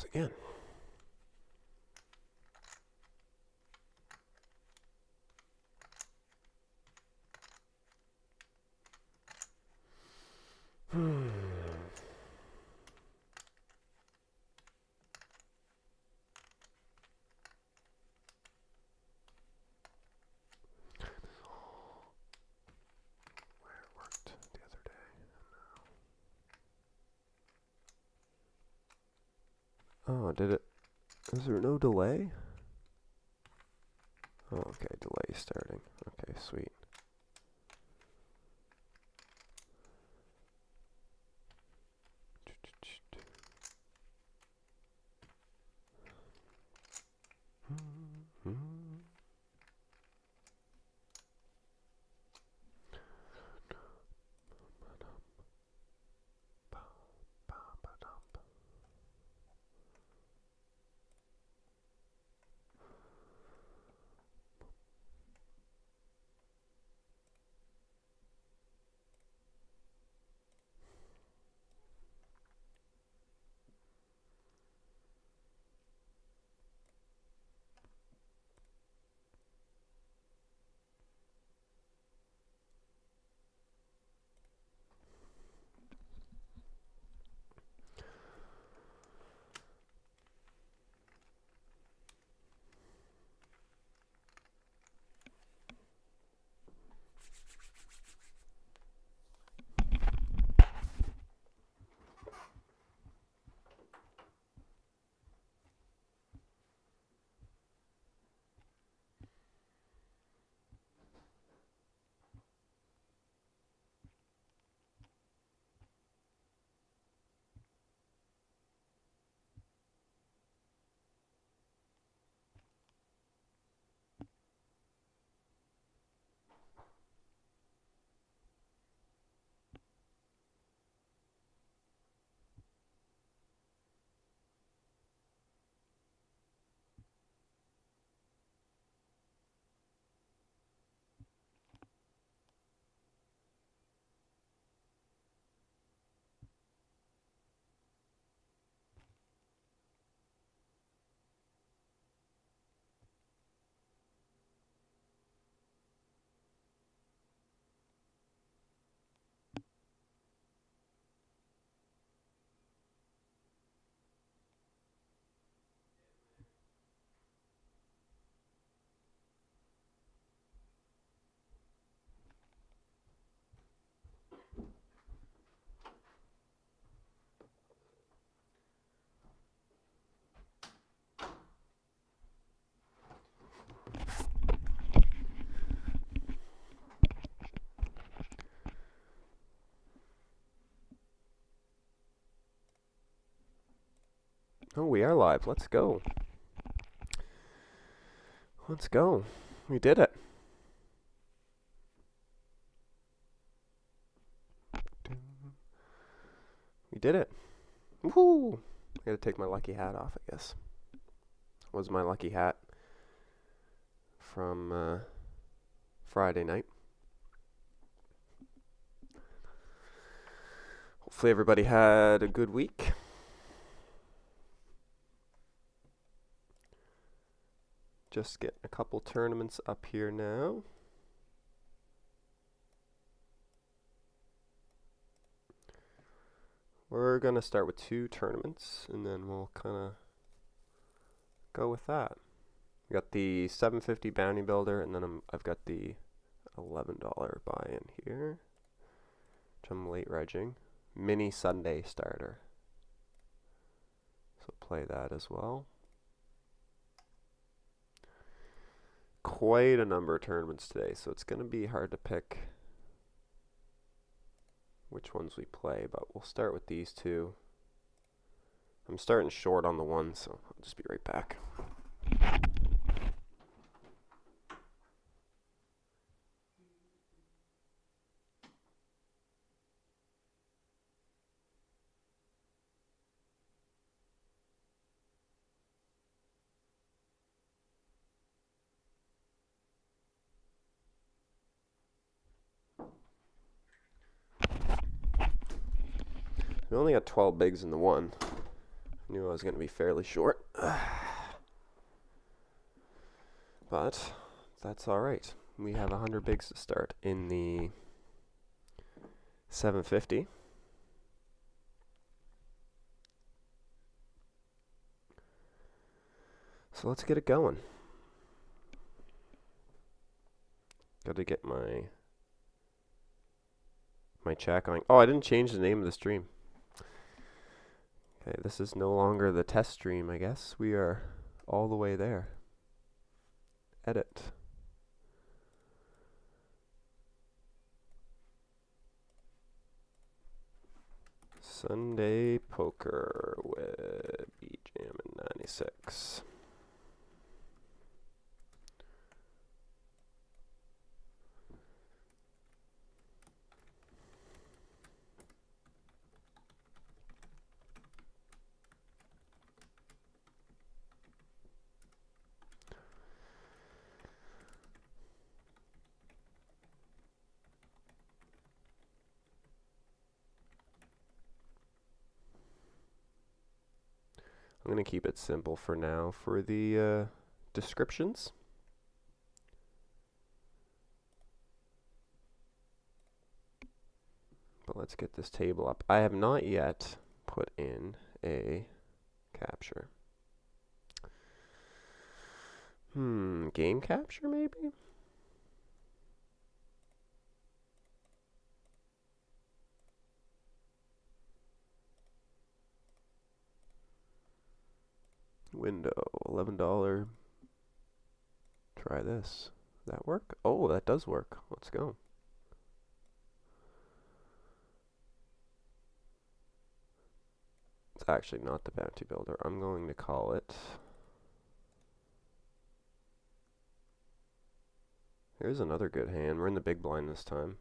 Pause again. Oh, did it? Is there no delay? Oh, okay, delay starting. Okay, sweet. Oh, we are live. Let's go. Let's go. We did it. We did it. Woohoo! I gotta take my lucky hat off, I guess. Was my lucky hat from Friday night. Hopefully everybody had a good week. Just getting a couple tournaments up here now. We're going to start with 2 tournaments, and then we'll kind of go with that. We got the 750 Bounty Builder, and then I've got the $11 buy-in here, which I'm late regging. Mini Sunday starter. So play that as well. Quite a number of tournaments today, so it's going to be hard to pick which ones we play, but we'll start with these 2. I'm starting short on the 1, so I'll just be right back. We only got 12 bigs in the 1. Knew I was going to be fairly short. But that's alright. We have 100 bigs to start in the 750. So let's get it going. Got to get my chat going. Oh, I didn't change the name of the stream. Okay, this is no longer the test stream, I guess. We are all the way there. Edit. Sunday Poker with BeJamin96. I'm going to keep it simple for now for the descriptions. But let's get this table up. I have not yet put in a capture. Game capture maybe? Window, $11. Try this. That work? Oh, that does work. Let's go. It's actually not the bounty builder. I'm going to call it. Here's another good hand. We're in the big blind this time.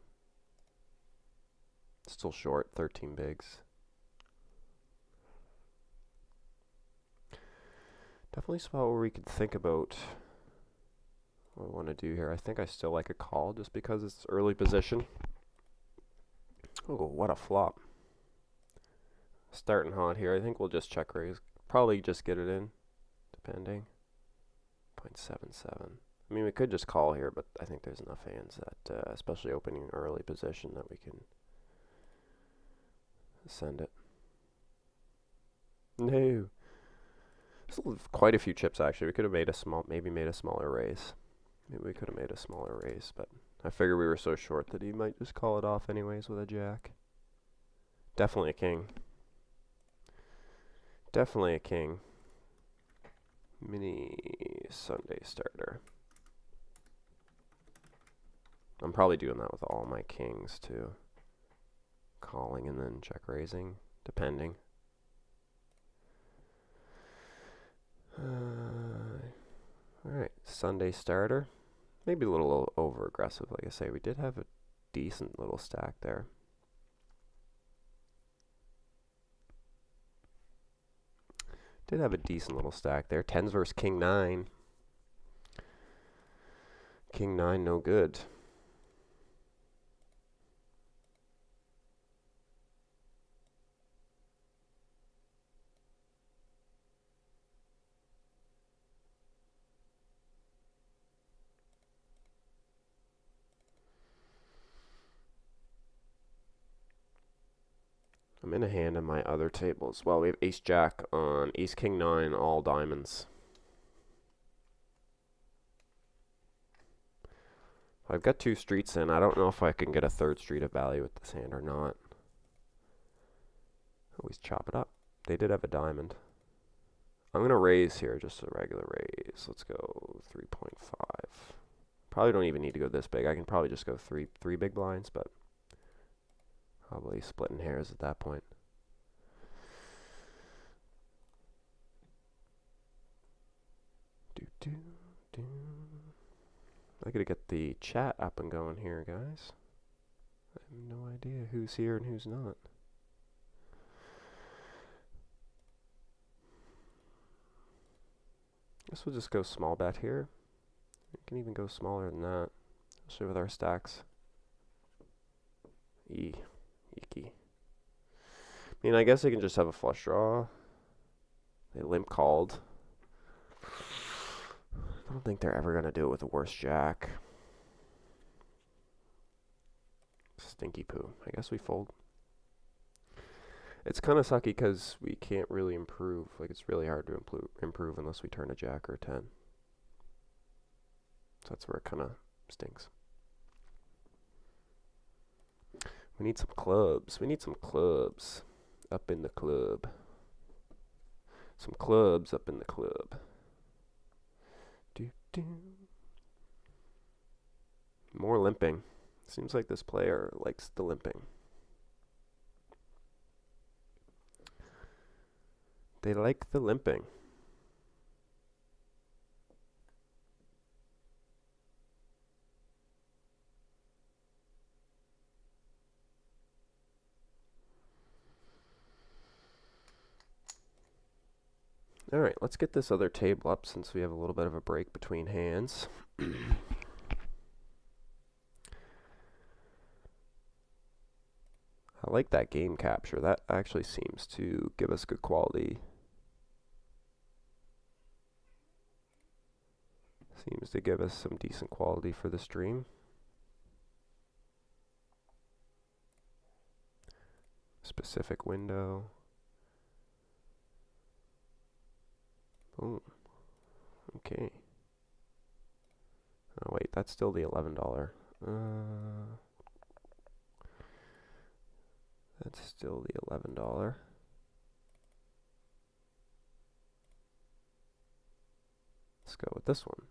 Still short, 13 bigs. Definitely a spot where we could think about what I want to do here. I think I still like a call just because it's early position. Oh, what a flop. Starting hot here. I think we'll just check raise. Probably just get it in, depending. 0.77. I mean, we could just call here, but I think there's enough hands that, especially opening early position, that we can send it. No. Still quite a few chips actually. We could have made a smaller raise. Maybe we could have made a smaller raise, but I figured we were so short that he might just call it off anyways with a jack. Definitely a king. Definitely a king. Mini Sunday starter. I'm probably doing that with all my kings too. Calling and then check raising, depending. Alright, Sunday starter. Maybe a little over aggressive, like I say. We did have a decent little stack there. Did have a decent little stack there. 10s versus King 9. King 9, no good. I'm in a hand in my other table as well. We have Ace Jack on Ace King 9, all diamonds. I've got 2 streets in. I don't know if I can get a 3rd street of value with this hand or not. Always chop it up. They did have a diamond. I'm going to raise here, just a regular raise. Let's go 3.5. Probably don't even need to go this big. I can probably just go three big blinds, but probably splitting hairs at that point. I gotta get the chat up and going here, guys. I have no idea who's here and who's not. Guess we'll just go small bet here. We can even go smaller than that, especially with our stacks. Eeky. I mean, I guess I can just have a flush draw. They limp called. I don't think they're ever going to do it with a worse jack. Stinky poo. I guess we fold. It's kind of sucky because we can't really improve. Like, it's really hard to improve unless we turn a jack or a 10. So that's where it kind of stinks. We need some clubs. We need some clubs up in the club. Some clubs up in the club. Do, do. More limping. Seems like this player likes the limping. They like the limping. All right, let's get this other table up since we have a little bit of a break between hands. I like that game capture. That actually seems to give us good quality. Seems to give us some decent quality for the stream. Specific window. Boom. Okay. Oh wait, that's still the $11. That's still the $11. Let's go with this one.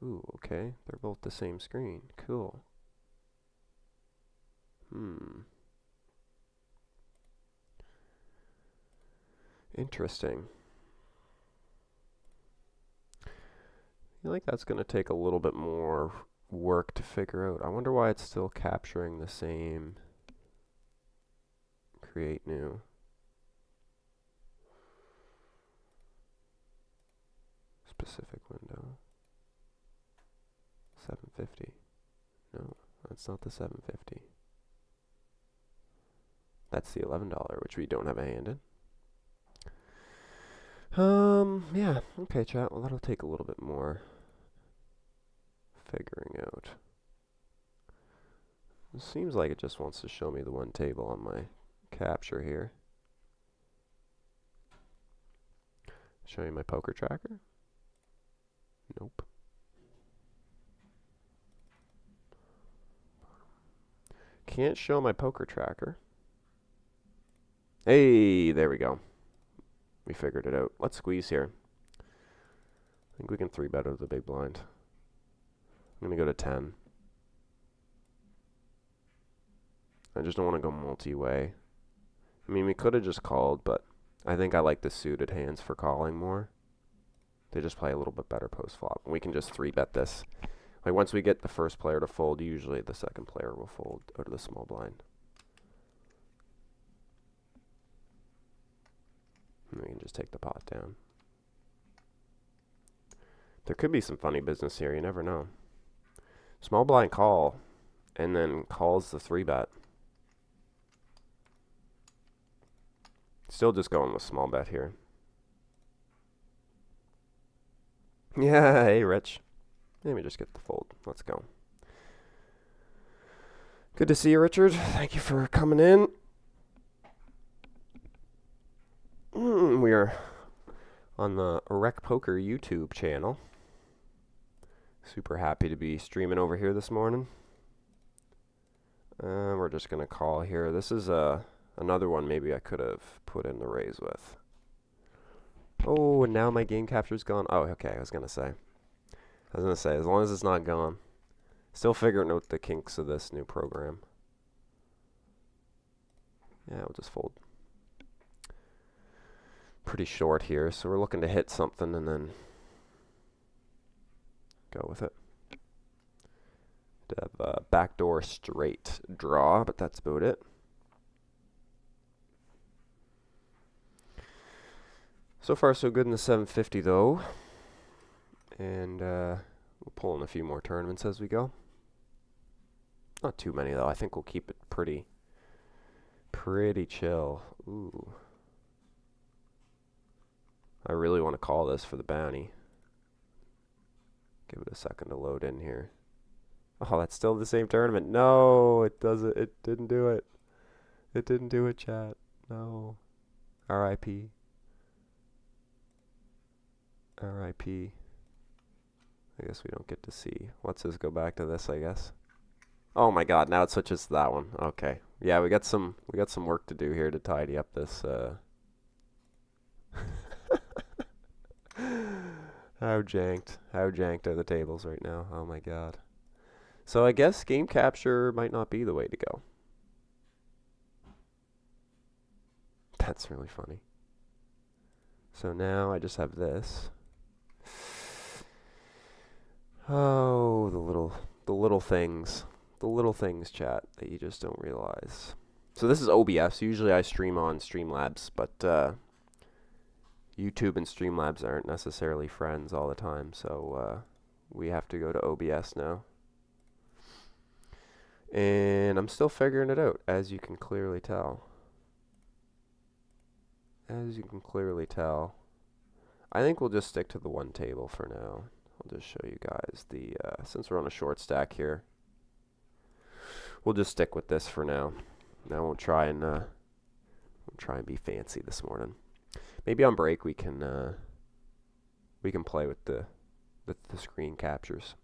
Ooh, okay. They're both the same screen. Cool. Interesting. I feel like that's going to take a little bit more work to figure out. I wonder why it's still capturing the same create new. Specific window. 750. No, that's not the 750. That's the $11, which we don't have a hand in. Yeah, okay, chat. Well, that'll take a little bit more figuring out. It seems like it just wants to show me the one table on my capture here. Show you my poker tracker? Nope. Can't show my poker tracker. Hey, there we go. We figured it out. Let's squeeze here. I think we can 3-bet out of the big blind. I'm going to go to 10. I just don't want to go multi-way. I mean, we could have just called, but I think I like the suited hands for calling more. They just play a little bit better post-flop. We can just 3-bet this. Like, once we get the first player to fold, usually the second player will fold out of the small blind. And we can just take the pot down. There could be some funny business here. You never know. Small blind call, and then calls the 3-bet. Still just going with small bet here. Yeah, hey, Rich. Let me just get the fold. Let's go. Good to see you, Richard. Thank you for coming in. We are on the Rec Poker YouTube channel. Super happy to be streaming over here this morning. We're just going to call here. This is another one maybe I could have put in the raise with. Oh, and now my game capture's gone. Oh, okay, I was going to say, as long as it's not gone. Still figuring out the kinks of this new program. Yeah, we'll just fold. Pretty short here, so we're looking to hit something and then go with it. To have a backdoor straight draw, but that's about it. So far, so good in the 750, though. And we'll pull in a few more tournaments as we go. Not too many, though. I think we'll keep it pretty chill. Ooh. I really want to call this for the bounty. Give it a second to load in here. Oh, that's still the same tournament. No, it doesn't. It didn't do it. It didn't do it, chat. No. R.I.P. R.I.P. I guess we don't get to see. Let's just go back to this, I guess. Oh my god, now it switches to that one. Okay. Yeah, we got some work to do here to tidy up this How janked are the tables right now? Oh my god. So I guess game capture might not be the way to go. That's really funny. So now I just have this. Oh, the little things. The little things, chat, that you just don't realize. So this is OBS. Usually I stream on Streamlabs, but YouTube and Streamlabs aren't necessarily friends all the time, so we have to go to OBS now. And I'm still figuring it out, as you can clearly tell. As you can clearly tell. I think we'll just stick to the one table for now. I'll just show you guys the, since we're on a short stack here, we'll just stick with this for now. I won't try and be fancy this morning. Maybe on break we can play with the screen captures.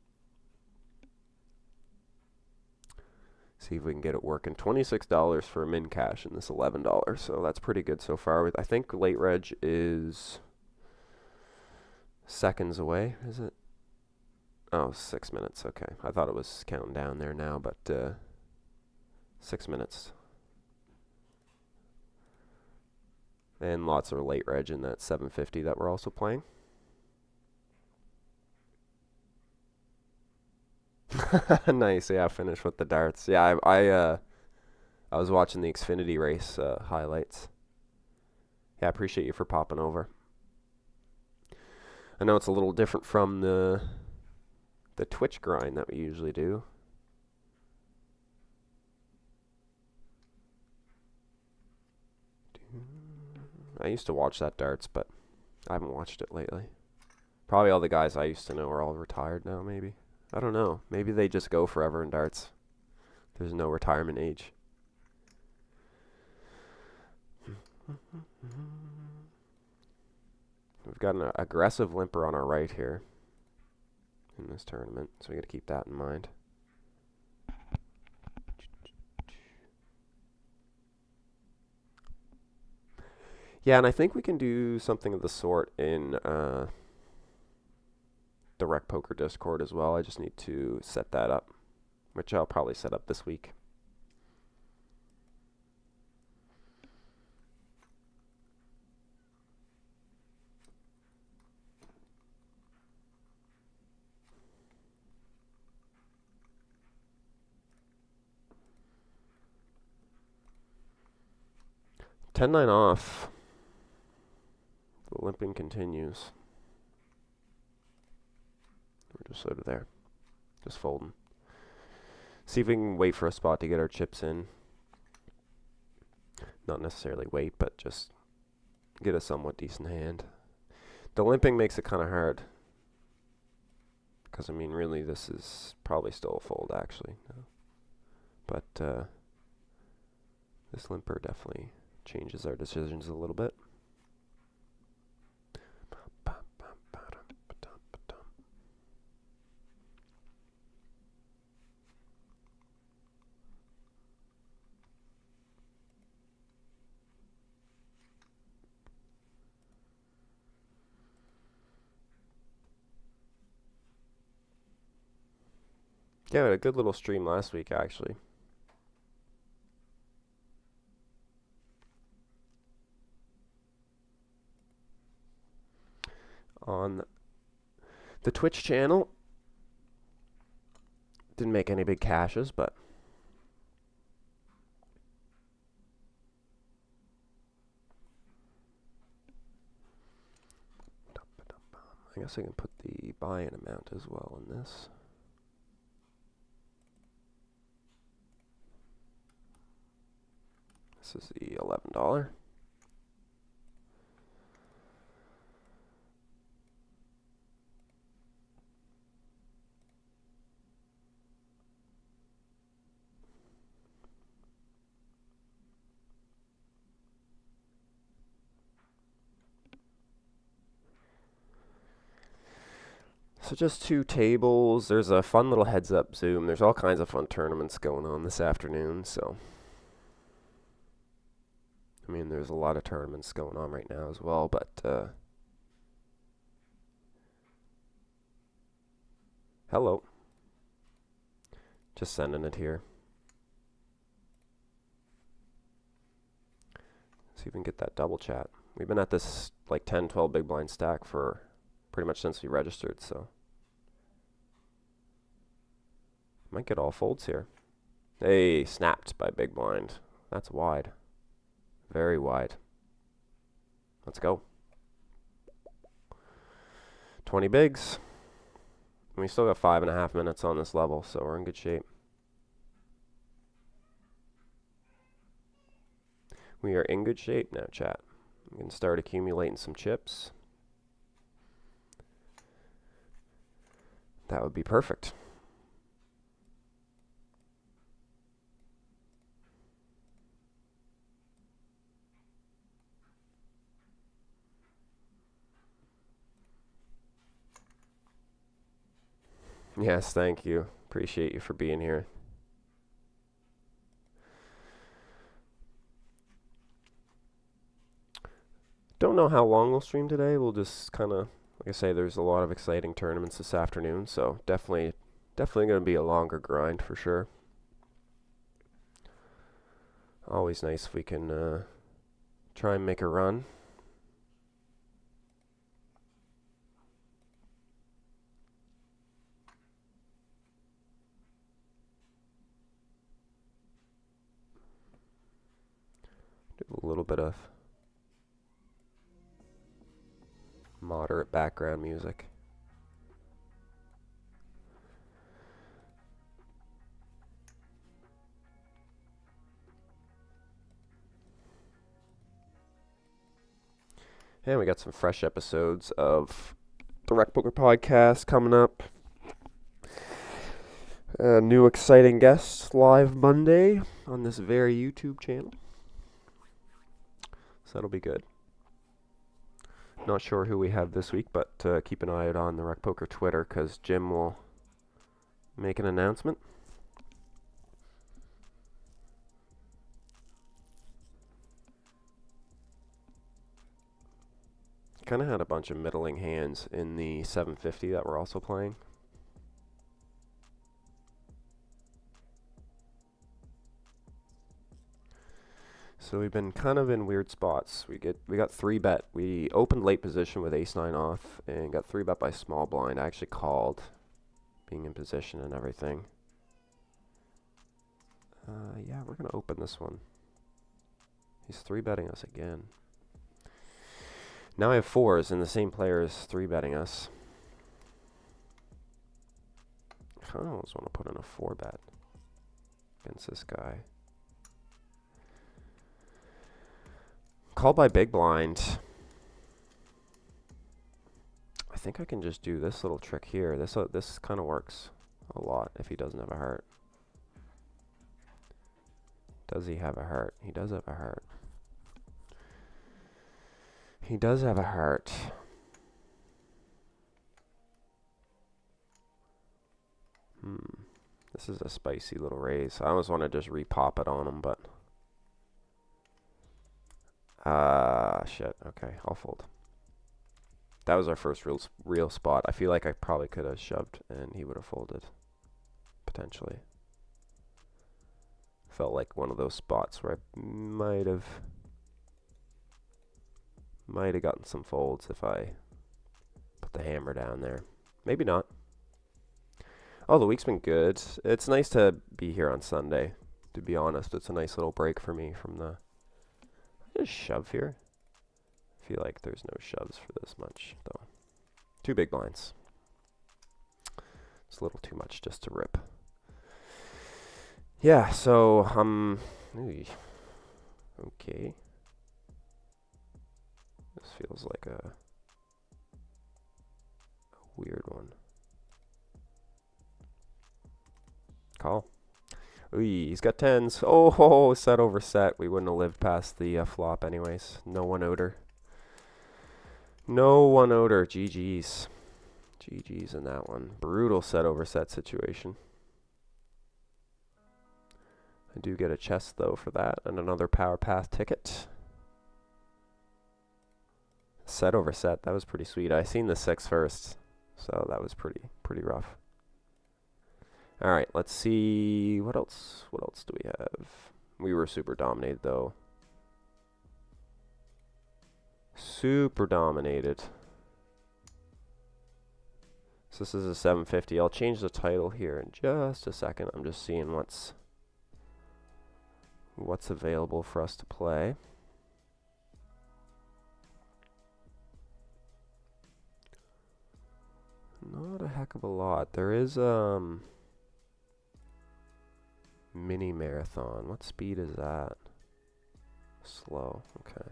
See if we can get it working. $26 for a min cash and this $11, so that's pretty good so far. I think late reg is seconds away, is it? Oh, 6 minutes. Okay, I thought it was counting down there now, but 6 minutes. And lots of late reg in that 750 that we're also playing. Nice, yeah, finish with the darts. Yeah, I was watching the Xfinity race highlights. Yeah, I appreciate you for popping over. I know it's a little different from the Twitch grind that we usually do. I used to watch that darts, but I haven't watched it lately. Probably all the guys I used to know are all retired now, maybe. I don't know. Maybe they just go forever in darts. There's no retirement age. We've got an aggressive limper on our right here in this tournament, so we got to keep that in mind. Yeah, and I think we can do something of the sort in the Rec Poker Discord as well. I just need to set that up, which I'll probably set up this week. $10-9 off. The limping continues. We're just over there. Just folding. See if we can wait for a spot to get our chips in. Not necessarily wait, but just get a somewhat decent hand. The limping makes it kind of hard. Because, I mean, really, this is probably still a fold, actually. No. But this limper definitely changes our decisions a little bit. Yeah, we had a good little stream last week, actually. On the Twitch channel. Didn't make any big cashes, but I guess I can put the buy-in amount as well in this. This is the $11. So just 2 tables. There's a fun little heads-up Zoom. There's all kinds of fun tournaments going on this afternoon, so I mean, there's a lot of tournaments going on right now as well, but hello. Just sending it here. See if we can get that double chat. We've been at this like 10, 12 big blind stack for pretty much since we registered, so might get all folds here. Hey, snapped by big blind. That's wide. Very wide. Let's go. 20 bigs. And we still got 5.5 minutes on this level, so we're in good shape. We are in good shape now, chat. We can start accumulating some chips. That would be perfect. Yes, thank you. Appreciate you for being here. Don't know how long we'll stream today. We'll just kind of, like I say, there's a lot of exciting tournaments this afternoon, so definitely going to be a longer grind for sure. Always nice if we can try and make a run. Do a little bit of moderate background music. And we got some fresh episodes of the Rec Poker Podcast coming up. A new exciting guest live Monday on this very YouTube channel. So that'll be good. Not sure who we have this week, but keep an eye out on the Rec Poker Twitter because Jim will make an announcement. Kind of had a bunch of middling hands in the 750 that we're also playing. So we've been kind of in weird spots. We got 3-bet. We opened late position with ace-9 off and got 3-bet by small blind. I actually called, being in position and everything. Yeah, we're gonna open this one. He's 3-betting us again. Now I have 4s and the same player is 3-betting us. I kind of almost want to put in a 4-bet against this guy. Call by big blind. I think I can just do this little trick here. This kind of works a lot if he doesn't have a heart. Does he have a heart? He does have a heart. He does have a heart. This is a spicy little raise. I almost want to just repop it on him, but shit. Okay, I'll fold. That was our first real spot. I feel like I probably could have shoved and he would have folded. Potentially. Felt like one of those spots where I might have gotten some folds if I put the hammer down there. Maybe not. Oh, the week's been good. It's nice to be here on Sunday, to be honest. It's a nice little break for me from the... Just shove here. I feel like there's no shoves for this much, though. 2 big blinds. It's a little too much just to rip. Yeah, so, okay. This feels like a weird one. Call. Ooh, he's got 10s. Oh, set over set. We wouldn't have lived past the flop anyways. No one-oder. No one-oder. GG's. GG's in that one. Brutal set over set situation. I do get a chest though for that, and another Power Path ticket. Set over set, that was pretty sweet. I seen the 6 first, so that was pretty rough. All right, let's see what else. What else do we have? We were super dominated though. Super dominated. So this is a 750. I'll change the title here in just a second. I'm just seeing what's available for us to play. Not a heck of a lot. There is mini marathon. What speed is that? Slow. Okay.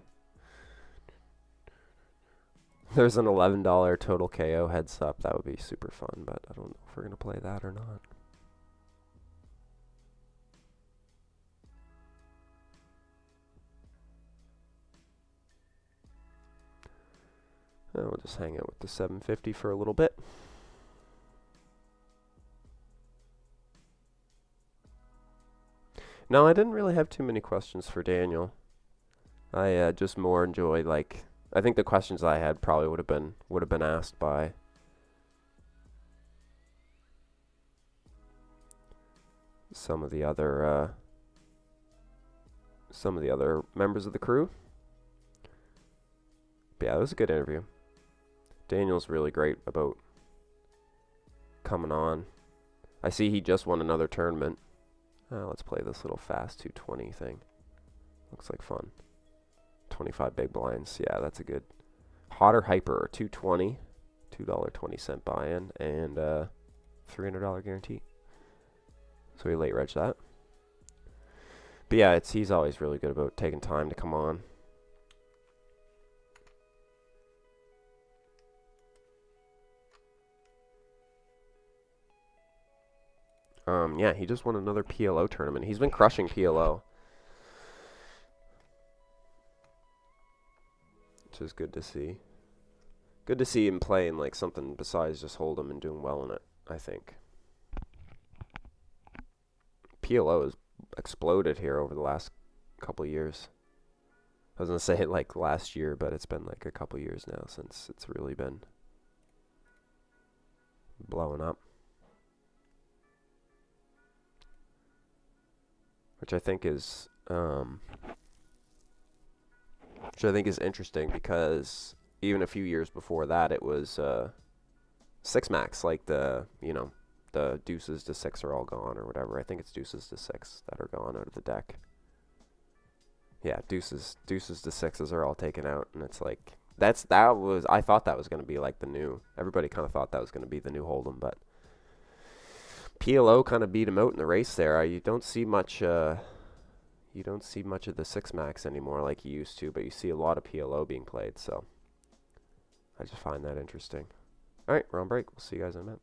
There's an $11 total KO heads up. That would be super fun, but I don't know if we're gonna play that or not. We'll just hang out with the 750 for a little bit. No, I didn't really have too many questions for Daniel. I just more enjoy, like, I think the questions I had probably would have been asked by some of the other members of the crew. But yeah, it was a good interview. Daniel's really great about coming on. I see he just won another tournament. Let's play this little fast 220 thing. Looks like fun. 25 big blinds. Yeah, that's a good. Hotter Hyper, 220. $2.20 buy-in, and $300 guarantee. So we late reg that. But yeah, he's always really good about taking time to come on. Yeah, he just won another PLO tournament. He's been crushing PLO, which is good to see. Good to see him playing like something besides just Hold'em and doing well in it, I think. PLO has exploded here over the last couple of years. I was going to say it like last year, but it's been like a couple years now since it's really been blowing up. Which I think is interesting, because even a few years before that it was 6 max, like the deuces to 6 are all gone or whatever. I think it's deuces to 6 that are gone out of the deck. Yeah, deuces to 6s are all taken out, and it's like I thought that was going to be like the new. Everybody kind of thought that was going to be the new Hold'em, but PLO kind of beat him out in the race there. You don't see much. You don't see much of the 6 max anymore like you used to, but you see a lot of PLO being played. So I just find that interesting. All right, we're on break. We'll see you guys in a minute.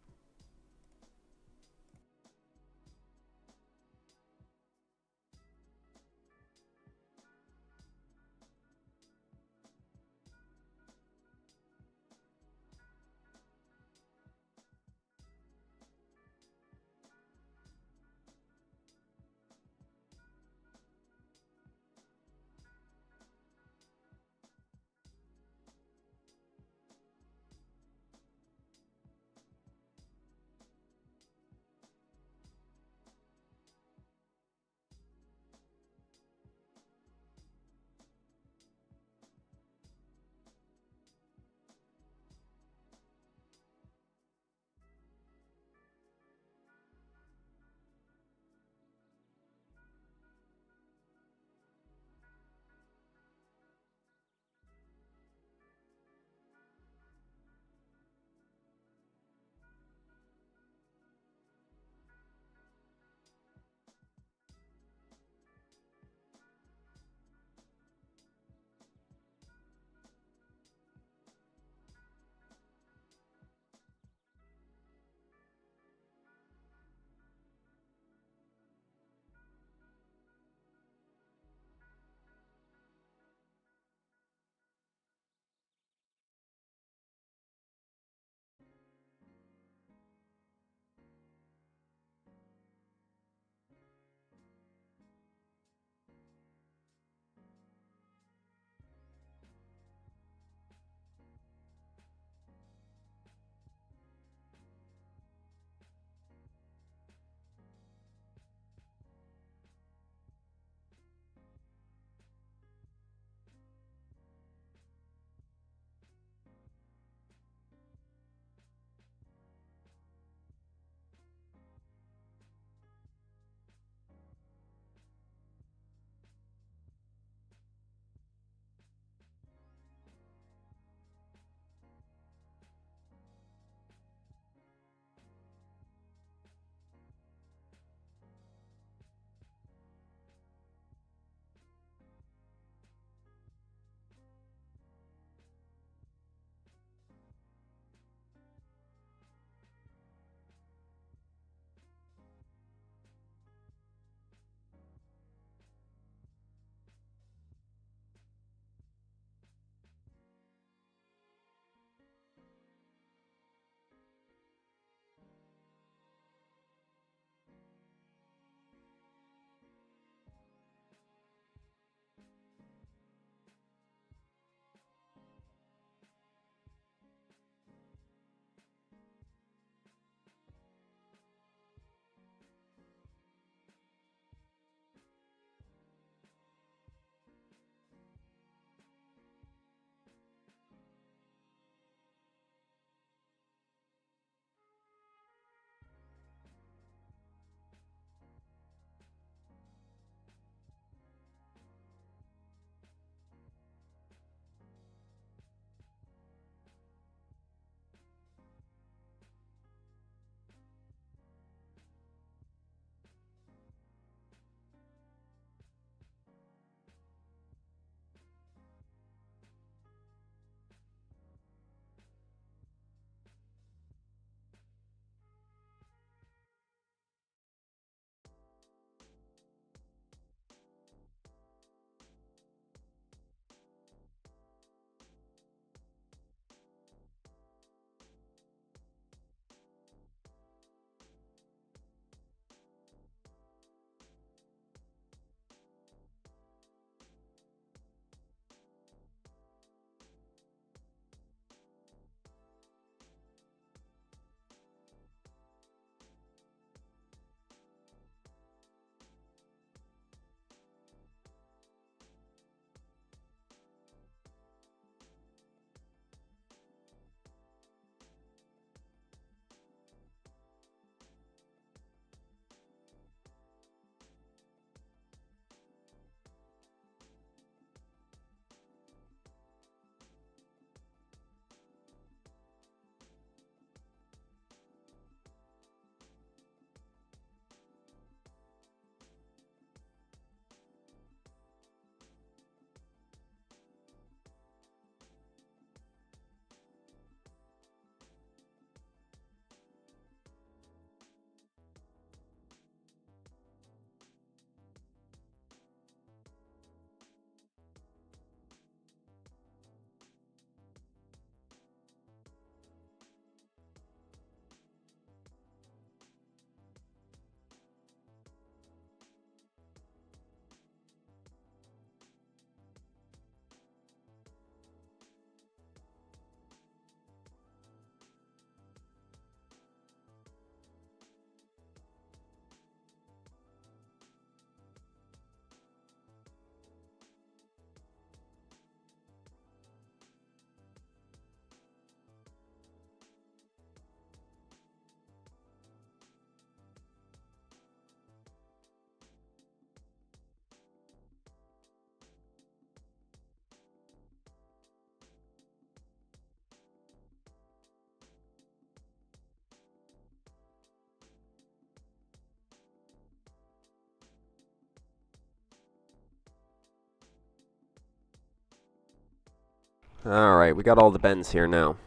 Alright, we got all the bends here now.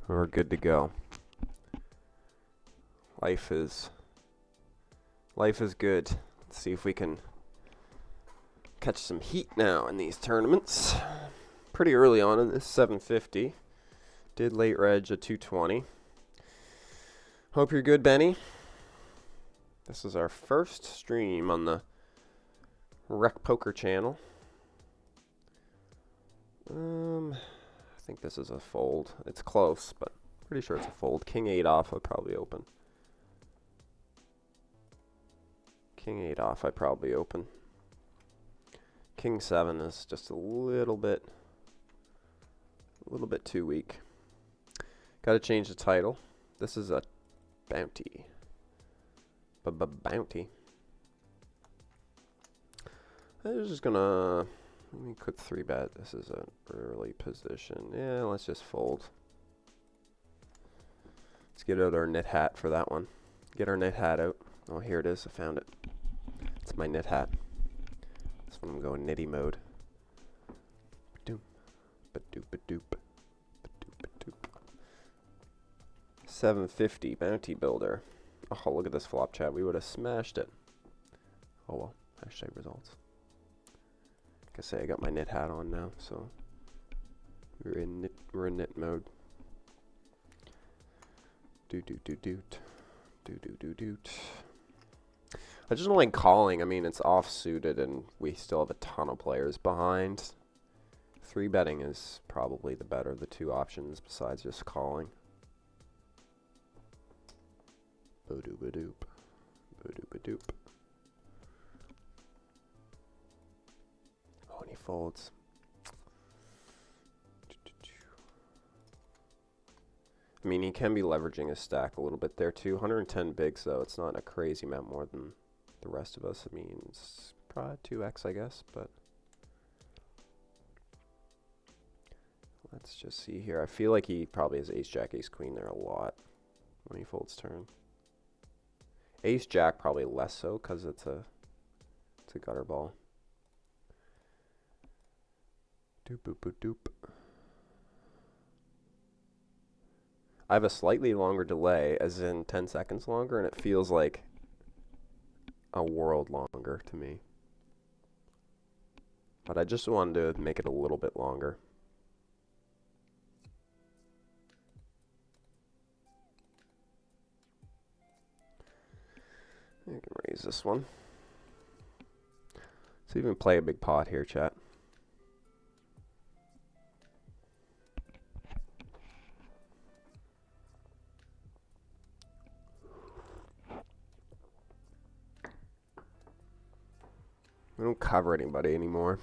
We're good to go. Life is good. Let's see if we can catch some heat now in these tournaments. Pretty early on in this 750. Did late reg a 220. Hope you're good, Benny. This is our first stream on the Rec Poker channel. I think this is a fold. It's close, but pretty sure it's a fold. King 8 off, I'd probably open. King 8 off, I probably open. King 7 is just a little bit too weak. Got to change the title. This is a bounty. Bounty. I'm just gonna, let me quick 3-bet. This is an early position. Yeah, let's just fold. Let's get out our knit hat for that one. Get our knit hat out. Oh, here it is. I found it. It's my knit hat. This one I'm going nitty mode. Ba-doop, ba-doop, ba-doop, ba-doop, ba-doop. 750 bounty builder. Oh, look at this flop, chat. We would have smashed it. Oh well. Hashtag results. Like I say, I got my knit hat on now, so we're in knit mode. Doot. I just don't like calling. I mean, it's off-suited, and we still have a ton of players behind. 3-betting is probably the better of the two options besides just calling. Ba-doop-a-doop. Ba-doop-a-doop. Oh, and he folds. I mean, he can be leveraging his stack a little bit there, too. 110 bigs, though. It's not a crazy amount more than the rest of us. I mean, it's probably 2x, I guess, but let's just see here. I feel like he probably has ace-jack, ace-queen there a lot when he folds turn. Ace-jack probably less so because it's a gutter ball. Doop-boop-boop-doop. I have a slightly longer delay, as in 10 seconds longer, and it feels like a world longer to me. But I just wanted to make it a little bit longer. I can raise this one. Let's even play a big pot here, chat. We don't cover anybody anymore,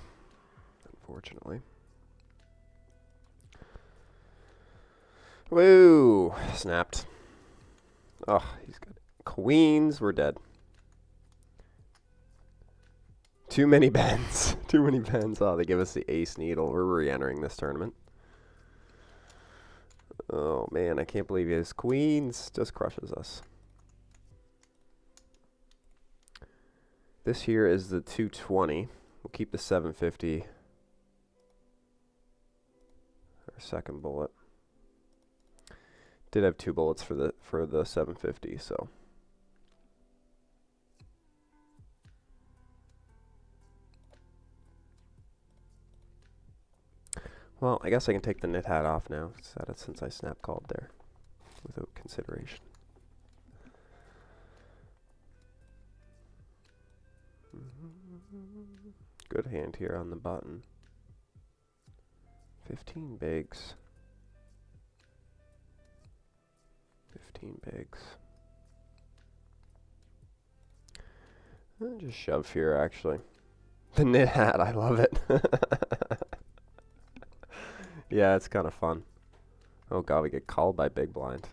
unfortunately. Woo! Snapped. Oh, he's good. Queens, we're dead. Too many bends. Too many bends. Oh, they give us the ace needle. We're re-entering this tournament. Oh, man, I can't believe his queens just crushes us. This here is the 220. We'll keep the 750. Our second bullet. Did have 2 bullets for the 750, so. Well, I guess I can take the knit hat off now, since I snap called there without consideration. Good hand here on the button. 15 bigs. 15 bigs. I'll just shove here, actually. The knit hat, I love it. Yeah, it's kind of fun. Oh god, we get called by big blind.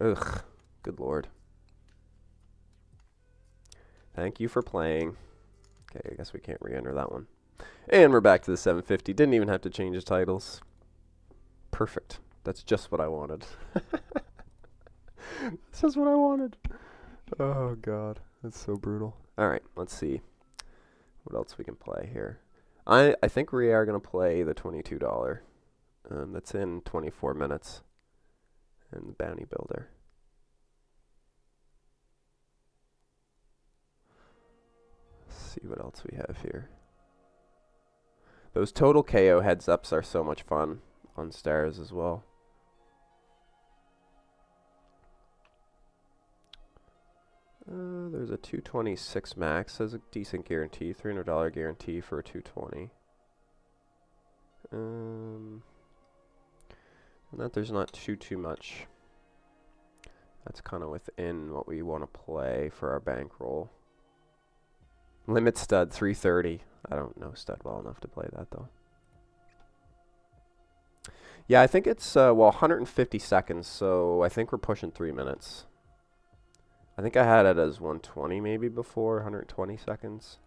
Ugh, good lord. Thank you for playing. Okay, I guess we can't re-enter that one. And we're back to the 750. Didn't even have to change his titles. Perfect. That's just what I wanted. That's just what I wanted. Oh god, that's so brutal. Alright, let's see what else we can play here. I think we are going to play the $22. That's in 24 minutes. And the bounty builder. Let's see what else we have here. Those total KO heads ups are so much fun on stars as well. There's a 226 max. There's a decent guarantee, $300 guarantee for a 220. And that there's not too much. That's kind of within what we want to play for our bankroll. Limit stud 330. I don't know stud well enough to play that though. Yeah, I think it's well 150 seconds, so I think we're pushing 3 minutes. I think I had it as 120 maybe before, 120 seconds.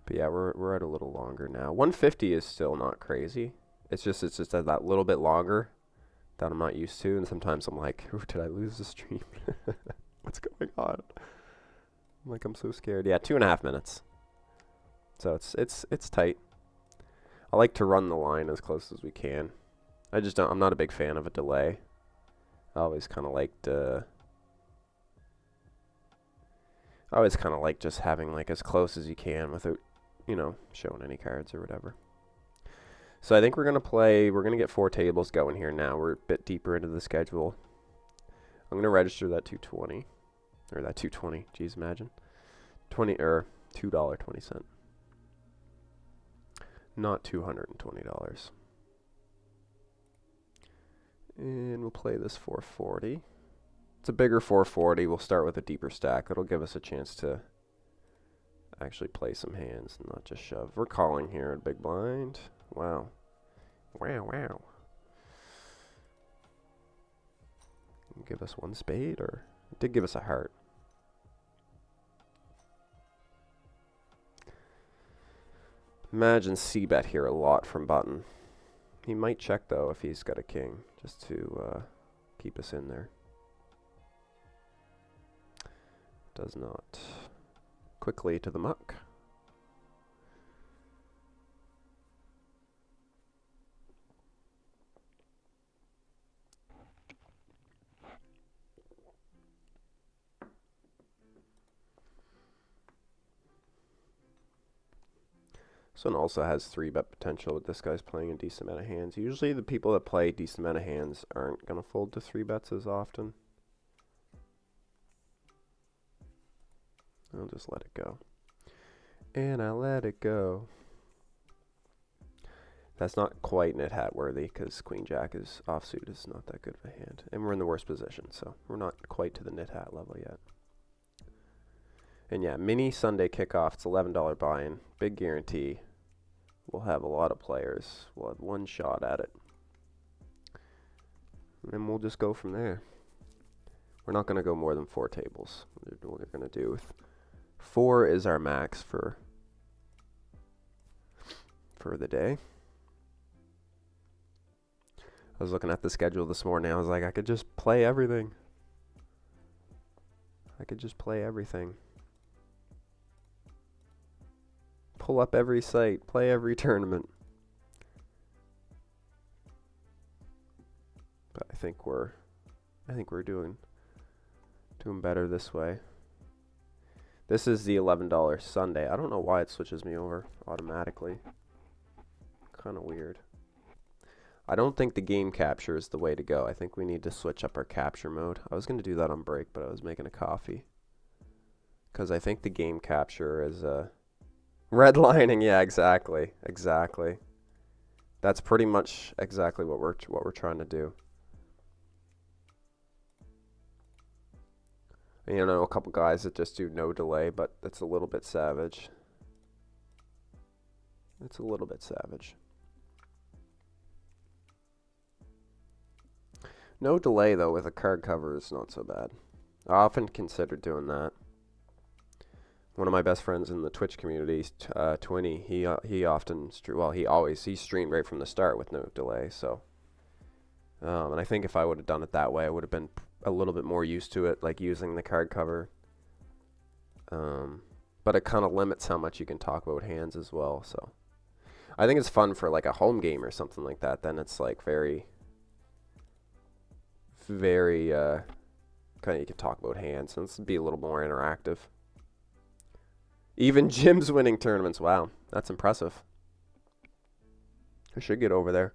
But yeah, we're at a little longer now. 150 is still not crazy. It's just that little bit longer that I'm not used to, and sometimes I'm like, ooh, did I lose the stream? What's going on? I'm like, I'm so scared. Yeah, 2.5 minutes. So it's tight. I like to run the line as close as we can. I'm not a big fan of a delay. I always kind of like just having like as close as you can without, you know, showing any cards or whatever. So I think we're going to get 4 tables going here now. We're a bit deeper into the schedule. I'm going to register that 220. Or that 220. Jeez, imagine. $2.20. Not $220. And we'll play this 440. It's a bigger 440. We'll start with a deeper stack. It'll give us a chance to actually play some hands and not just shove. We're calling here at big blind. Wow. Wow. Give us 1 spade, or it did give us a heart. Imagine c-bet here a lot from button. He might check though if he's got a king, just to keep us in there. Does not. Quickly to the muck. This one also has 3-bet potential, but this guy's playing a decent amount of hands. Usually the people that play a decent amount of hands aren't going to fold to 3-bets as often. I'll just let it go. And I let it go. That's not quite nit hat worthy because Queen Jack is offsuit is not that good of a hand. And we're in the worst position, so we're not quite to the nit hat level yet. And yeah, mini Sunday kickoff. It's $11 buy-in. Big guarantee. We'll have a lot of players. We'll have 1 shot at it. And then we'll just go from there. We're not going to go more than 4 tables. What we're going to do with 4 is our max for the day. I was looking at the schedule this morning. I was like, I could just play everything. Pull up every site, play every tournament. But I think we're doing better this way. This is the $11 Sunday. I don't know why it switches me over automatically. Kind of weird. I don't think the game capture is the way to go. I think we need to switch up our capture mode. I was going to do that on break, but I was making a coffee. Because I think the game capture is redlining. Yeah, exactly. That's pretty much exactly what we're trying to do. And, you know, a couple guys that just do no delay, but that's a little bit savage. No delay, though, with a card cover is not so bad. I often consider doing that. One of my best friends in the Twitch community, Twinny, he often, he streamed right from the start with no delay, so. And I think if I would have done it that way, I would have been a little bit more used to it, like using the card cover. But but it kind of limits how much you can talk about hands as well. So I think it's fun for like a home game or something like that. Then it's like very kind of, you can talk about hands, and this would be a little more interactive. Even Jim's winning tournaments. Wow, that's impressive. I should get over there.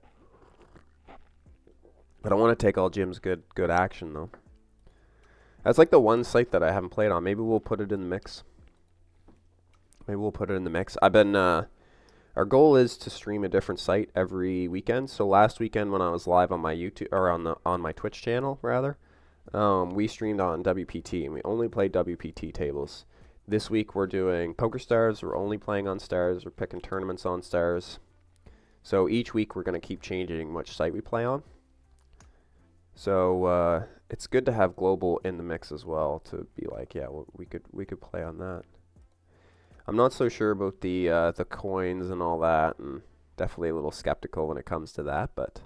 I don't want to take all Jim's good action though. That's like the one site that I haven't played on. Maybe we'll put it in the mix. I've been our goal is to stream a different site every weekend. So last weekend when I was live on my YouTube, or on my Twitch channel rather, we streamed on WPT and we only played WPT tables. This week we're doing PokerStars. We're only playing on Stars. We're picking tournaments on Stars. So each week we're going to keep changing which site we play on. So it's good to have global in the mix as well, to be like, yeah, well, we could play on that. I'm not so sure about the coins and all that, and definitely a little skeptical when it comes to that, but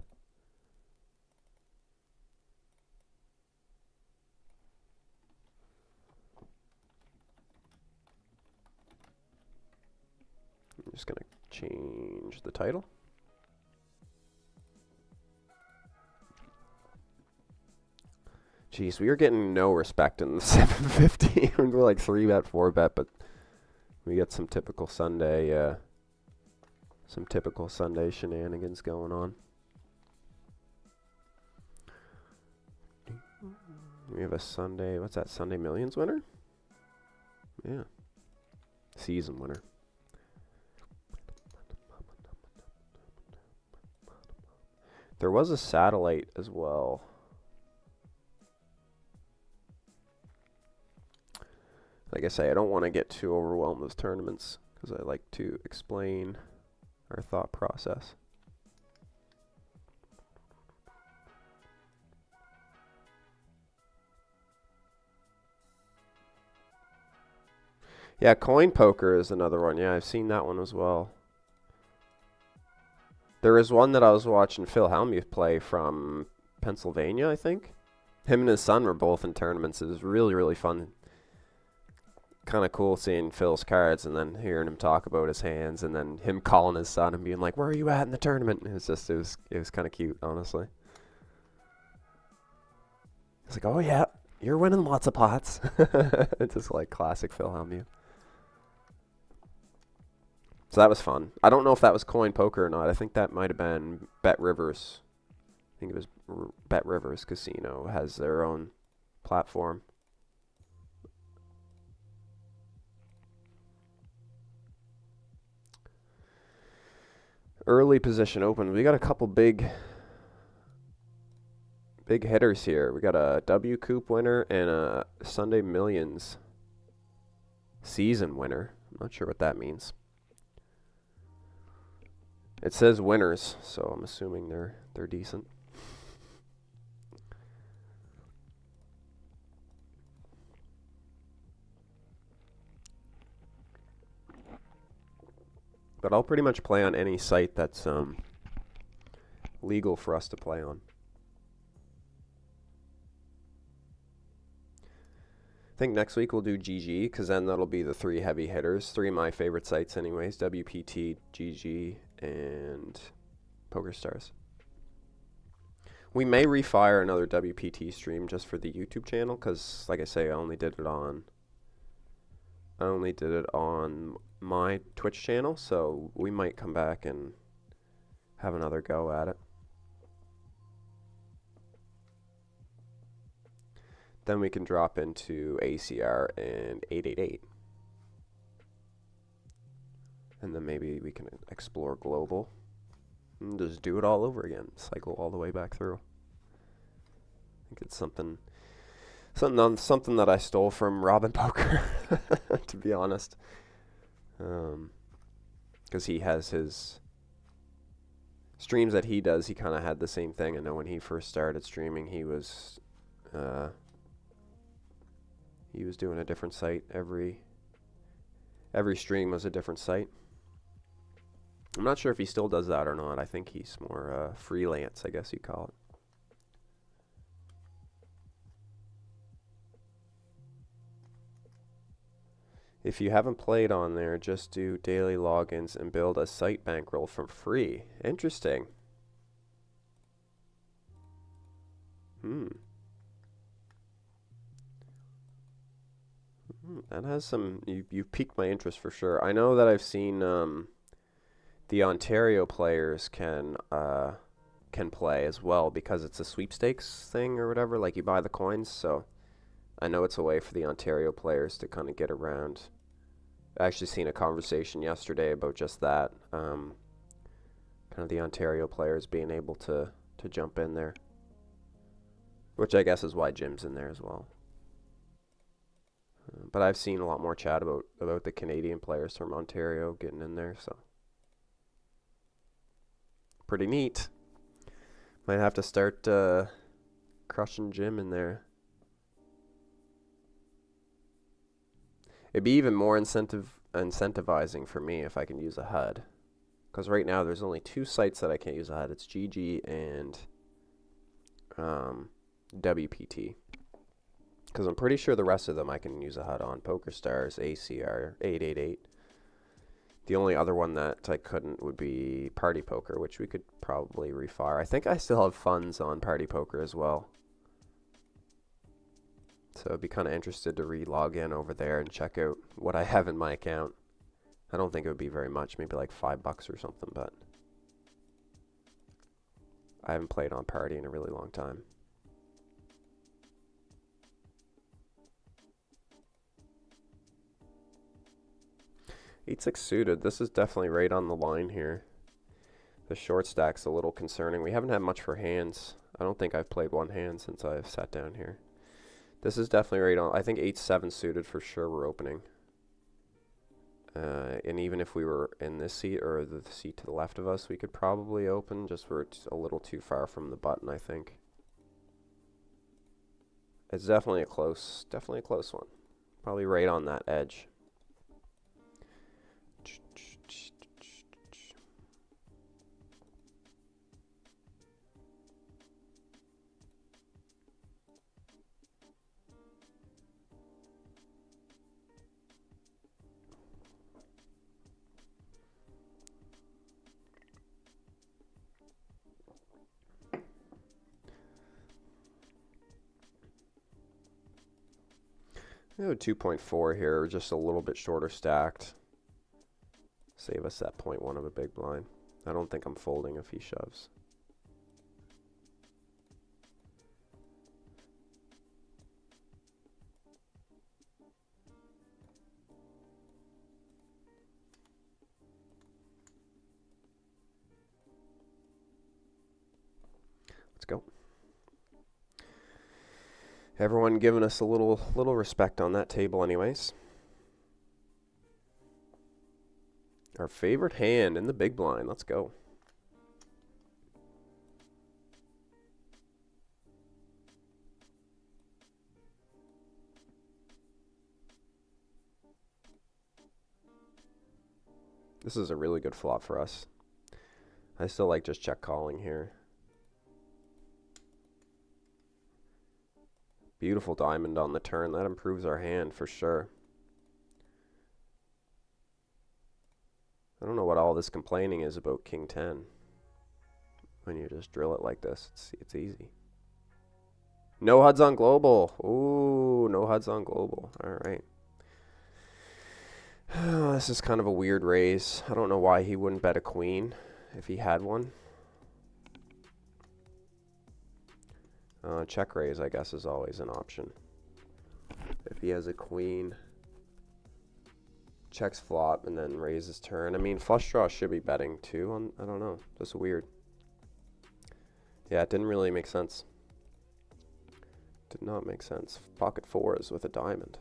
I'm just gonna change the title. Jeez, we are getting no respect in the 750. We're like 3-bet, 4-bet, but we get some typical Sunday shenanigans going on. We have a Sunday, what's that, Sunday Millions winner? Yeah. Season winner. There was a satellite as well. Like I say, I don't want to get too overwhelmed with tournaments because I like to explain our thought process. Yeah, coin poker is another one. Yeah, I've seen that one as well. There is one that I was watching Phil Hellmuth play from Pennsylvania, I think. Him and his son were both in tournaments. It was really, really fun. Kind of cool seeing Phil's cards and then hearing him talk about his hands and then him calling his son and being like, "Where are you at in the tournament?" And it was kind of cute, honestly. It's like, "Oh yeah, you're winning lots of pots." It's just like classic Phil Hellmuth. So that was fun. I don't know if that was coin poker or not. I think that might have been Bet Rivers. I think it was Bet Rivers Casino has their own platform. Early position open. We got a couple big hitters here. We got a W Coupe winner and a Sunday Millions season winner. I'm not sure what that means. It says winners, so I'm assuming they're decent. But I'll pretty much play on any site that's legal for us to play on. I think next week we'll do GG, because then that'll be the 3 heavy hitters. 3 of my favorite sites anyways. WPT, GG, and PokerStars. We may refire another WPT stream just for the YouTube channel, because like I say, I only did it on my Twitch channel, so we might come back and have another go at it. Then we can drop into ACR and 888. And then maybe we can explore global and just do it all over again, cycle all the way back through. I think it's something that I stole from Robin Poker, to be honest. Because he has his streams that he does, he kind of had the same thing. I know when he first started streaming, he was doing a different site. Every stream was a different site. I'm not sure if he still does that or not. I think he's more freelance, I guess you call it. If you haven't played on there, just do daily logins and build a site bankroll for free. Interesting. That has some, you've piqued my interest for sure. I know that I've seen the Ontario players can play as well because it's a sweepstakes thing or whatever, like you buy the coins, so I know it's a way for the Ontario players to kind of get around. I actually seen a conversation yesterday about just that, kind of the Ontario players being able to jump in there, which I guess is why Jim's in there as well. But I've seen a lot more chat about the Canadian players from Ontario getting in there, so pretty neat. Might have to start crushing Jim in there. It'd be even more incentivizing for me if I can use a HUD. Because right now there's only 2 sites that I can't use a HUD. It's GG and WPT. Because I'm pretty sure the rest of them I can use a HUD on. PokerStars, ACR, 888. The only other one that I couldn't would be Party Poker, which we could probably refire. I think I still have funds on Party Poker as well. So I'd be kind of interested to re-log in over there and check out what I have in my account. I don't think it would be very much, maybe like $5 or something, but I haven't played on Party in a really long time. Eight-six suited. This is definitely right on the line here. The short stack's a little concerning. We haven't had much for hands. I don't think I've played one hand since I've sat down here. This is definitely right on. I think 8-7 suited for sure we're opening. And even if we were in this seat or the seat to the left of us, we could probably open. Just we're a little too far from the button, I think. It's definitely a close one. Probably right on that edge. We have a 2.4 here, just a little bit shorter stacked. Save us that 0.1 of a big blind. I don't think I'm folding if he shoves. Let's go. Everyone giving us a little respect on that table anyways. Our favorite hand in the big blind. Let's go. This is a really good flop for us. I still like just check calling here. Beautiful diamond on the turn. That improves our hand for sure. I don't know what all this complaining is about King 10. When you just drill it like this, it's easy. No HUDs on global. Ooh, no HUDs on global. All right. This is kind of a weird raise. I don't know why he wouldn't bet a queen if he had one. Check raise, I guess, is always an option. If he has a queen, checks flop, and then raises turn. I mean, flush draw should be betting too. I don't know. That's weird. Yeah, it didn't really make sense. Did not make sense. Pocket fours with a diamond.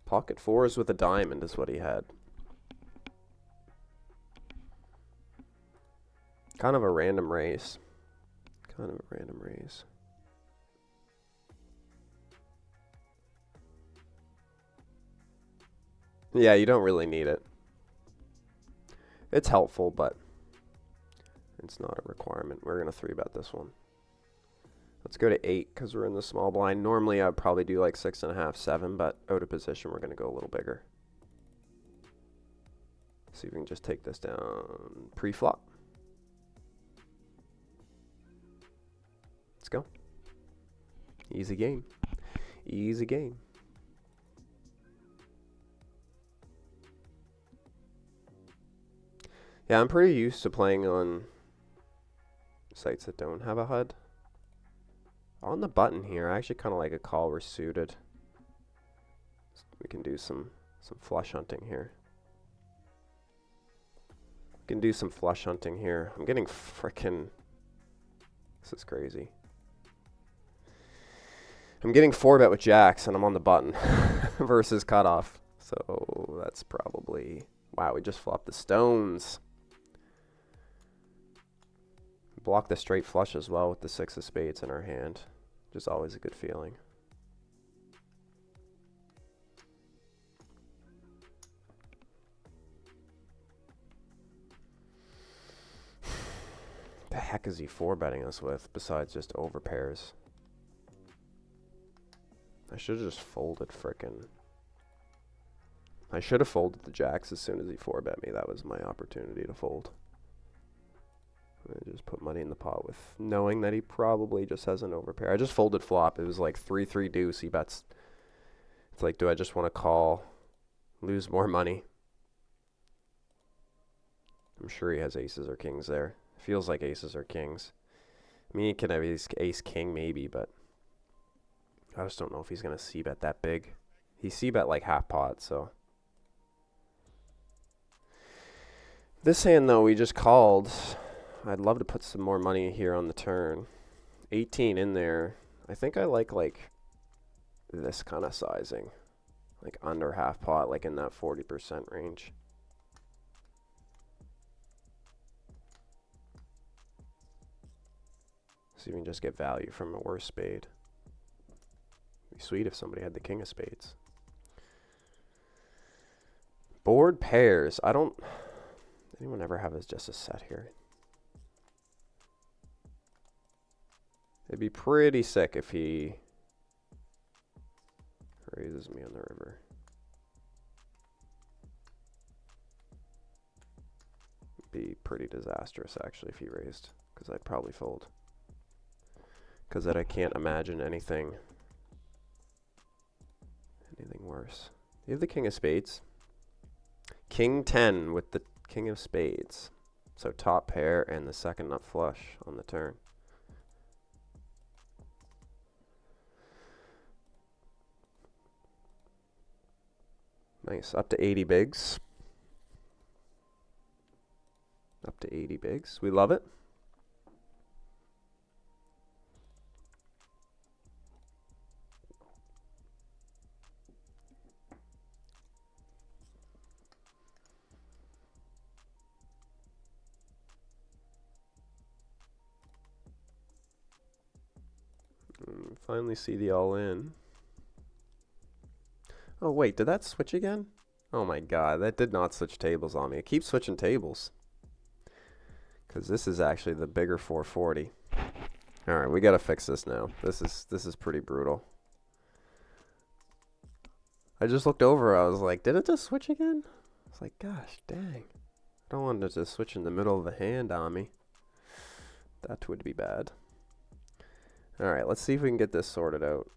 Pocket fours with a diamond is what he had. Kind of a random raise. Kind of a random raise. Yeah, you don't really need it. It's helpful, but it's not a requirement. We're going to 3-bet this one. Let's go to 8 because we're in the small blind. Normally I'd probably do like 6.5, 7, but out of position we're going to go a little bigger. See if we can just take this down pre-flop. Let's go. Easy game. Easy game. Yeah, I'm pretty used to playing on sites that don't have a HUD. On the button here, I actually kind of like a call we're suited. We can do some flush hunting here. We can do some flush hunting here. I'm getting frickin'... This is crazy. I'm getting 4-bet with jacks, and I'm on the button versus cutoff. So that's probably... Wow, we just flopped the stones. Block the straight flush as well with the 6 of spades in our hand. Which is always a good feeling. The heck is he 4-betting us with besides just over pairs? I should have just folded frickin'. I should have folded the jacks as soon as he 4-bet me. That was my opportunity to fold. I just put money in the pot with knowing that he probably just has an overpair. I just folded flop. It was like 3-3 deuce. He bets. It's like, do I just want to call, lose more money? I'm sure he has aces or kings there. Feels like aces or kings. I mean, he can have ace king maybe, but I just don't know if he's going to c-bet that big. He c-bet like half pot, so. This hand, though, we just called. I'd love to put some more money here on the turn. 18 in there. I think I like this kind of sizing. Like under half pot, like in that 40% range. So you can just get value from a worse spade. It'd be sweet if somebody had the king of spades. Board pairs. Anyone ever have just a set here? It'd be pretty sick if he raises me on the river. It'd be pretty disastrous, actually, if he raised. Because I'd probably fold. Because I can't imagine anything worse. You have the king of spades. King 10 with the king of spades. So top pair and the second nut flush on the turn. Nice. Up to 80 bigs. Up to 80 bigs. We love it. Finally see the all-in. Oh, wait, did that switch again? Oh my god, that did not switch tables on me. It keeps switching tables. Because this is actually the bigger 440. Alright, we gotta fix this now. This is pretty brutal. I just looked over, I was like, did it just switch again? I was like, gosh, dang. I don't want it to switch in the middle of the hand on me. That would be bad. Alright, let's see if we can get this sorted out.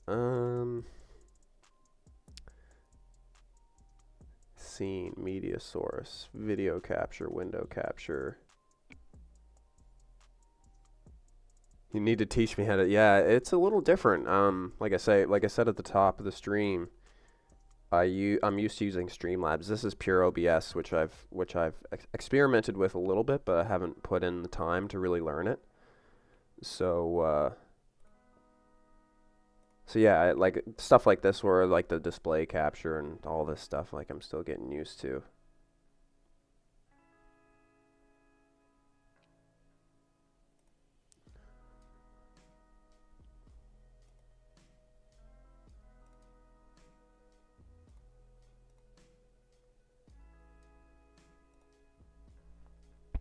Scene, media source, video capture, window capture. You need to teach me how to, yeah, it's a little different. Like I said at the top of the stream, I'm used to using Streamlabs. This is pure OBS, which I've experimented with a little bit, but I haven't put in the time to really learn it. So yeah, like stuff like this where like the display capture and all this stuff, like I'm still getting used to.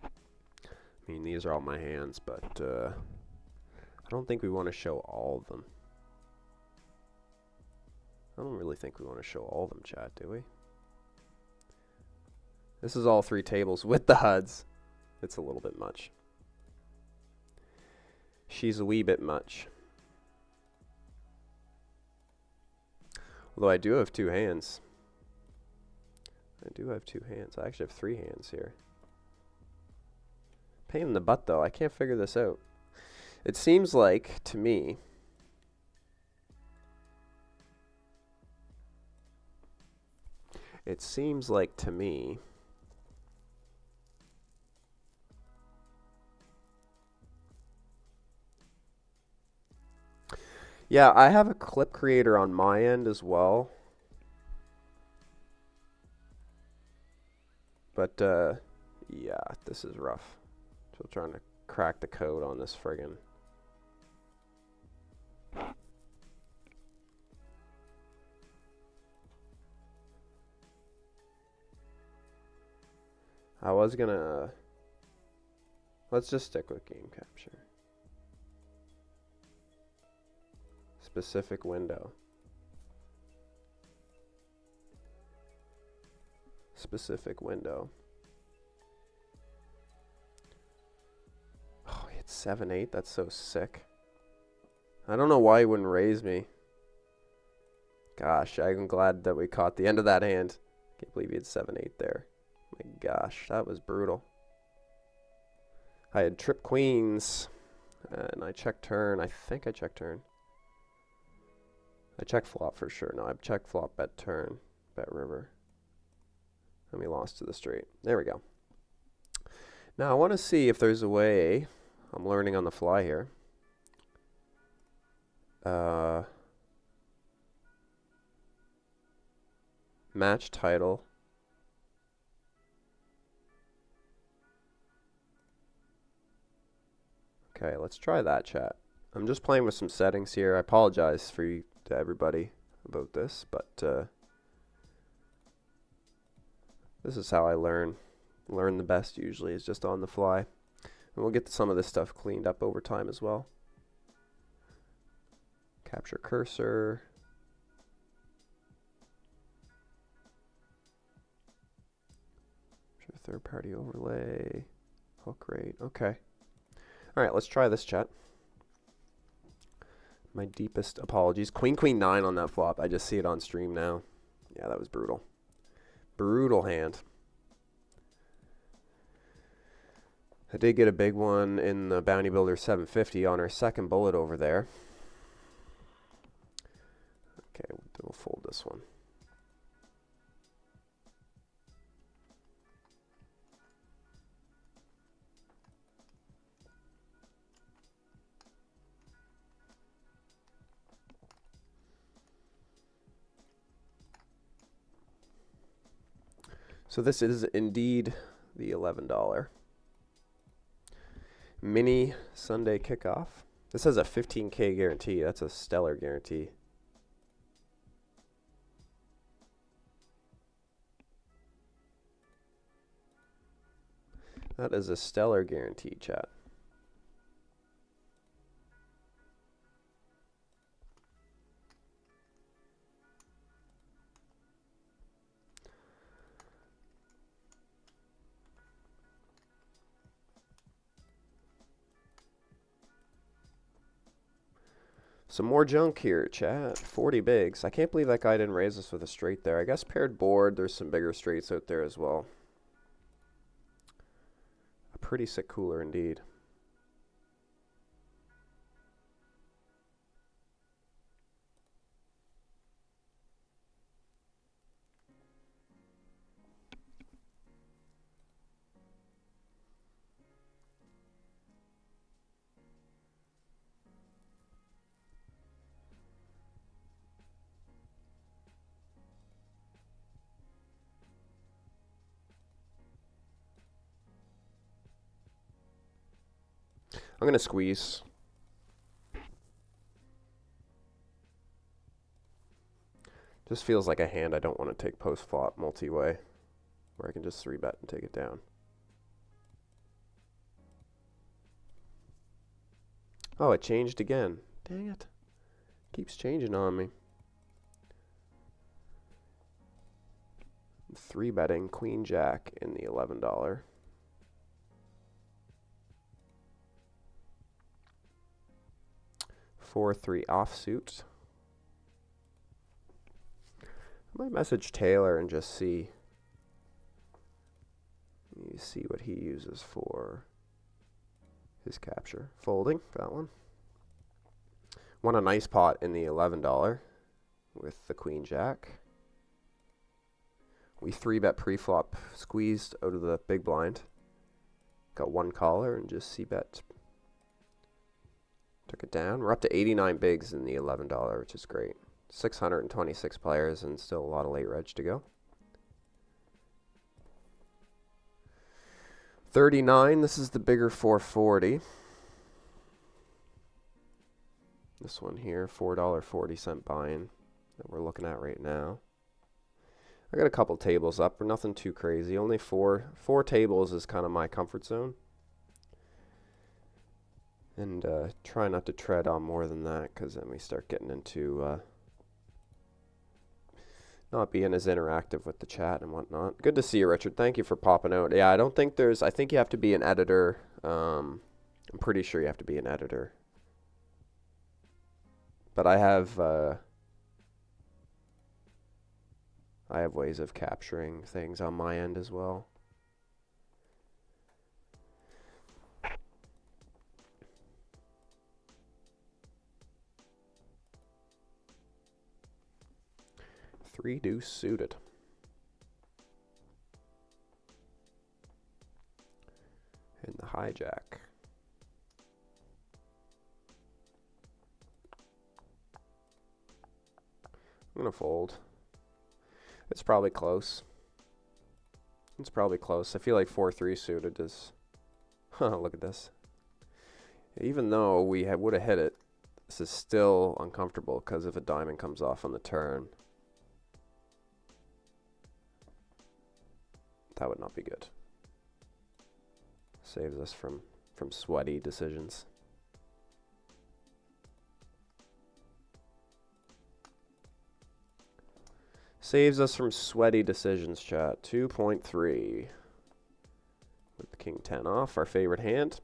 I mean, these are all my hands, but I don't think we want to show all of them. I don't really think we want to show all of them, chat, do we? This is all 3 tables with the HUDs. It's a little bit much. She's a wee bit much. Although I do have 2 hands. I do have 2 hands. I actually have 3 hands here. Pain in the butt, though. I can't figure this out. It seems like, to me, yeah, I have a clip creator on my end as well. But, yeah, this is rough. Still trying to crack the code on this friggin'. I was gonna... Let's just stick with game capture. Specific window. Specific window. Oh, he hit 7-8. That's so sick. I don't know why he wouldn't raise me. Gosh, I'm glad that we caught the end of that hand. Can't believe he had 7-8 there. My gosh, that was brutal. I had trip queens, and I checked turn. I think I checked turn. I checked flop for sure. No, I checked flop, bet turn, bet river. And we lost to the straight. There we go. Now I want to see if there's a way. I'm learning on the fly here. Match title. Okay, let's try that, chat. I'm just playing with some settings here. I apologize to everybody about this, but this is how I learn. Learn the best usually is just on the fly. And we'll get some of this stuff cleaned up over time as well. Capture cursor. Third party overlay. Hook rate. Okay. Alright, let's try this, chat. My deepest apologies. Queen, queen, 9 on that flop. I just see it on stream now. Yeah, that was brutal. Brutal hand. I did get a big one in the Bounty Builder 750 on our second bullet over there. Okay, we'll fold this one. So this is indeed the $11 mini Sunday kickoff. This has a 15K guarantee. That's a stellar guarantee. That is a stellar guarantee, chat. Some more junk here, chat. 40 bigs. I can't believe that guy didn't raise us with a straight there. I guess paired board, there's some bigger straights out there as well. A pretty sick cooler indeed. I'm going to squeeze. Just feels like a hand I don't want to take post-flop multi-way, where I can just 3-bet and take it down. Oh, it changed again. Dang it. Keeps changing on me. 3 betting Queen Jack in the $11. Four, 3 offsuit. I might message Taylor and just see what he uses for his capture. Folding, that one. Won a nice pot in the $11 with the Queen Jack. We 3-bet pre-flop, squeezed out of the big blind. Got one caller and just c-bet. Took it down. We're up to 89 bigs in the $11, which is great. 626 players and still a lot of late reg to go. 39, this is the bigger 440. This one here, $4.40 buy-in that we're looking at right now. I got a couple tables up, but nothing too crazy. Only four tables is kind of my comfort zone. And try not to tread on more than that, because then we start getting into not being as interactive with the chat and whatnot. Good to see you, Richard. Thank you for popping out. Yeah, I think you have to be an editor. I'm pretty sure you have to be an editor. But I have ways of capturing things on my end as well. Three deuce suited. And the hijack. I'm going to fold. It's probably close. It's probably close. I feel like 4-3 suited is... look at this. Even though we would have hit it, this is still uncomfortable because if a diamond comes off on the turn, that would not be good. Saves us from sweaty decisions. Saves us from sweaty decisions, chat. 2.3. With the king 10 off, our favorite hand.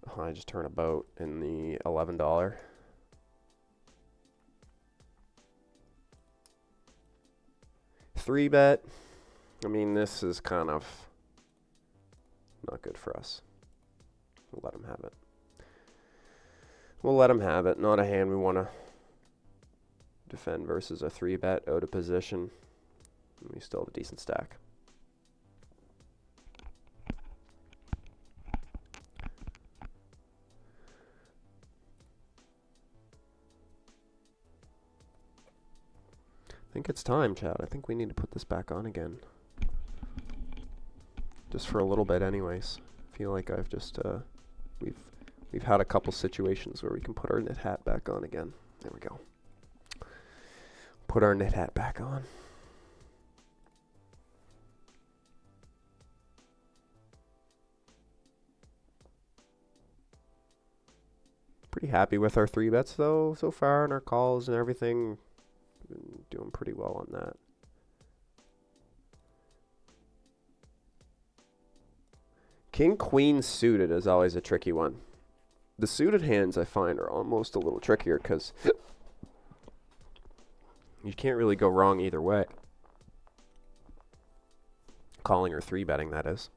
Oh, I just turn a boat in the $11. Three bet. I mean, this is kind of not good for us. We'll let him have it. We'll let him have it. Not a hand we want to defend versus a 3-bet out of position. We still have a decent stack. I think it's time, Chad. I think we need to put this back on again. Just for a little bit anyways. I feel like I've just we've had a couple situations where we can put our knit hat back on again. There we go. Put our knit hat back on. Pretty happy with our 3 bets though so far, and our calls and everything. Been doing pretty well on that. King Queen suited is always a tricky one. The suited hands I find are almost a little trickier because you can't really go wrong either way. Calling or 3-betting, that is.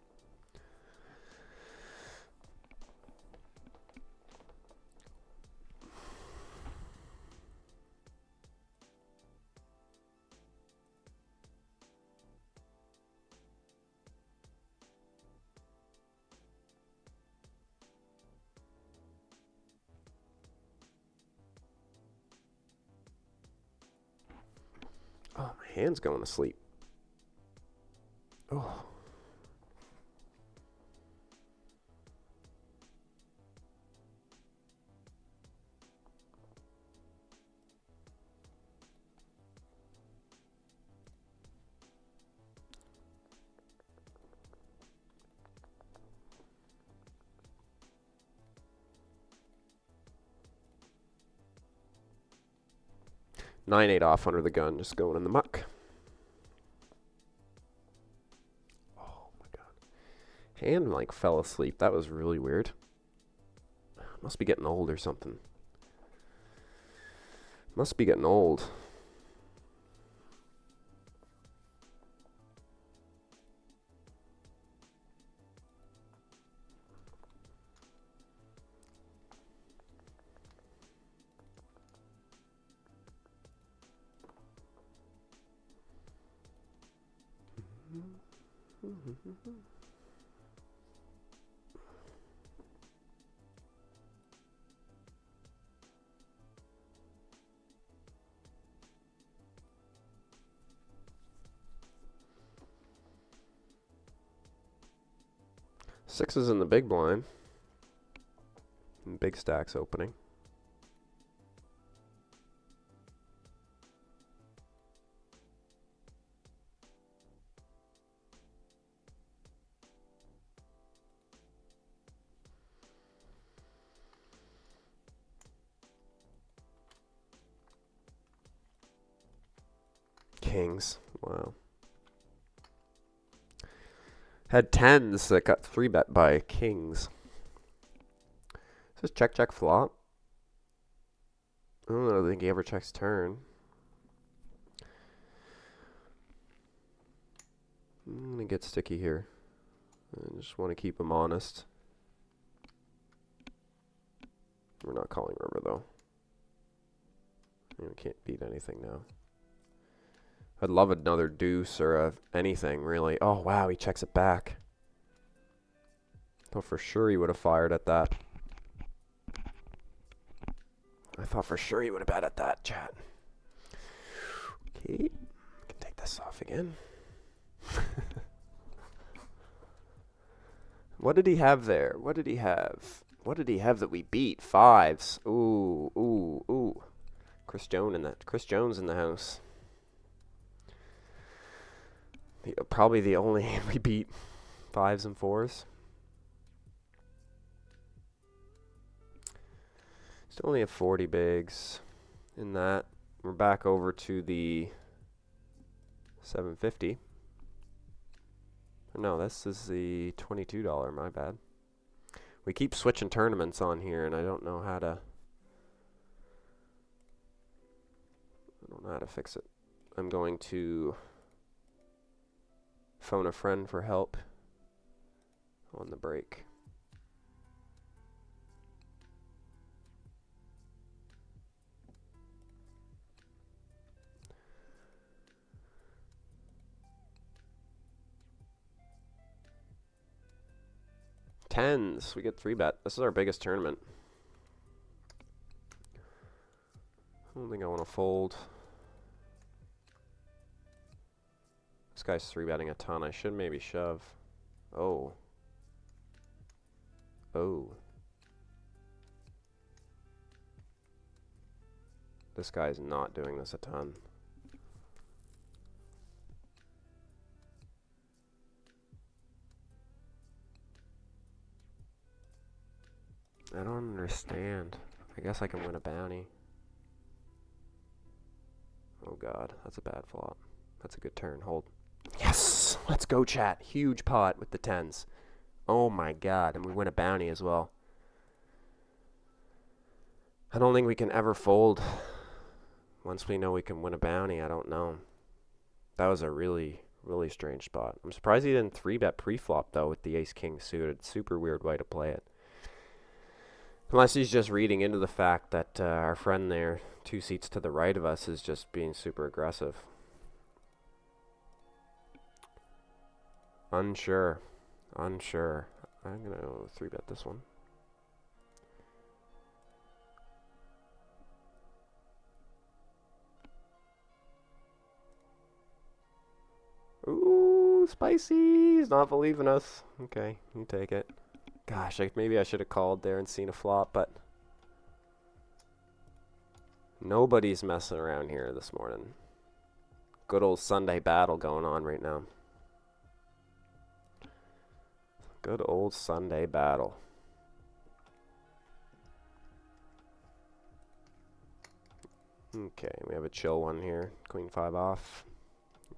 Oh, my hand's going to sleep. Oh. 9-8 off under the gun, just going in the muck. Oh my god. Hand like fell asleep. That was really weird. Must be getting old or something. Must be getting old. Sixes in the big blind. And big stacks opening. Kings. Wow. Had tens that got 3-bet by kings. Is this check, check, flop? I don't think he ever checks turn. I'm going to get sticky here. I just want to keep him honest. We're not calling river, though. We can't beat anything now. I'd love another deuce or anything, really. Oh, wow, he checks it back. Thought for sure he would have fired at that. I thought for sure he would have bet at that, chat. Okay, can take this off again. What did he have there? What did he have? What did he have that we beat? Fives. Ooh, ooh, ooh. Chris Jones in the house. Probably the only hand we beat. Fives and fours. Still only have 40 bigs in that. We're back over to the 750. No, this is the $22, my bad. We keep switching tournaments on here and I don't know how to fix it. I'm going to phone a friend for help on the break. Tens. We get 3-bet. This is our biggest tournament. I don't think I want to fold. This guy's 3-betting a ton. I should maybe shove. Oh. Oh. This guy's not doing this a ton. I don't understand. I guess I can win a bounty. Oh god, that's a bad flop. That's a good turn. Hold. Yes! Let's go, chat. Huge pot with the tens. Oh my god, and we win a bounty as well. I don't think we can ever fold once we know we can win a bounty. I don't know. That was a really, really strange spot. I'm surprised he didn't 3-bet pre-flop, though, with the ace-king suited. Super weird way to play it. Unless he's just reading into the fact that our friend there, 2 seats to the right of us, is just being super aggressive. Unsure. Unsure. I'm going to 3-bet this one. Ooh, spicy. He's not believing us. Okay, you take it. Gosh, maybe I should have called there and seen a flop, but nobody's messing around here this morning. Good old Sunday battle going on right now. Good old Sunday battle. Okay, we have a chill one here. Queen 5 off.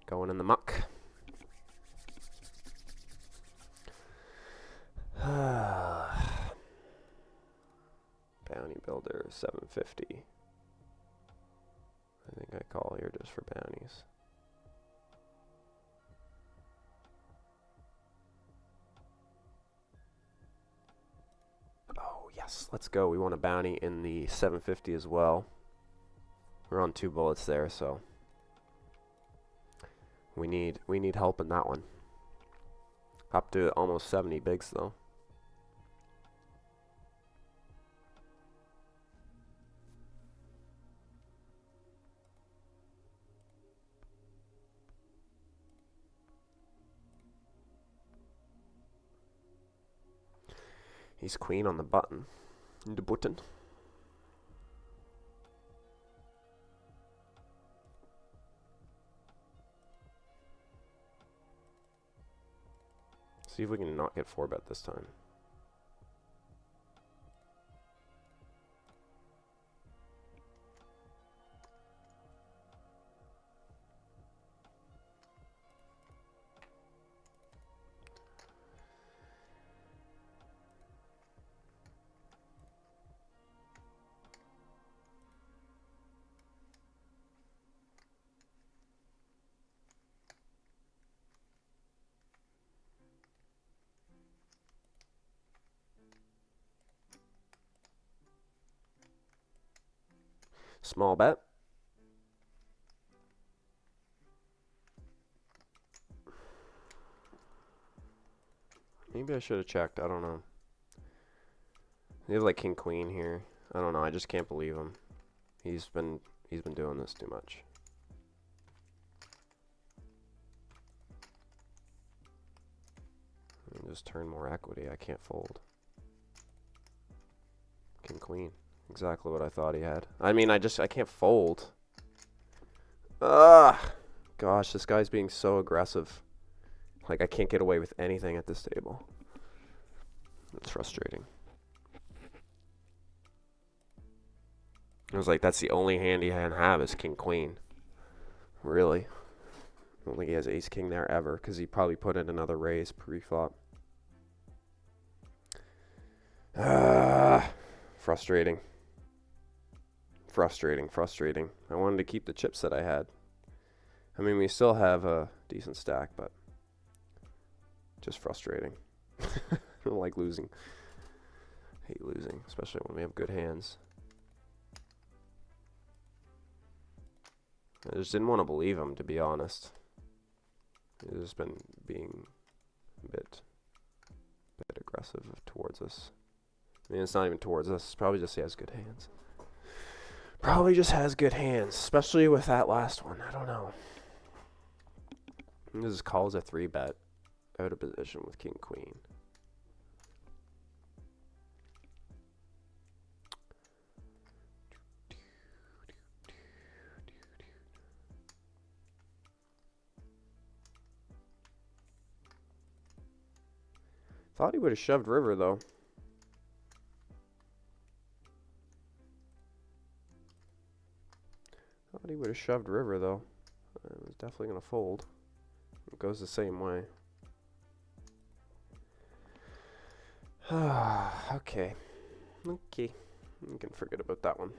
Going in the muck. Bounty builder 750. I think I call here just for bounties. Oh yes, let's go. We want a bounty in the 750 as well. We're on 2 bullets there, so we need help in that one. Up to almost 70 bigs though. He's queen on the button. The button. See if we can not get 4-bet this time. Small bet. Maybe I should have checked. I don't know. He has like king queen here. I don't know. I just can't believe him. He's been doing this too much. Just turn more equity. I can't fold. King queen. Exactly what I thought he had. I mean, I can't fold. Ah, gosh, this guy's being so aggressive. Like, I can't get away with anything at this table. It's frustrating. I was like, that's the only hand he can have is king queen. Really? I don't think he has ace king there ever, because he probably put in another raise pre-flop. Frustrating. Frustrating. I wanted to keep the chips that I had. I mean, we still have a decent stack, but just frustrating. I don't like losing. Hate losing, especially when we have good hands. I just didn't want to believe him, to be honest. He's just been being a bit aggressive towards us. I mean, it's not even towards us. It's probably just he has good hands. Probably just has good hands, especially with that last one. I don't know. This calls a 3-bet out of position with king queen. Thought he would have shoved river though. Thought he would have shoved river though. I was definitely gonna fold. It goes the same way. Okay. You can forget about that one.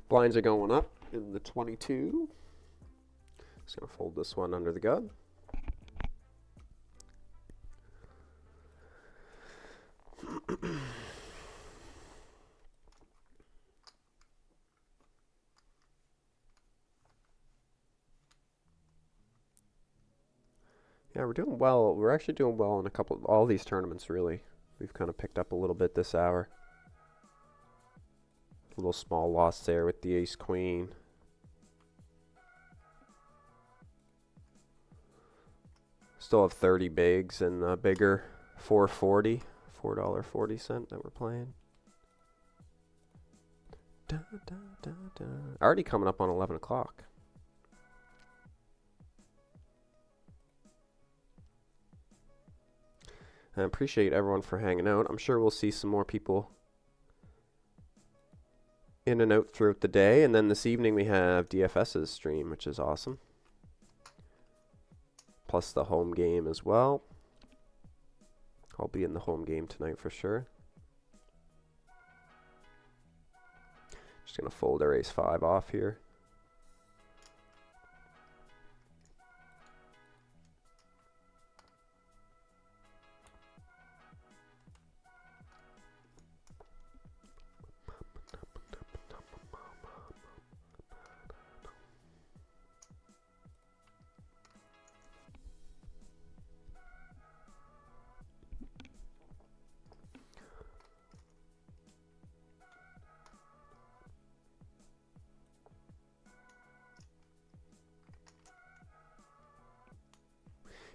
Blinds are going up in the 22. Just going to fold this one under the gun. Yeah, we're doing well. We're actually doing well in all these tournaments, really. We've kind of picked up a little bit this hour. A little small loss there with the ace-queen. Still have 30 bigs and a bigger $4.40 that we're playing. Da, da, da, da. Already coming up on 11 o'clock. I appreciate everyone for hanging out. I'm sure we'll see some more people in and out throughout the day. And then this evening we have DFS's stream, which is awesome. Plus the home game as well. I'll be in the home game tonight for sure. Just going to fold our ace-5 off here.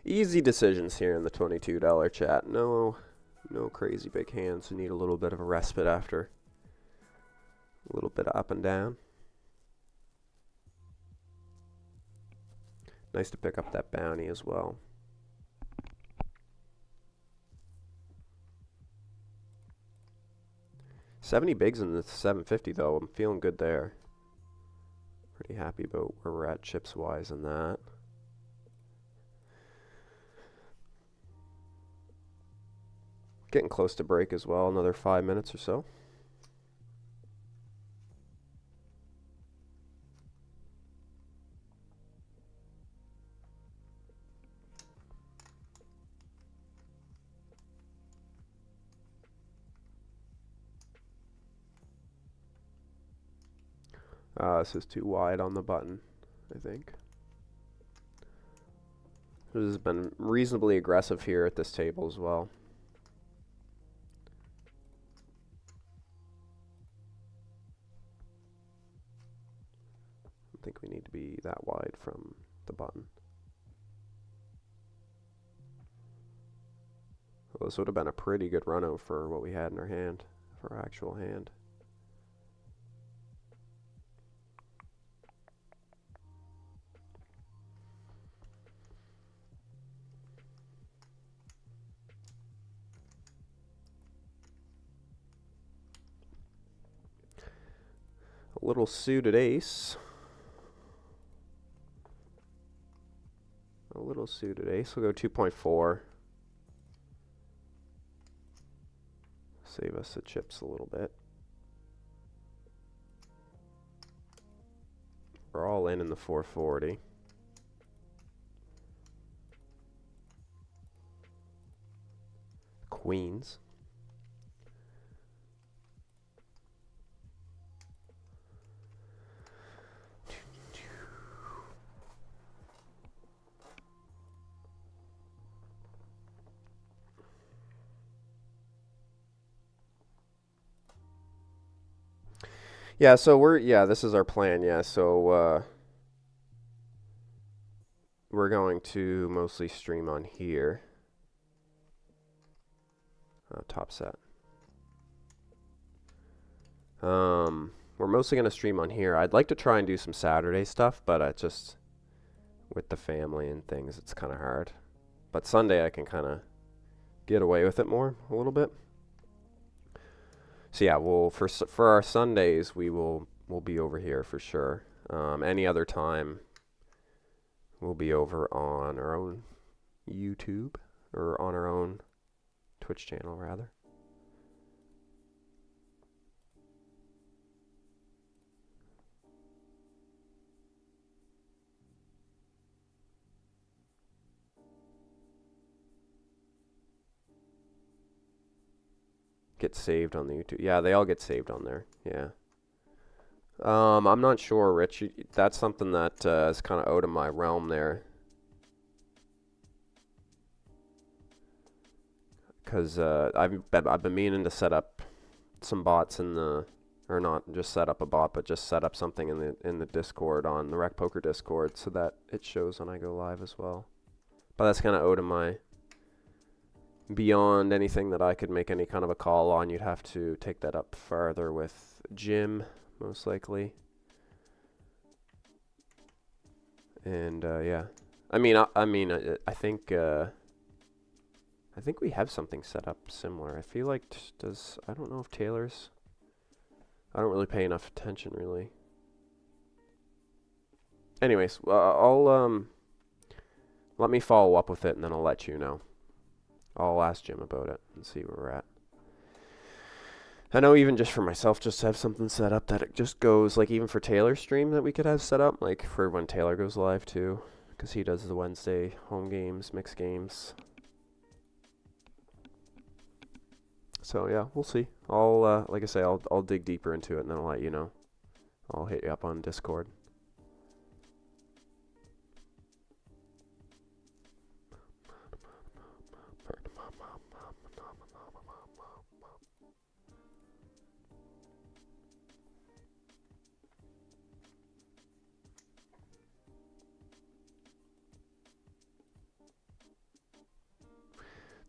Easy decisions here in the $22 chat. No crazy big hands who need a little bit of a respite after a little bit of up and down. Nice to pick up that bounty as well. $70 bigs in the 750 though. I'm feeling good there. Pretty happy about where we're at chips wise in that. Getting close to break as well, another 5 minutes or so. This is too wide on the button, I think. This has been reasonably aggressive here at this table as well. I think we need to be that wide from the button. Well, this would have been a pretty good run out for what we had in our hand, for our actual hand. A little suited ace. A little suited ace. We'll go 2.4. Save us the chips a little bit. We're all in the 440. Queens. Yeah, so this is our plan, yeah. So we're going to mostly stream on here. Top set. We're mostly going to stream on here. I'd like to try and do some Saturday stuff, but just with the family and things, it's kind of hard. But Sunday I can kind of get away with it more a little bit. So yeah, for our Sundays we'll be over here for sure. Any other time we'll be over on our own YouTube or on our own Twitch channel rather. Get saved on the YouTube. Yeah, they all get saved on there. Yeah. I'm not sure, Rich. That's something that is kind of out of my realm there. because I've been meaning to set up some bots in the, or not just set up a bot, but just set up something in the Discord, on the Rec Poker Discord, so that it shows when I go live as well. But that's kind of owed to my, beyond anything that I could make any kind of a call on, you'd have to take that up farther with Jim, most likely. And yeah, I think we have something set up similar. I feel like I don't know if Taylor's, I don't really pay enough attention really. Anyways, I'll let me follow up with it, and then I'll let you know. I'll ask Jim about it and see where we're at. I know even just for myself, just to have something set up that it just goes, like even for Taylor's stream that we could have set up, like for when Taylor goes live too, because he does the Wednesday home games, mixed games. So yeah, we'll see. I'll, like I say, I'll dig deeper into it, and then I'll let you know. I'll hit you up on Discord.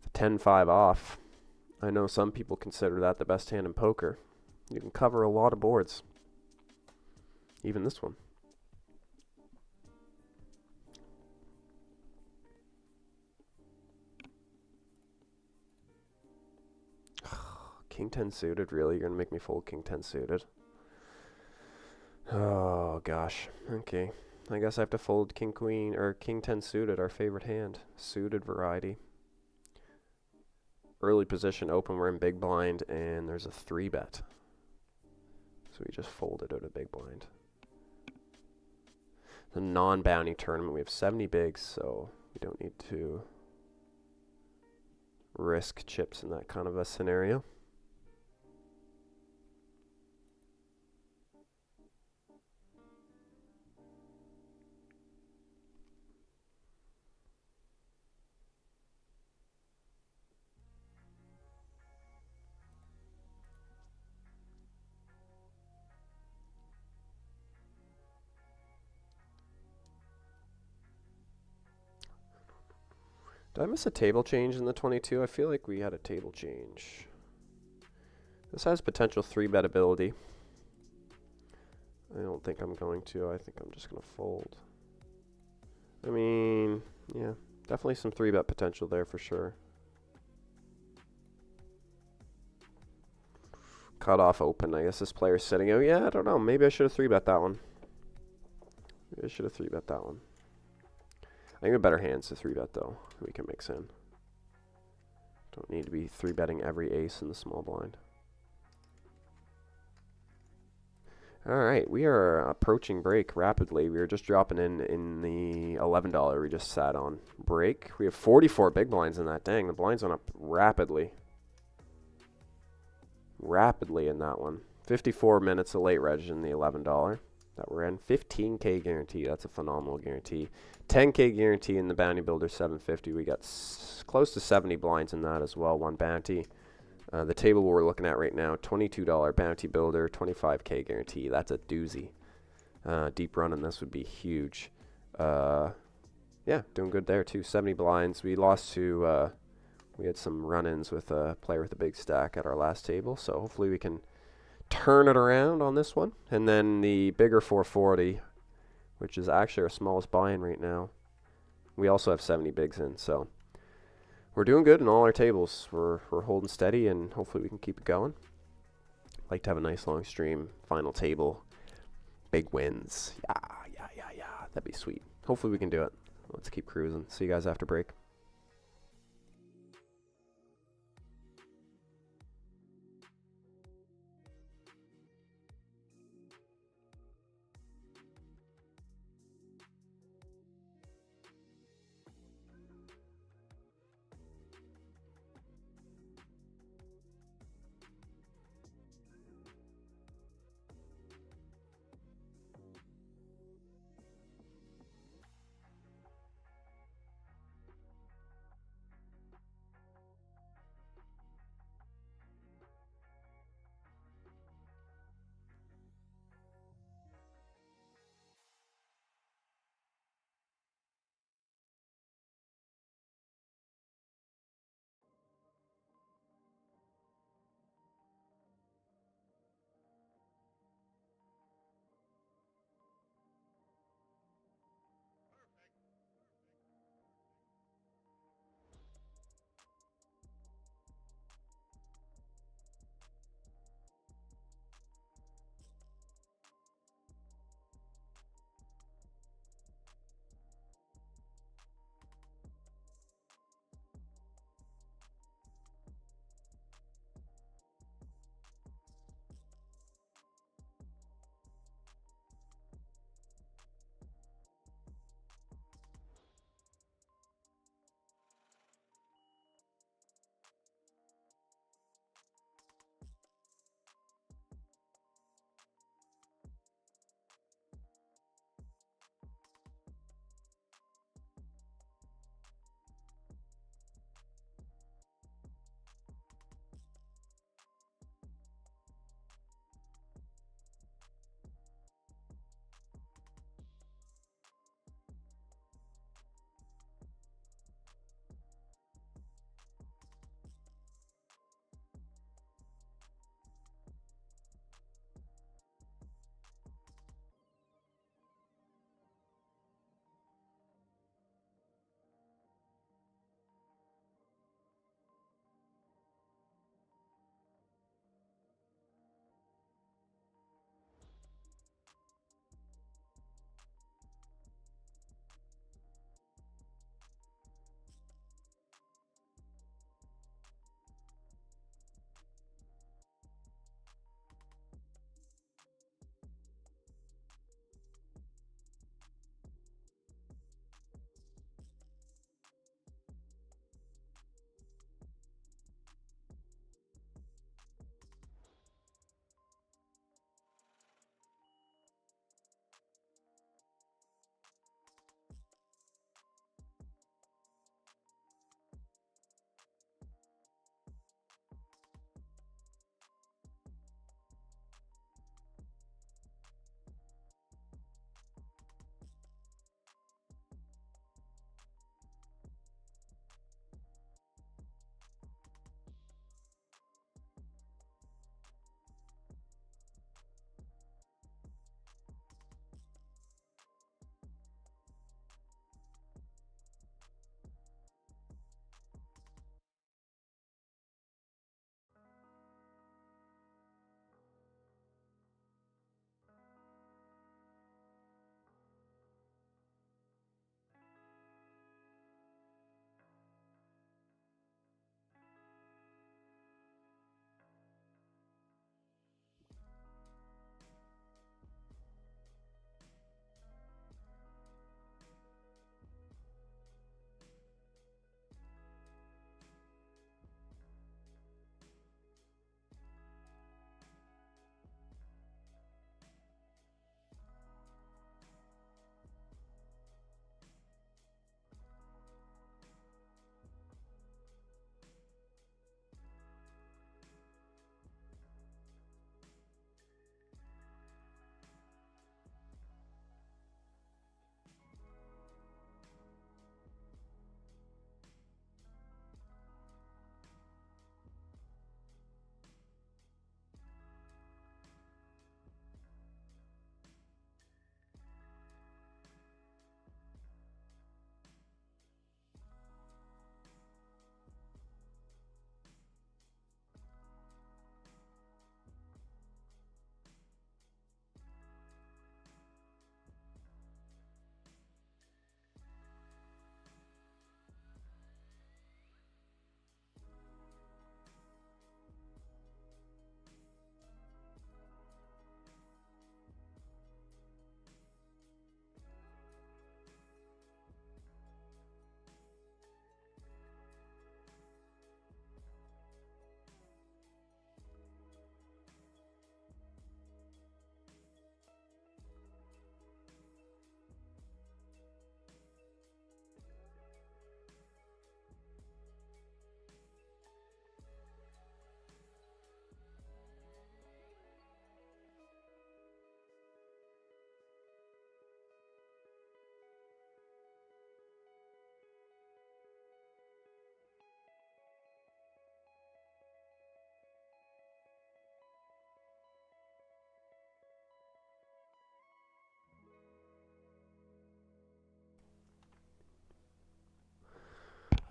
The 10-5 off. I know some people consider that the best hand in poker. You can cover a lot of boards. Even this one. King 10 suited, really? You're going to make me fold King 10 suited? Oh, gosh. Okay. I guess I have to fold King Queen, or King 10 suited, our favorite hand. Suited variety. Early position open, we're in big blind, and there's a 3-bet. So we just folded out a big blind. The non-bounty tournament, we have 70 bigs, so we don't need to risk chips in that kind of a scenario. Did I miss a table change in the 22? I feel like we had a table change. This has potential 3-bet ability. I don't think I'm going to. I think I'm just going to fold. I mean, yeah, definitely some 3-bet potential there for sure. Cut off open. I guess this player's sitting. Oh, yeah, I don't know. Maybe I should have 3-bet that one. Maybe I should have 3-bet that one. I think a better hand's to 3-bet, though. We can mix in. Don't need to be 3-betting every ace in the small blind. Alright, we are approaching break rapidly. We are just dropping in the $11 we just sat on break. We have 44 big blinds in that. Dang, the blinds went up rapidly. Rapidly in that one. 54 minutes of late reg in the $11 that we're in. 15K guarantee. That's a phenomenal guarantee. 10K guarantee in the Bounty Builder 750. We got close to 70 blinds in that as well. One bounty. The table we're looking at right now, $22 Bounty Builder, 25K guarantee. That's a doozy. Deep run in this would be huge. Yeah, doing good there too. 70 blinds. We lost to, we had some run-ins with a player with a big stack at our last table. So hopefully we can turn it around on this one. And then the bigger 440, which is actually our smallest buy-in right now. We also have 70 bigs in, so we're doing good in all our tables. We're holding steady, and hopefully we can keep it going. Like to have a nice long stream, final table, big wins. Yeah. That'd be sweet. Hopefully we can do it. Let's keep cruising. See you guys after break.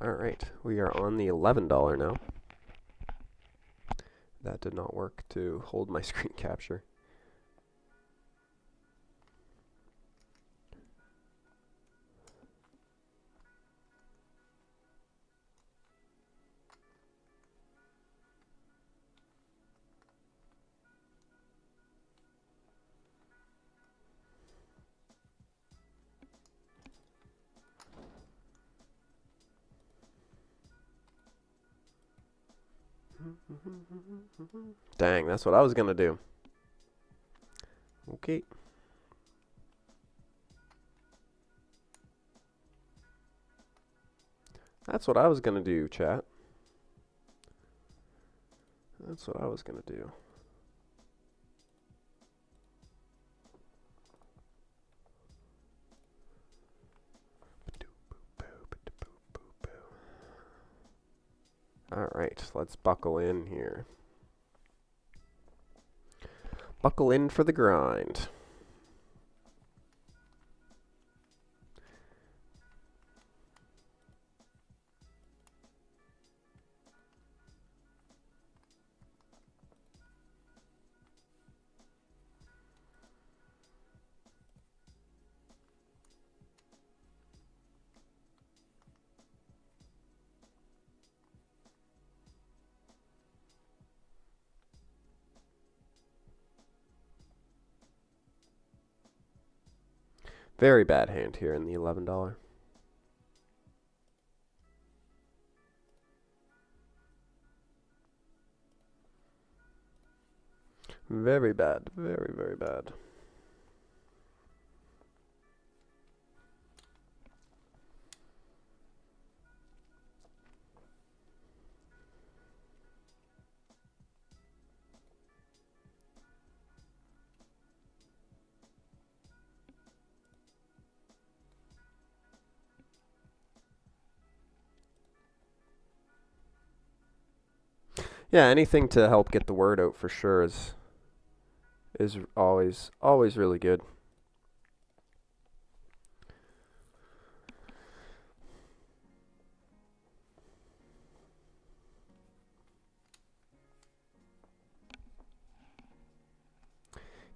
Alright, we are on the $11 now. That did not work to hold my screen capture. Dang, that's what I was gonna do. Okay. That's what I was gonna do, chat. That's what I was gonna do. Alright, let's buckle in here. Buckle in for the grind. Very bad hand here in the $11. Very bad. Very, very bad. Yeah, anything to help get the word out for sure is always really good.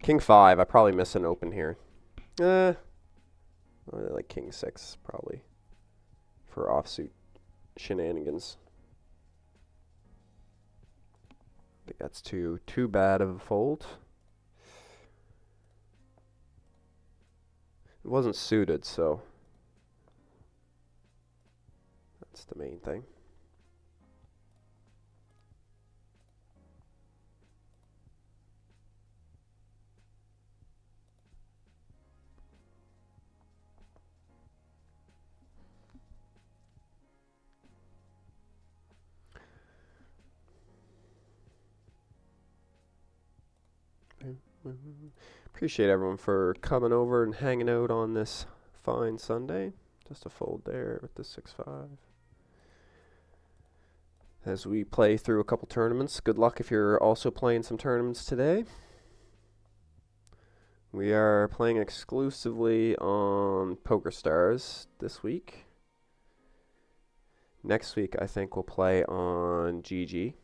King 5, I probably miss an open here. I like King 6 probably for offsuit shenanigans. I think that's too bad of a fold. It wasn't suited, so that's the main thing. Appreciate everyone for coming over and hanging out on this fine Sunday. Just a fold there with the 6-5. As we play through a couple tournaments. Good luck if you're also playing some tournaments today. We are playing exclusively on PokerStars this week. Next week, I think we'll play on GG.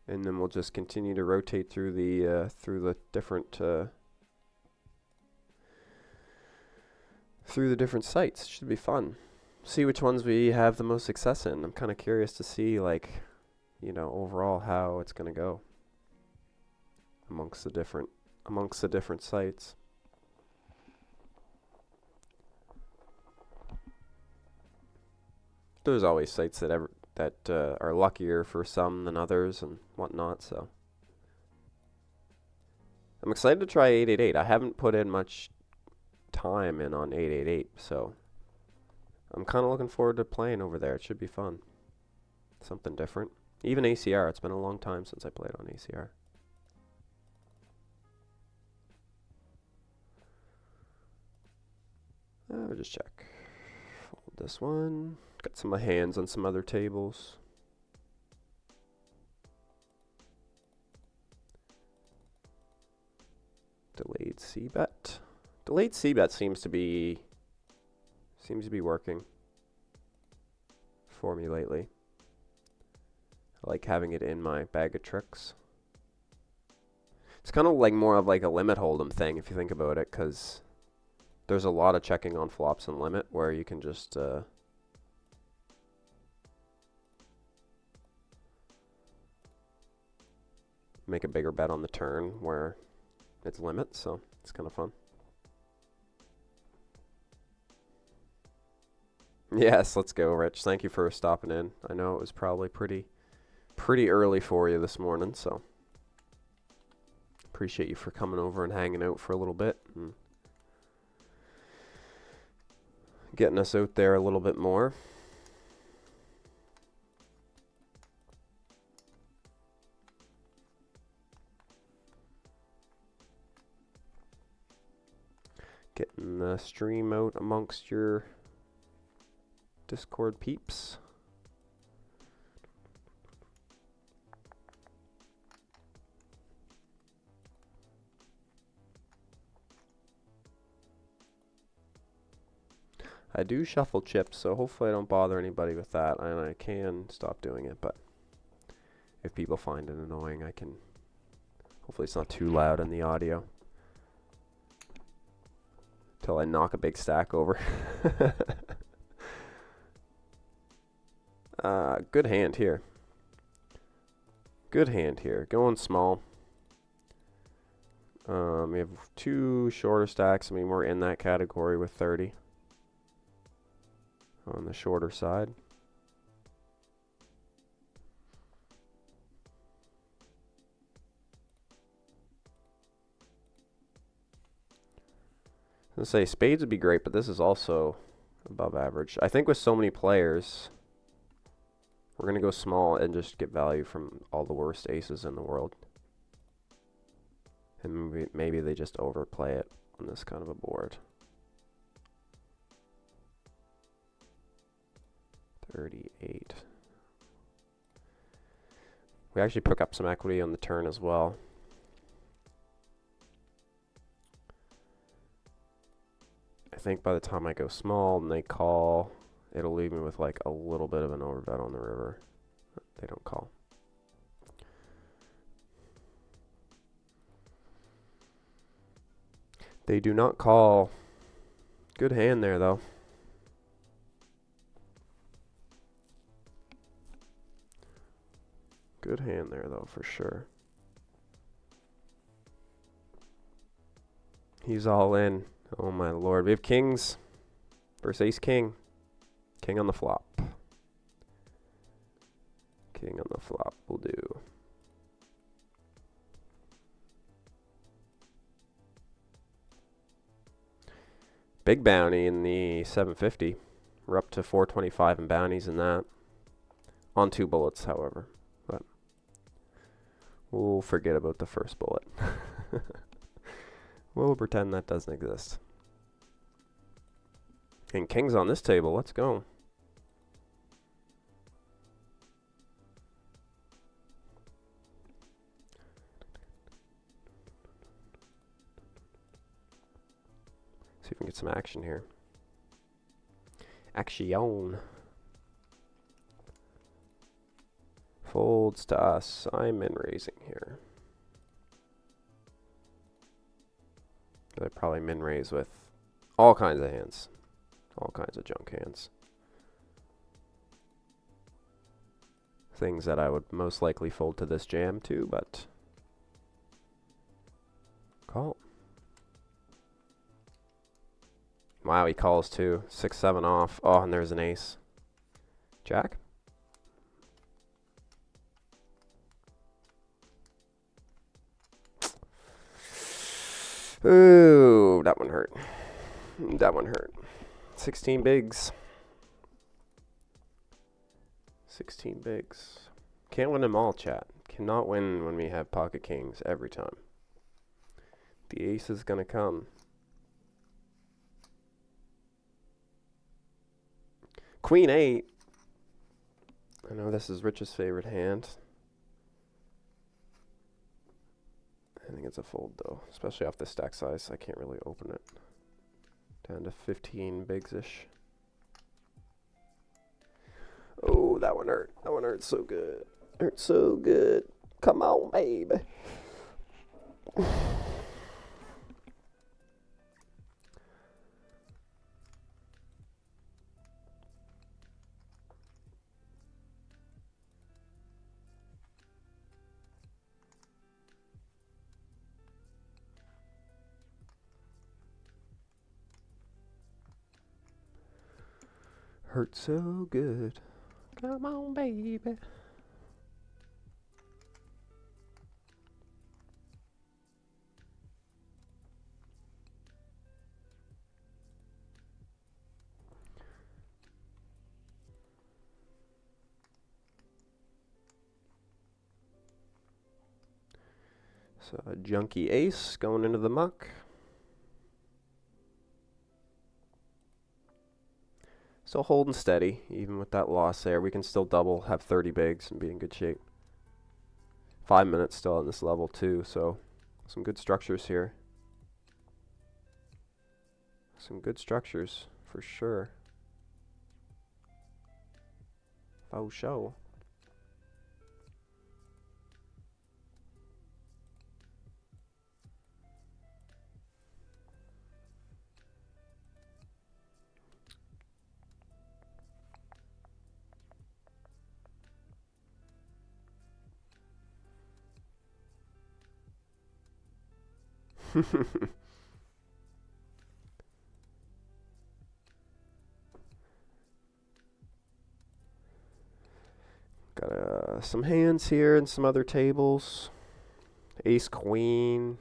And then we'll just continue to rotate through the different sites. Should be fun. See which ones we have the most success in. I'm kind of curious to see, like, you know, overall how it's gonna go amongst the different sites. There's always sites that are luckier for some than others and whatnot, so I'm excited to try 888. I haven't put in much time in on 888, so I'm kind of looking forward to playing over there. It should be fun. Something different. Even ACR. It's been a long time since I played on ACR. I'll just check. Fold this one. Got some of my hands on some other tables. Delayed C-bet. Delayed C-bet seems to be Seems to be working for me lately. I like having it in my bag of tricks. It's kind of like more of like a limit hold'em thing if you think about it, because there's a lot of checking on flops and limit where you can just make a bigger bet on the turn where it's limit, so it's kind of fun. Yes, let's go, Rich. Thank you for stopping in. I know it was probably pretty early for you this morning, so appreciate you for coming over and hanging out for a little bit and getting us out there a little bit more. Getting the stream out amongst your Discord peeps. I do shuffle chips, so hopefully I don't bother anybody with that, and I can stop doing it, but if people find it annoying, I can... Hopefully it's not too loud in the audio. Till I knock a big stack over. Good hand here. Good hand here. Going small. We have 2 shorter stacks. I mean, we're in that category with 30. On the shorter side. I was gonna say spades would be great, but this is also above average. I think with so many players, we're gonna go small and just get value from all the worst aces in the world. And maybe they just overplay it on this kind of a board. 38. We actually pick up some equity on the turn as well. I think by the time I go small and they call, it'll leave me with like a little bit of an overbet on the river. They don't call. They do not call. Good hand there, though. Good hand there, though, for sure. He's all in. Oh, my lord. We have kings versus ace-king. King on the flop. King on the flop will do. Big bounty in the 750. We're up to 425 in bounties in that. On 2 bullets, however. But we'll forget about the first bullet. We'll pretend that doesn't exist. And kings on this table. Let's go. See if we can get some action here. Action. Folds to us. I'm in raising here. They probably min raise with all kinds of hands. All kinds of junk hands. Things that I would most likely fold to this jam too, but call. Wow, he calls too. 6-7 off. Oh, and there's an ace. Jack? Ooh, that one hurt. That one hurt. 16 bigs. 16 bigs. Can't win them all, chat. Cannot win when we have pocket kings every time. The ace is gonna come. Queen 8. I know this is Rich's favorite hand. I think it's a fold though, especially off the stack size. I can't really open it. Down to 15 bigs-ish. Oh, that one hurt. That one hurt so good. Hurt so good. Come on, baby. Hurt so good. Come on, baby. So a junky ace going into the muck. Still holding steady, even with that loss there. We can still double, have 30 bigs, and be in good shape. 5 minutes still on this level too, so some good structures here. Some good structures, for sure. Oh, show. Got some hands here and some other tables. Ace queen.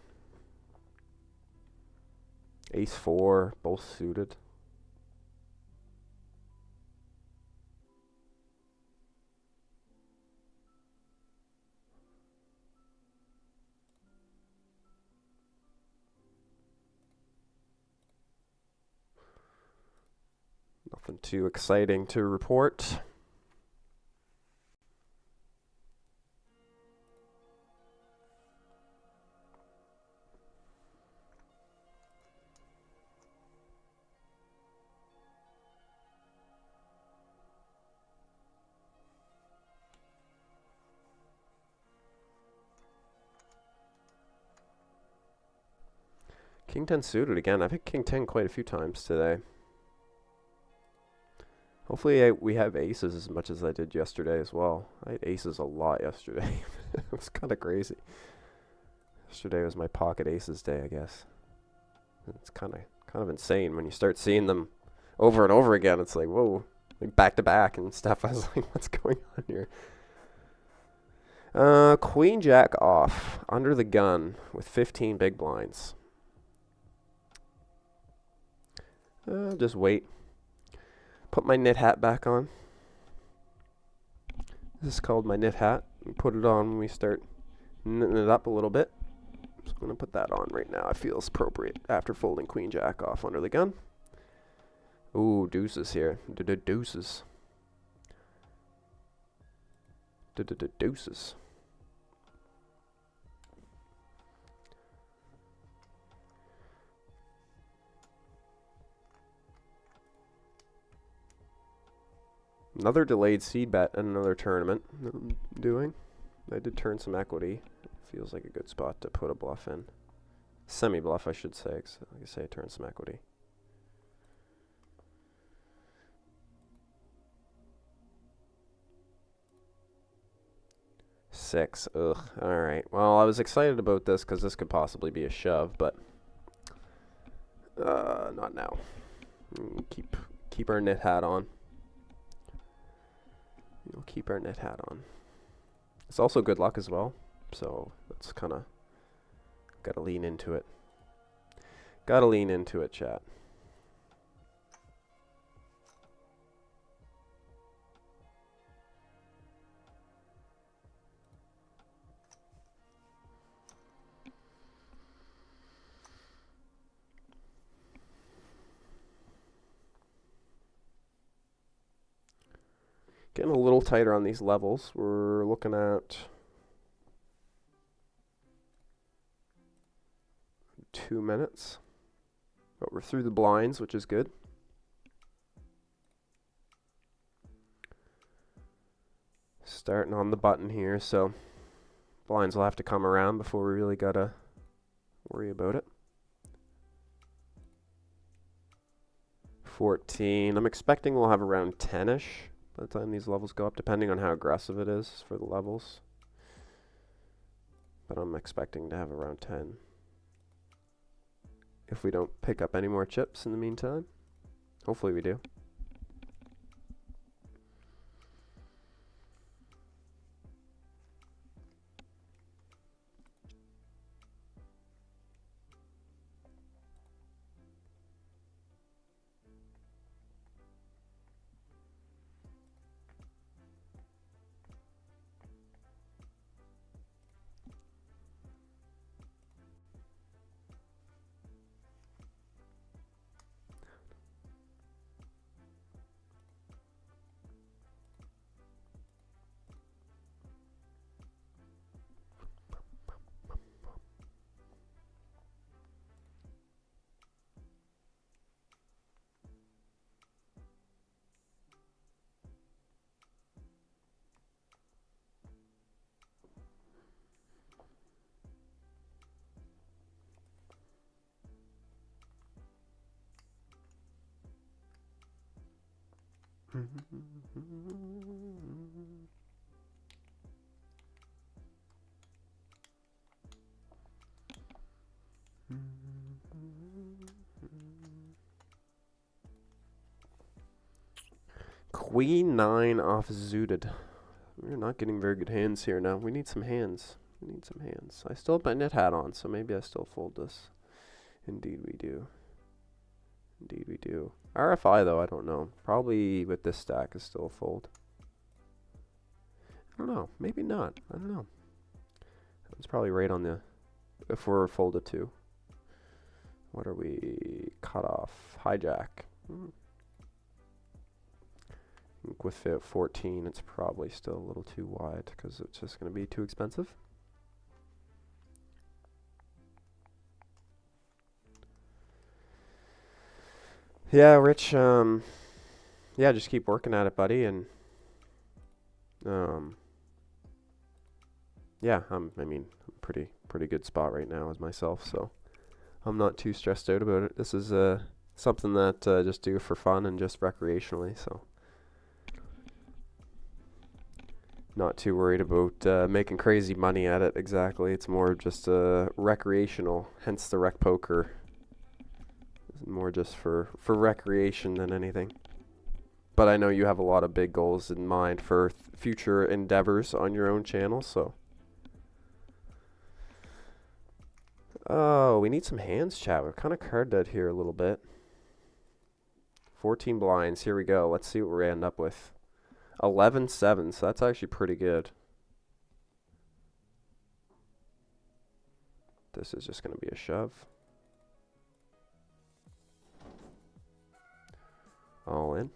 Ace 4, both suited. Nothing too exciting to report. King 10 suited again. I've hit King 10 quite a few times today. Hopefully we have aces as much as I did yesterday as well. I had aces a lot yesterday. It was kind of crazy. Yesterday was my pocket aces day, I guess. It's kind of insane when you start seeing them over and over again. It's like, whoa, like back to back and stuff. I was like, what's going on here? Queen Jack off under the gun with 15 big blinds. Just wait. Put my knit hat back on. This is called my knit hat. Put it on when we start knitting it up a little bit. So I'm going to put that on right now. It feels appropriate after folding Queen Jack off under the gun. Ooh, deuces here. Deuces. Deuces. Another delayed seed bet and another tournament that I'm doing. I did turn some equity. It feels like a good spot to put a bluff in. Semi-bluff, I should say. Like I say, turn some equity. Six. Ugh. Alright. Well, I was excited about this because this could possibly be a shove, but not now. Keep our knit hat on. We'll keep our knit hat on. It's also good luck as well, so that's kind of gotta lean into it. Gotta lean into it, chat. Getting a little tighter on these levels. We're looking at 2 minutes. But we're through the blinds, which is good. starting on the button here, so blinds will have to come around before we really gotta worry about it. 14. I'm expecting we'll have around 10-ish by the time these levels go up, depending on how aggressive it is for the levels. But I'm expecting to have around 10. If we don't pick up any more chips in the meantime. Hopefully we do. Queen 9 off zooted. We're not getting very good hands here now. We need some hands. We need some hands. I still have my knit hat on, so maybe I still fold this. Indeed we do. Indeed we do. RFI though, I don't know. Probably with this stack is still a fold. I don't know. Maybe not. I don't know. It's probably right on the... If we're folded to. What are we? Cut off. Hijack. I think with 14, it's probably still a little too wide because it's just going to be too expensive. Yeah, Rich, yeah, just keep working at it, buddy, and, yeah, I mean, pretty good spot right now as myself, so I'm not too stressed out about it. This is, something that, just do for fun and just recreationally, so not too worried about, making crazy money at it, exactly. It's more just, recreational, hence the rec poker. More just for recreation than anything. But I know you have a lot of big goals in mind for future endeavors on your own channel, so. Oh, we need some hands, chat. We're kind of card dead here a little bit. 14 blinds. Here we go. Let's see what we end up with. 11-7, so that's actually pretty good. This is just going to be a shove. All in.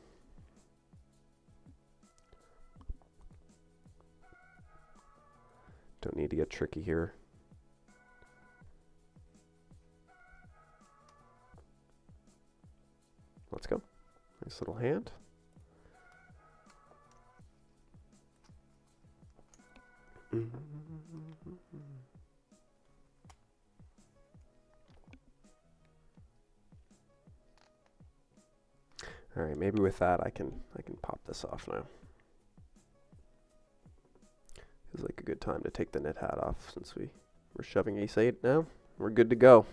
Don't need to get tricky here. Let's go. Nice little hand. All right, maybe with that I can pop this off now. Feels like a good time to take the knit hat off since we're shoving ace-8 now. We're good to go.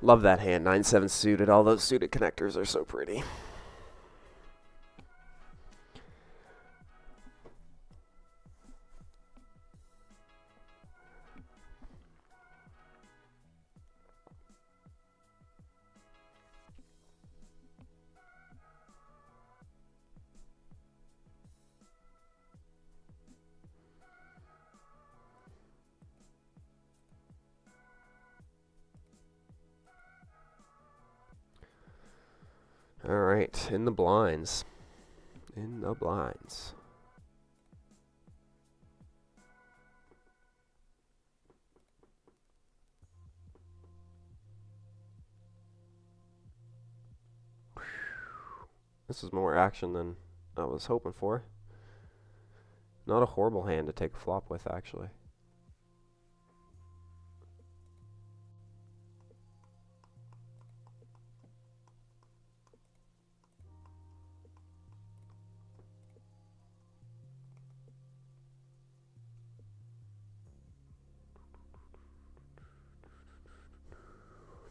Love that hand, 9-7 suited. All those suited connectors are so pretty. All right, in the blinds. In the blinds. This is more action than I was hoping for. Not a horrible hand to take a flop with, actually.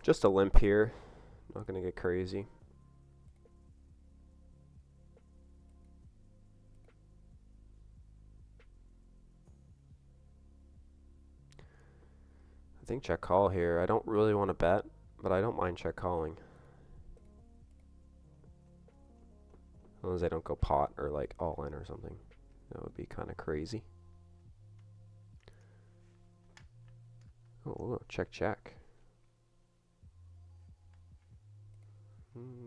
Just a limp here. Not going to get crazy. I think check call here. I don't really want to bet, but I don't mind check calling. As long as they don't go pot or like all in or something. That would be kind of crazy. Oh, check, check.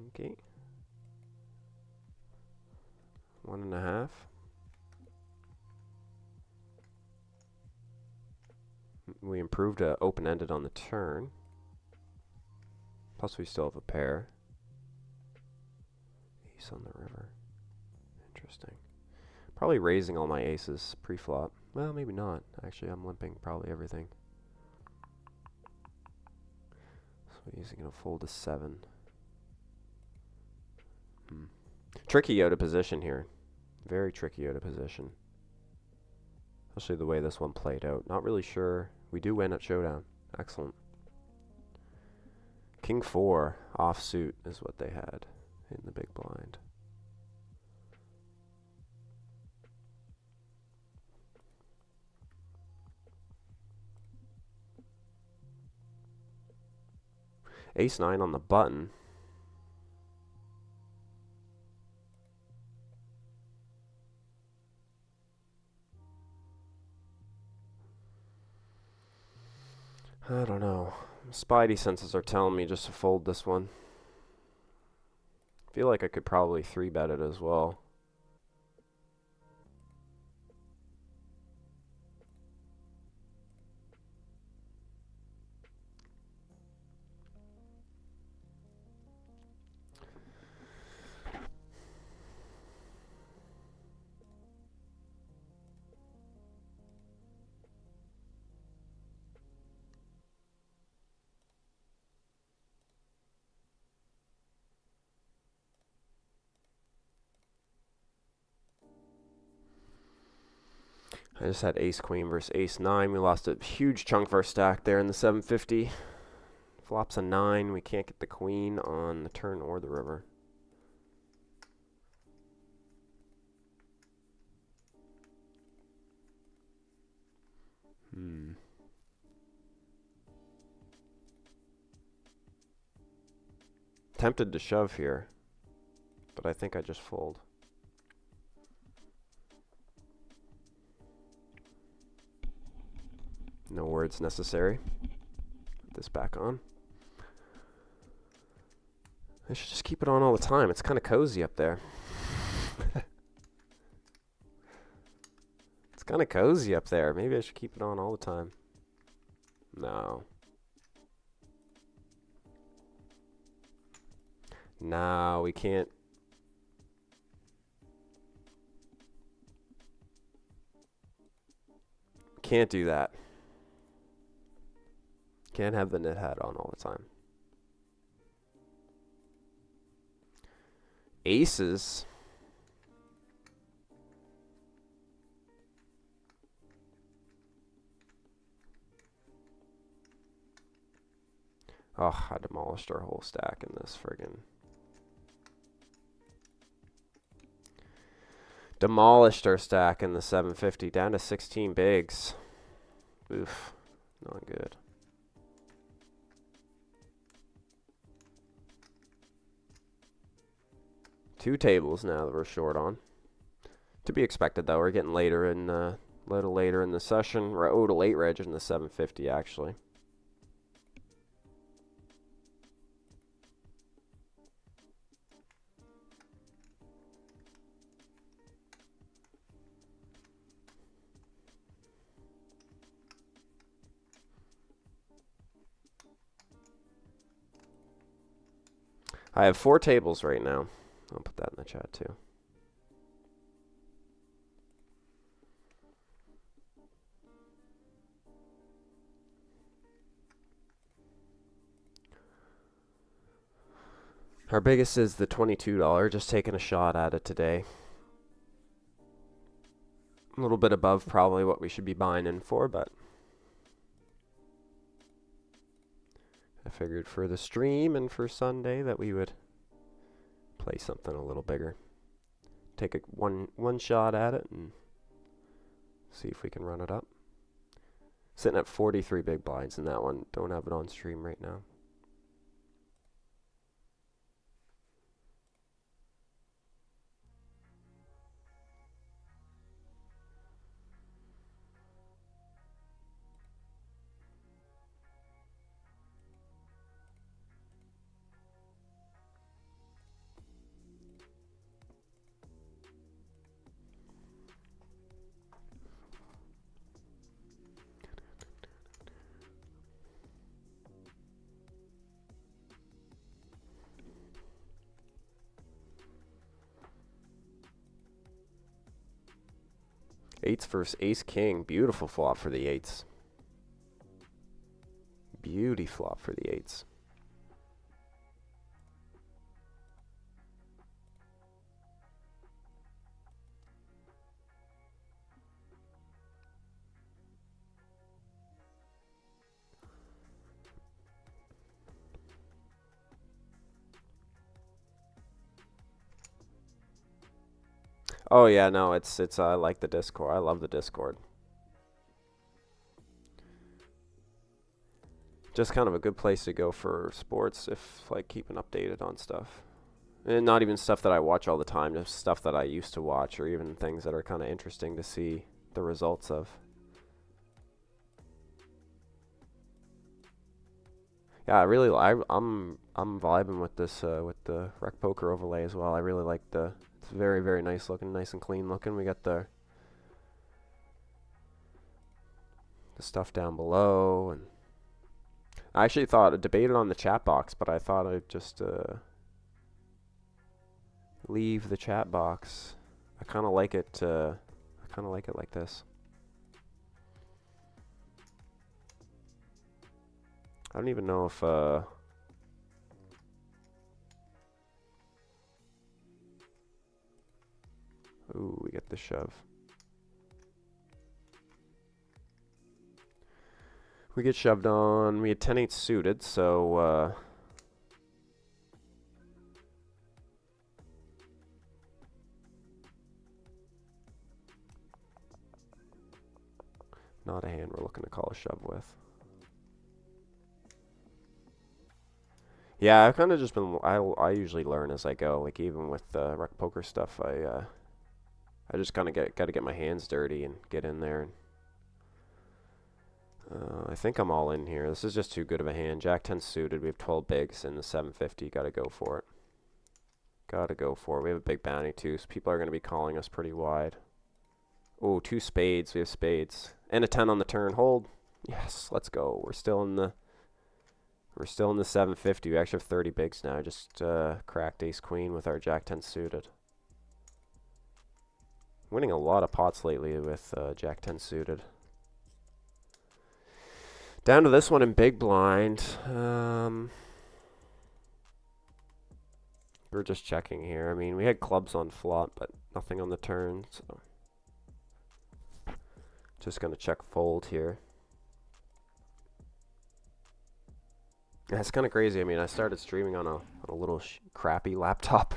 Okay. 1.5. We improved open-ended on the turn. Plus we still have a pair. Ace on the river. Interesting. Probably raising all my aces pre-flop. Well, maybe not. Actually, I'm limping probably everything. So he's going to fold a 7. Tricky out of position here. Very tricky out of position. Especially the way this one played out. Not really sure. We do win at showdown. Excellent. King 4 offsuit is what they had in the big blind. Ace 9 on the button. I don't know. Spidey senses are telling me just to fold this one. I feel like I could probably 3-bet it as well. I just had ace queen versus ace 9. We lost a huge chunk of our stack there in the 750. Flops a 9. We can't get the queen on the turn or the river. Tempted to shove here, but I think I just fold. No words necessary. Put this back on. I should just keep it on all the time. It's kind of cozy up there. It's kind of cozy up there. Maybe I should keep it on all the time. No. No, we can't. Can't do that. Can't have the knit hat on all the time. Aces. Oh, I demolished our whole stack in this friggin'. Demolished our stack in the 750, down to 16 bigs. Oof, not good. Two tables now that we're short on. To be expected though, we're getting later in a little later in the session. We're owed a late reg in the 750 actually. I have 4 tables right now. I'll put that in the chat too. Our biggest is the $22, just taking a shot at it today. A little bit above probably what we should be buying in for, but I figured for the stream and for Sunday that we would play something a little bigger. Take a one shot at it and see if we can run it up. Sitting at 43 big blinds in that one. Don't have it on stream right now. Eights versus ace king. Beautiful flop for the eights. Beauty flop for the eights. Oh yeah, no, it's I like the Discord. I love the Discord. Just kind of a good place to go for sports if like keeping updated on stuff. And not even stuff that I watch all the time, just stuff that I used to watch, or even things that are kind of interesting to see the results of. Yeah, I'm vibing with this with the Rec Poker overlay as well. I really like it's very, very nice looking, nice and clean looking. We got the stuff down below, and I actually thought I debated on the chat box, but I thought I'd just leave the chat box. I kind of like it. I kind of like it like this. I don't even know if ooh, we get the shove. We get shoved on. We had 10-8 suited, so not a hand we're looking to call a shove with. Yeah, I've kind of just been. I usually learn as I go. Like even with Rec Poker stuff, I just kind of got to get my hands dirty and get in there. I think I'm all in here. This is just too good of a hand. Jack 10 suited. We have 12 bigs and the 750. Got to go for it. Got to go for it. We have a big bounty too, so people are going to be calling us pretty wide. Oh, 2 spades. We have spades and a 10 on the turn. Hold. Yes, let's go. We're still in the 750. We actually have 30 bigs now. Just cracked ace queen with our Jack 10 suited. Winning a lot of pots lately with Jack 10 suited. Down to this one in big blind. We're just checking here. I mean, we had clubs on flop, but nothing on the turn. So just going to check fold here. Yeah, it's kind of crazy. I mean, I started streaming on a little crappy laptop.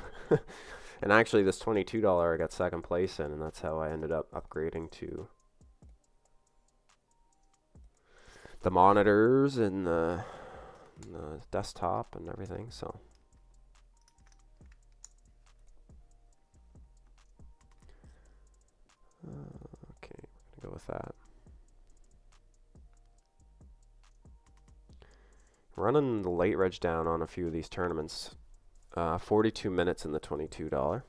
And actually, this $22 I got second place in, and that's how I ended up upgrading to the monitors and the desktop and everything. So okay, we're gonna go with that. Running the late reg down on a few of these tournaments. 42 minutes in the $22.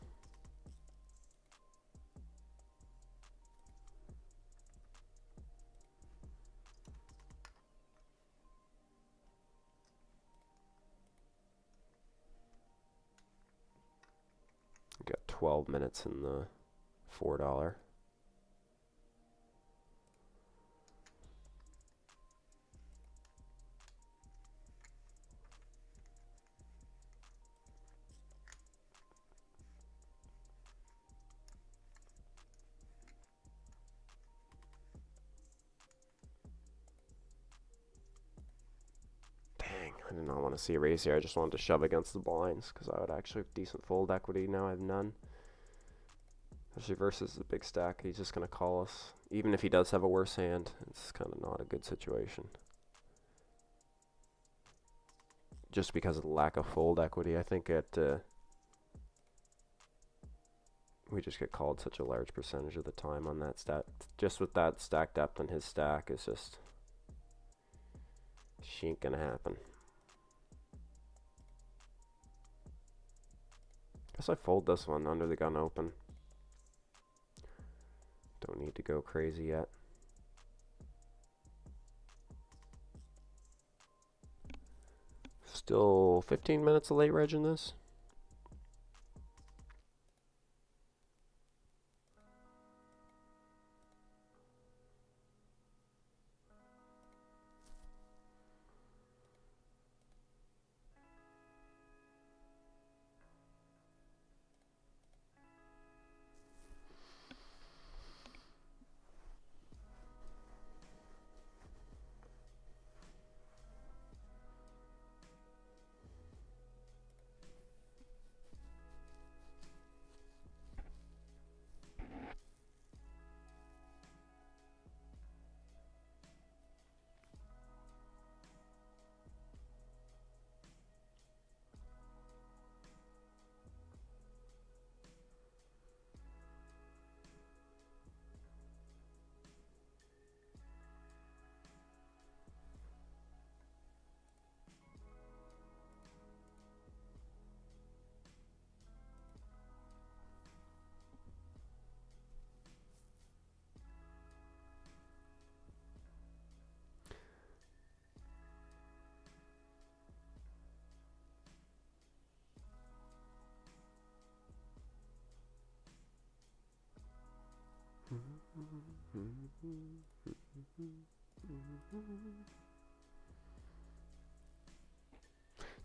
We got 12 minutes in the $4. I did not want to see a raise here. I just wanted to shove against the blinds because I would actually have decent fold equity. Now I have none. Especially versus the big stack. He's just going to call us. Even if he does have a worse hand, it's kind of not a good situation. Just because of the lack of fold equity, I think we just get called such a large percentage of the time on that stat. Just with that stack depth on his stack, it's just, she ain't going to happen. Guess I fold this one under the gun open. Don't need to go crazy yet. Still 15 minutes of late reg in this.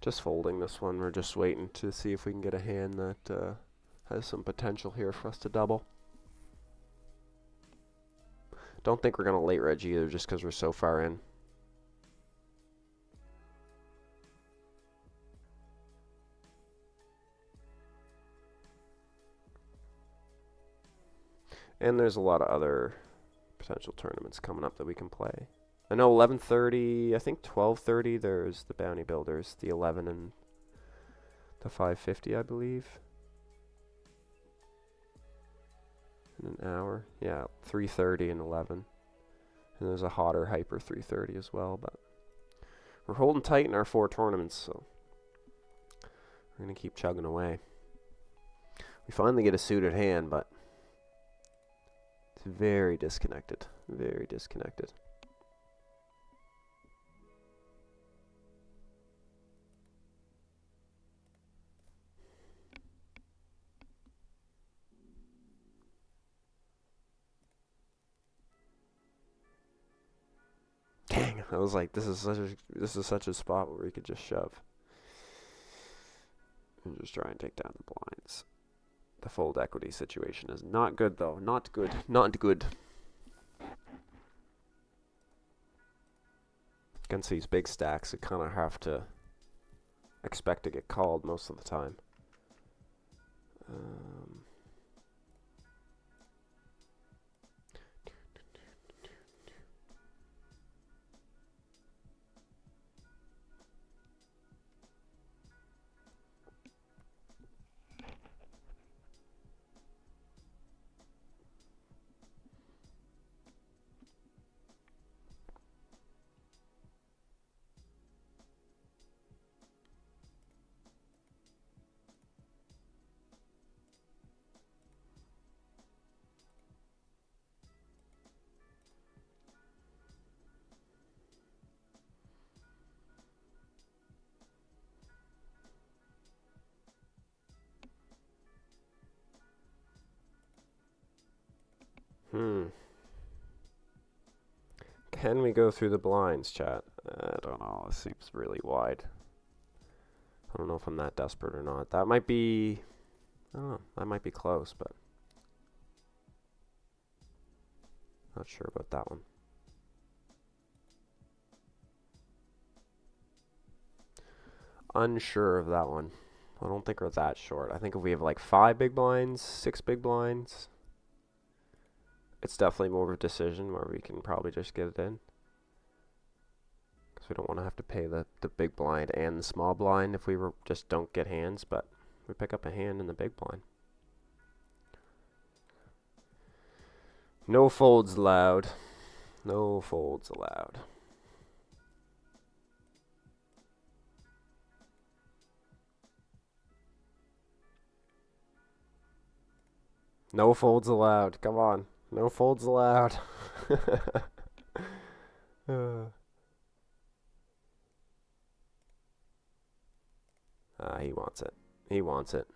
Just folding this one. We're just waiting to see if we can get a hand that has some potential here for us to double. Don't think we're going to late reg either just because we're so far in. And there's a lot of other potential tournaments coming up that we can play. I know 11:30, I think 12:30, there's the Bounty Builders, the 11 and the 550, I believe. In an hour. Yeah, 3:30 and 11. And there's a hotter hyper 3:30 as well, but we're holding tight in our 4 tournaments, so we're going to keep chugging away. We finally get a suited hand, but it's very disconnected. Very disconnected. Dang, I was like, this is such a spot where we could just shove. And just try and take down the blinds. The fold equity situation is not good, though. Not good. Not good. Against these big stacks, you kind of have to expect to get called most of the time. Can we go through the blinds, chat? I don't know. It seems really wide. I don't know if I'm that desperate or not. That might be... I don't know. That might be close, but... Not sure about that one. Unsure of that one. I don't think we're that short. I think if we have like 5 big blinds, 6 big blinds, it's definitely more of a decision where we can probably just get it in. Because we don't want to have to pay the big blind and the small blind if we just don't get hands, but we pick up a hand in the big blind. No folds allowed. No folds allowed. No folds allowed. Come on. No folds allowed. He wants it. He wants it.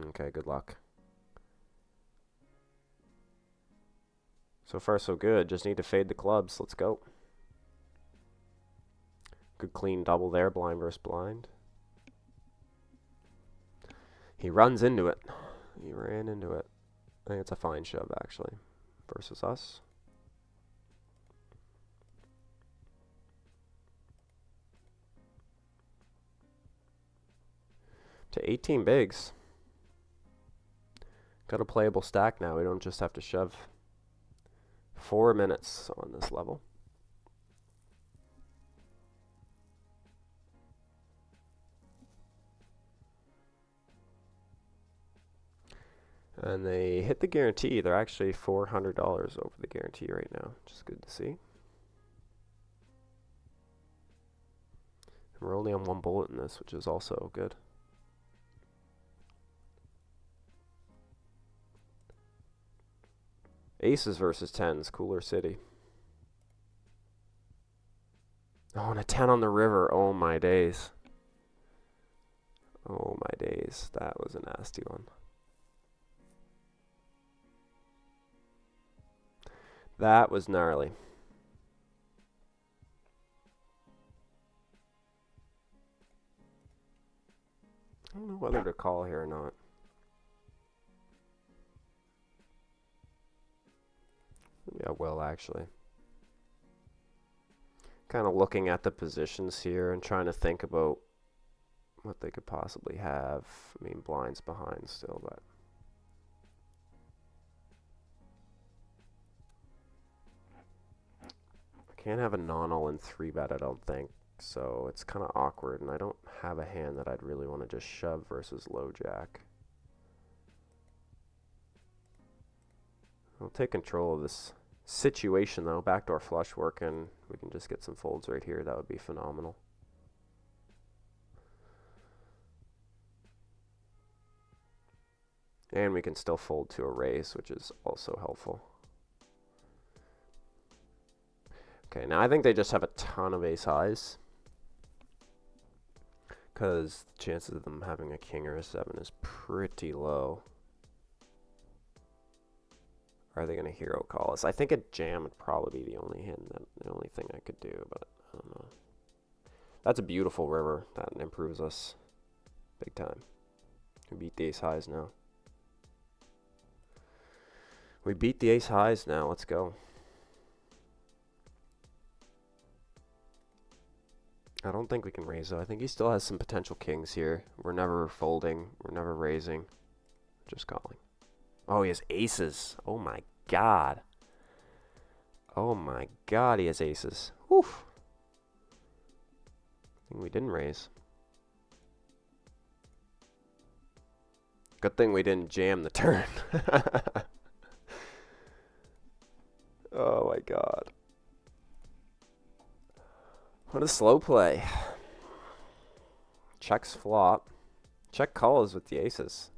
Okay, good luck. So far, so good. Just need to fade the clubs. Let's go. Good clean double there, blind versus blind. He runs into it. He ran into it. I think it's a fine shove, actually, versus us. To 18 bigs. Got a playable stack now. We don't just have to shove. 4 minutes on this level. And they hit the guarantee. They're actually $400 over the guarantee right now, which is good to see. And we're only on 1 bullet in this, which is also good. Aces versus 10s, Cooler City. Oh, and a 10 on the river. Oh, my days. Oh, my days. That was a nasty one. That was gnarly. I don't know whether to call here or not. Yeah, well, actually. Kind of looking at the positions here and trying to think about what they could possibly have. I mean, blinds behind still, but... I can't have a non-all-in 3-bet, I don't think. So it's kind of awkward, and I don't have a hand that I'd really want to just shove versus low jack. I'll take control of this situation, though. Backdoor flush working. We can just get some folds right here. That would be phenomenal. And we can still fold to a raise, which is also helpful. Okay, now I think they just have a ton of ace highs. Because the chances of them having a king or a 7 is pretty low. Are they going to hero call us? I think a jam would probably be the only thing I could do, but I don't know. That's a beautiful river. That improves us big time. We beat the ace highs now. We beat the ace highs now. Let's go. I don't think we can raise, though. I think he still has some potential kings here. We're never folding. We're never raising. Just calling. Oh, he has aces. Oh, my God. Oh, my God, he has aces. Oof. I think we didn't raise. Good thing we didn't jam the turn. Oh, my God. What a slow play. Checks flop. Check calls with the aces.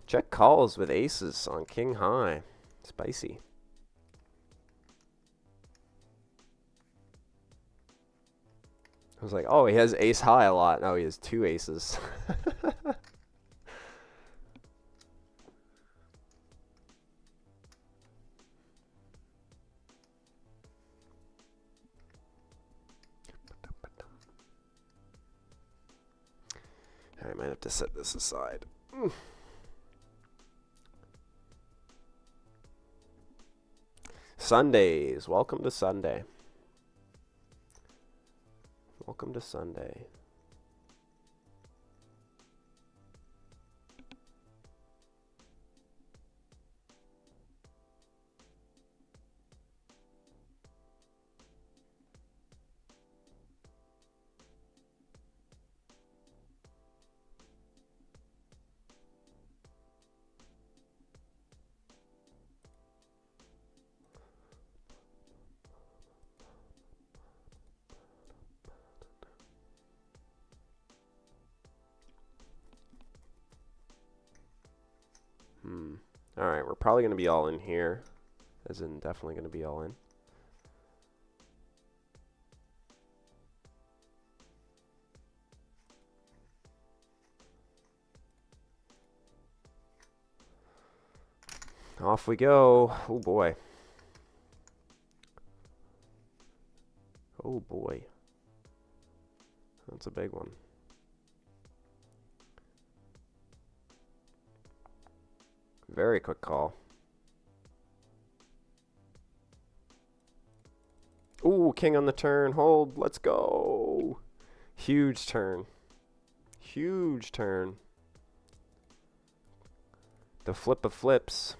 Check calls with aces on king high. Spicy. I was like, oh, he has ace high a lot. No, he has 2 aces. I might have to set this aside. Sundays. Welcome to Sunday. Welcome to Sunday. Alright, we're probably going to be all in here. As in, definitely going to be all in. Off we go. Oh boy. Oh boy. That's a big one. Very quick call. Ooh, king on the turn. Hold. Let's go. Huge turn. Huge turn. The flip of flips.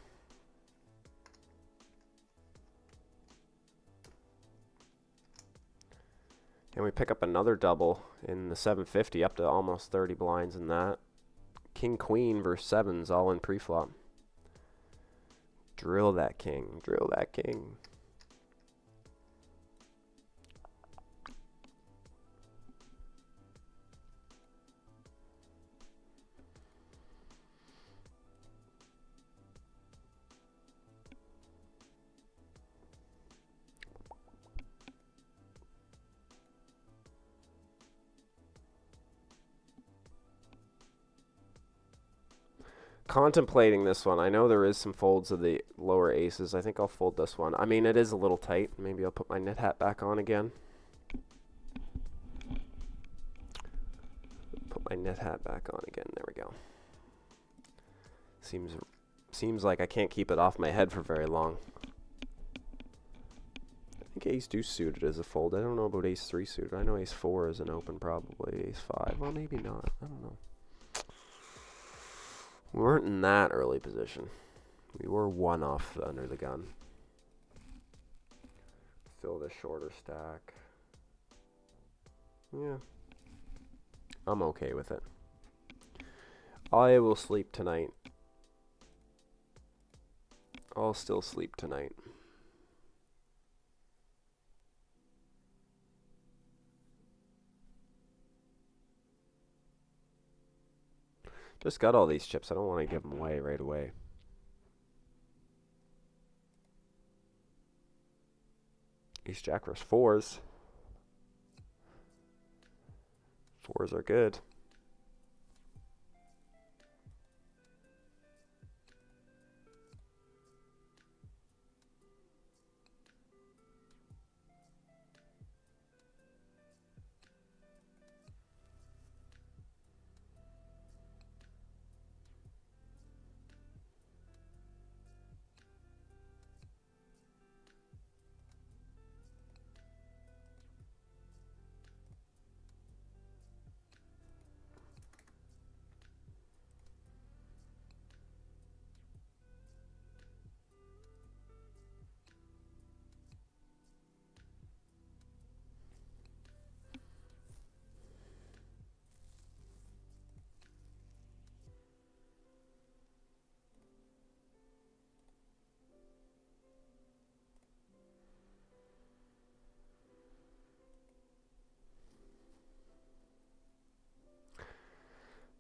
And we pick up another double in the 750, up to almost 30 blinds in that. King, queen versus sevens, all in pre-flop. Drill that king. Drill that king. Contemplating this one. I know there is some folds of the lower aces. I think I'll fold this one. I mean, it is a little tight. Maybe I'll put my knit hat back on again. Put my knit hat back on again. There we go. Seems like I can't keep it off my head for very long. I think ace deuce suited is a fold. I don't know about ace three suited. I know ace four is an open, probably ace five. Well, maybe not. I don't know. We weren't in that early position. We were one off under the gun. Still the shorter stack. Yeah. I'm okay with it. I will sleep tonight. I'll still sleep tonight. Just got all these chips. I don't want to give them away right away. Ace jack versus fours. Fours are good.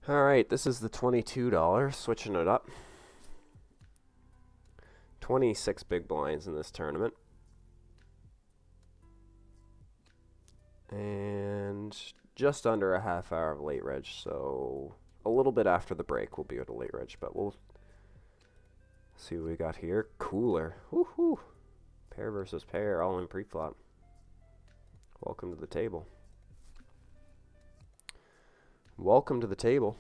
Alright, this is the $22, switching it up. 26 big blinds in this tournament. And just under a half hour of late reg, so a little bit after the break we'll be at a late reg, but we'll see what we got here. Cooler. Woohoo! Pair versus pair, all in pre-flop. Welcome to the table. Welcome to the table.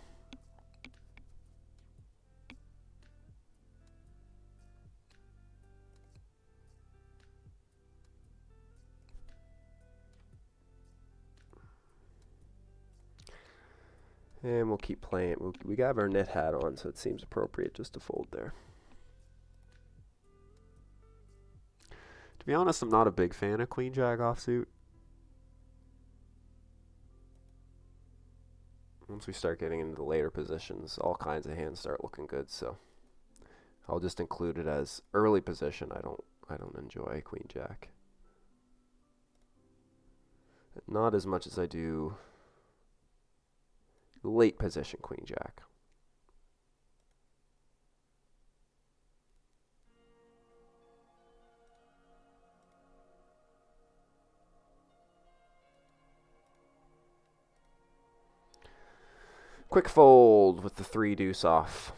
And we'll keep playing. We got our knit hat on, so it seems appropriate just to fold there. To be honest, I'm not a big fan of Queen Jack offsuit. Once we start getting into the later positions, all kinds of hands start looking good, so I'll just include it as early position. I don't enjoy Queen Jack. Not as much as I do late position Queen Jack. Quick fold with the 3 deuce off.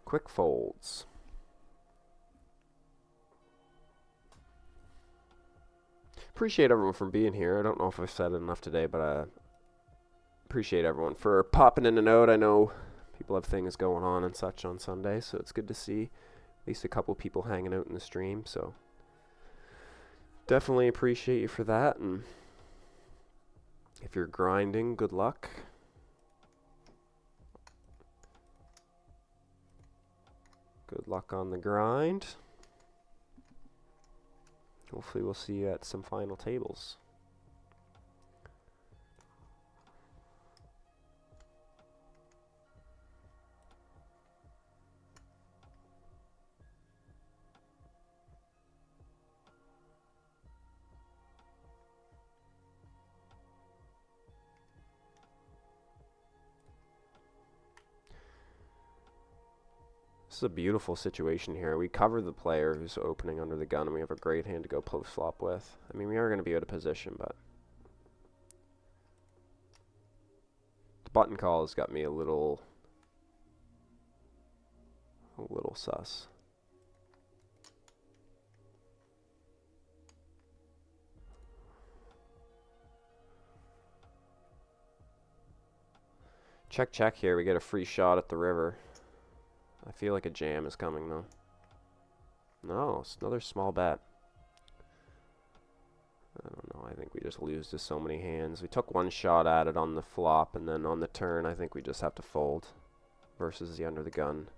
Quick folds. Appreciate everyone for being here. I don't know if I've said it enough today, but I appreciate everyone for popping in and out. I know people have things going on and such on Sunday, so it's good to see at least a couple people hanging out in the stream. So definitely appreciate you for that. And if you're grinding, good luck. Good luck on the grind. Hopefully we'll see you at some final tables. This is a beautiful situation here. We cover the player who's opening under the gun, and we have a great hand to go post flop with. I mean, we are going to be out of position, but the button call has got me a little sus. Check, check here. We get a free shot at the river. I feel like a jam is coming, though. No, it's another small bet. I don't know. I think we just lose to so many hands. We took one shot at it on the flop, and then on the turn, I think we just have to fold versus the under the gun.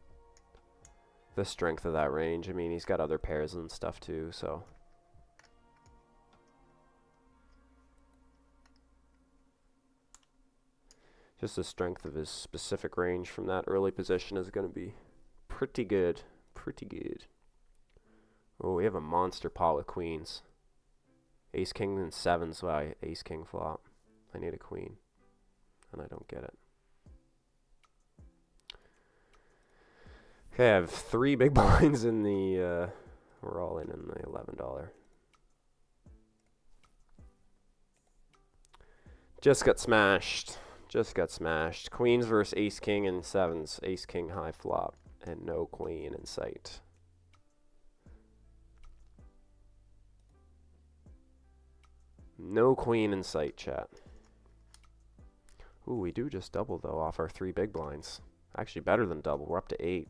The strength of that range. I mean, he's got other pairs and stuff, too, so. Just the strength of his specific range from that early position is going to be pretty good. Pretty good. Oh, we have a monster pot with queens. Ace, king, and sevens. Wow, ace, king flop. I need a queen. And I don't get it. Okay, I have 3 big blinds in the, we're all in the $11. Just got smashed. Just got smashed. Queens versus ace, king, and sevens. Ace, king, high flop. And no queen in sight. No queen in sight, chat. Ooh, we do just double, though, off our 3 big blinds. Actually, better than double. We're up to 8.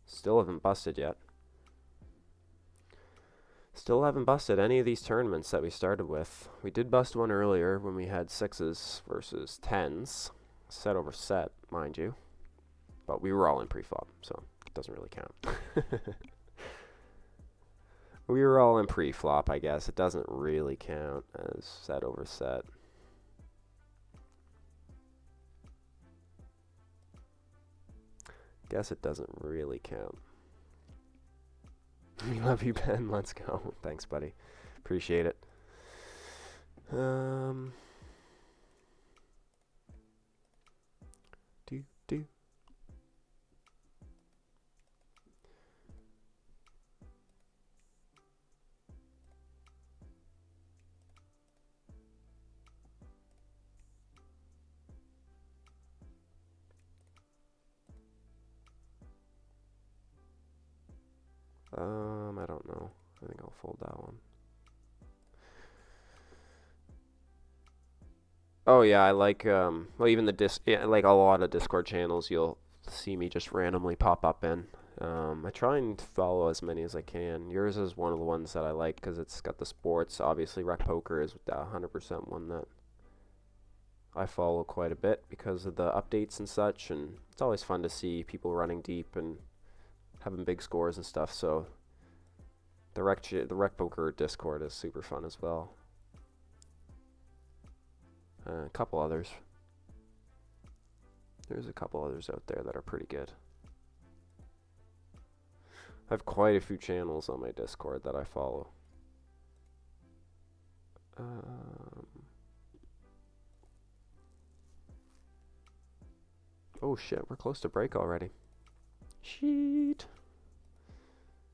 Still haven't busted yet. Still haven't busted any of these tournaments that we started with. We did bust one earlier when we had 6s versus 10s. Set over set, mind you. But we were all in pre-flop, so it doesn't really count. We were all in pre-flop, I guess. It doesn't really count as set over set. Guess it doesn't really count. We love you, Ben. Let's go. Thanks, buddy. Appreciate it. Do. I don't know. I think I'll fold that one. Oh yeah, I like well, even the yeah, like a lot of Discord channels you'll see me just randomly pop up in. I try and follow as many as I can. Yours is one of the ones that I like because it's got the sports. Obviously, Rec Poker is 100% one that I follow quite a bit because of the updates and such, and it's always fun to see people running deep and having big scores and stuff. So the Rec Poker Discord is super fun as well. A couple others. There's a couple others out there that are pretty good. I have quite a few channels on my Discord that I follow. Oh shit, we're close to break already. Sheet.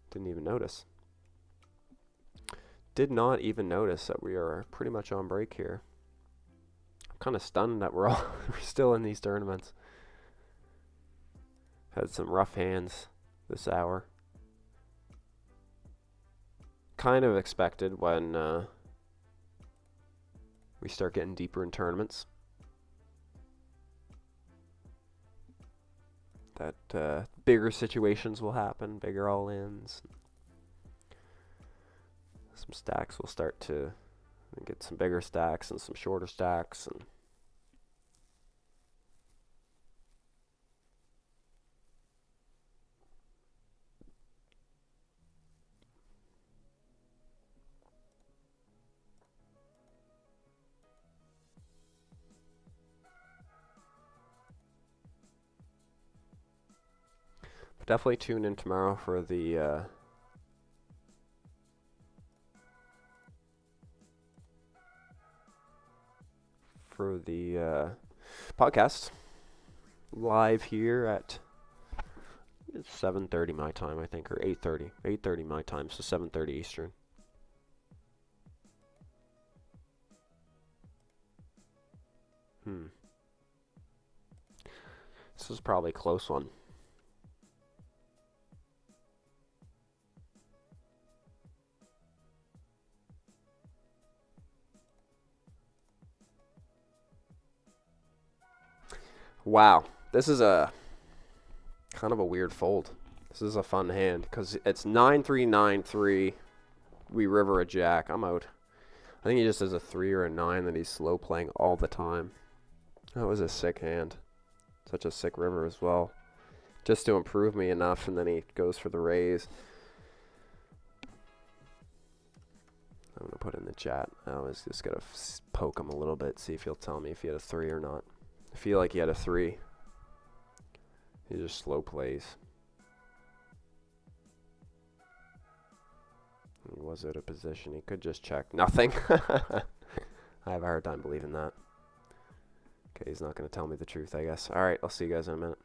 Didn't even notice. Did not even notice that we are pretty much on break here. I'm kind of stunned that we're still in these tournaments. Had some rough hands this hour. Kind of expected when we start getting deeper in tournaments that bigger situations will happen, bigger all-ins. Some stacks will start to get some bigger stacks and some shorter stacks, and definitely tune in tomorrow for the podcast live here at 7:30 my time, I think, or 8:30. 8:30 my time, so 7:30 Eastern. This is probably a close one. Wow, this is a kind of a weird fold. This is a fun hand because it's 9-3-9-3. We river a jack. I'm out. I think he just has a 3 or a 9 that he's slow playing all the time. That was a sick hand. Such a sick river as well. Just to improve me enough, and then he goes for the raise. I'm going to put in the chat. I was just going to poke him a little bit, see if he'll tell me if he had a 3 or not. I feel like he had a 3. He just slow plays. He was out of position. He could just check. Nothing. I have a hard time believing that. Okay, he's not going to tell me the truth, I guess. All right, I'll see you guys in a minute.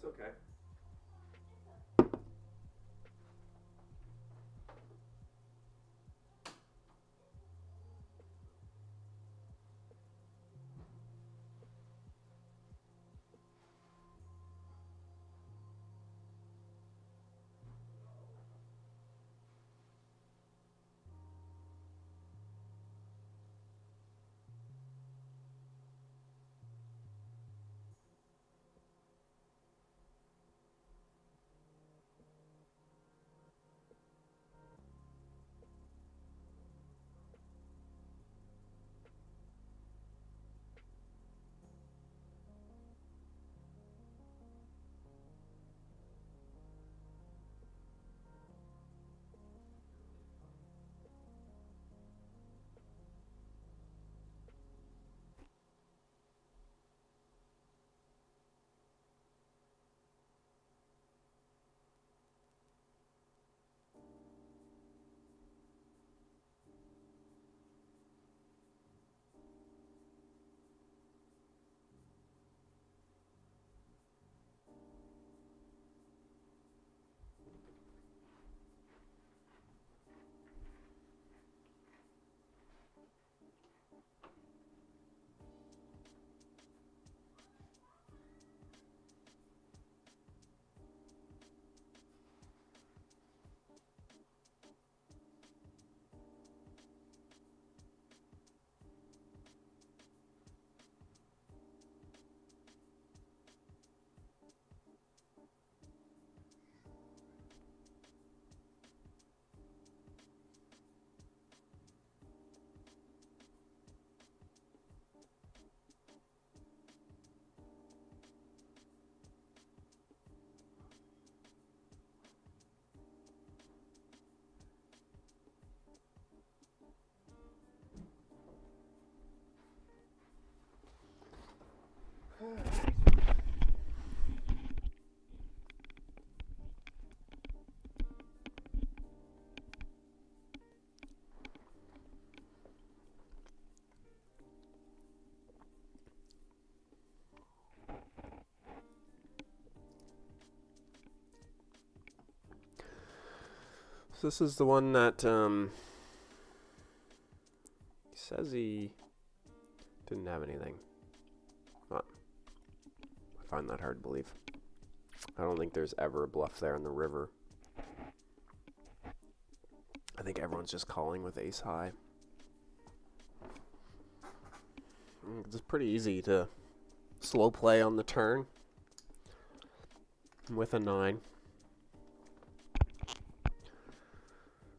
That's okay. So this is the one that he says he didn't have anything. But I find that hard to believe. I don't think there's ever a bluff there in the river. I think everyone's just calling with ace high. It's pretty easy to slow play on the turn with a 9.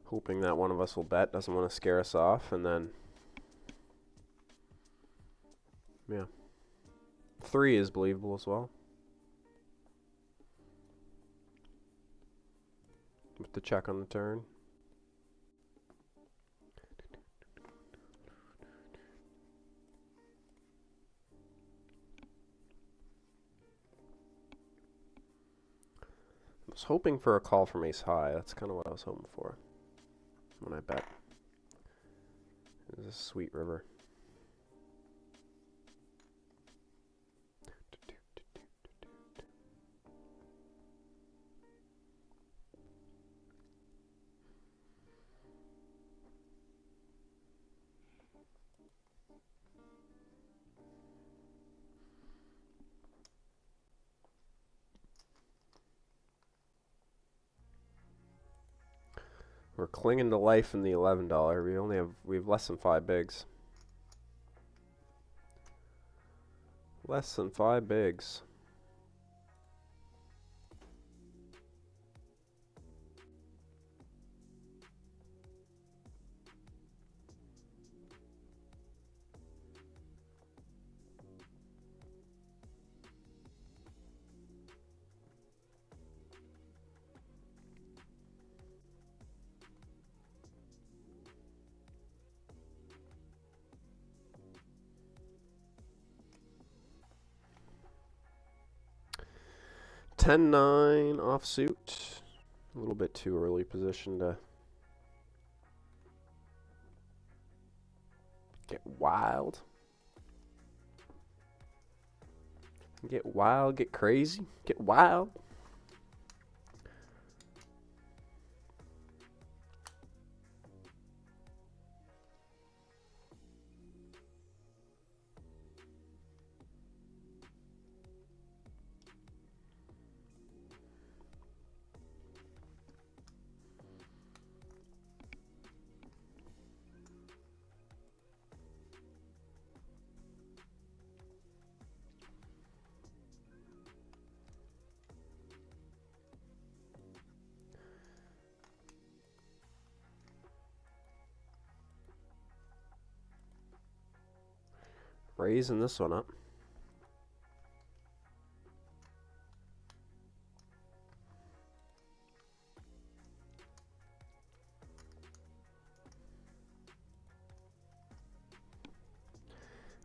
Hoping that one of us will bet, doesn't want to scare us off, and then, yeah. 3 is believable as well. With the check on the turn. I was hoping for a call from ace high. That's kind of what I was hoping for when I bet. It was a sweet river. We're clinging to life in the $11. We have less than 5 bigs. Less than 5 bigs. $10-9 offsuit. A little bit too early position to get wild. Get wild, get crazy, get wild. Raising this one up.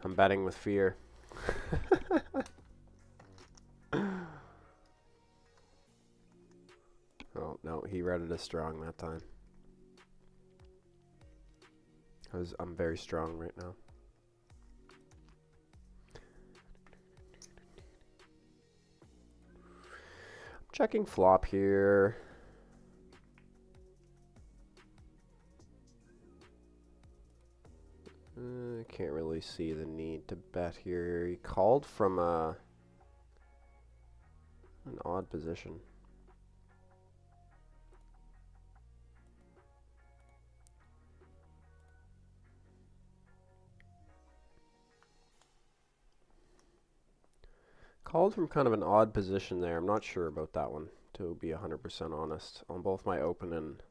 I'm betting with fear. Oh, no, he read it as strong that time. I'm very strong right now. I'm checking flop here. I can't really see the need to bet here. He called from an odd position. Called from kind of an odd position there. I'm not sure about that one, to be 100% honest, on both my open and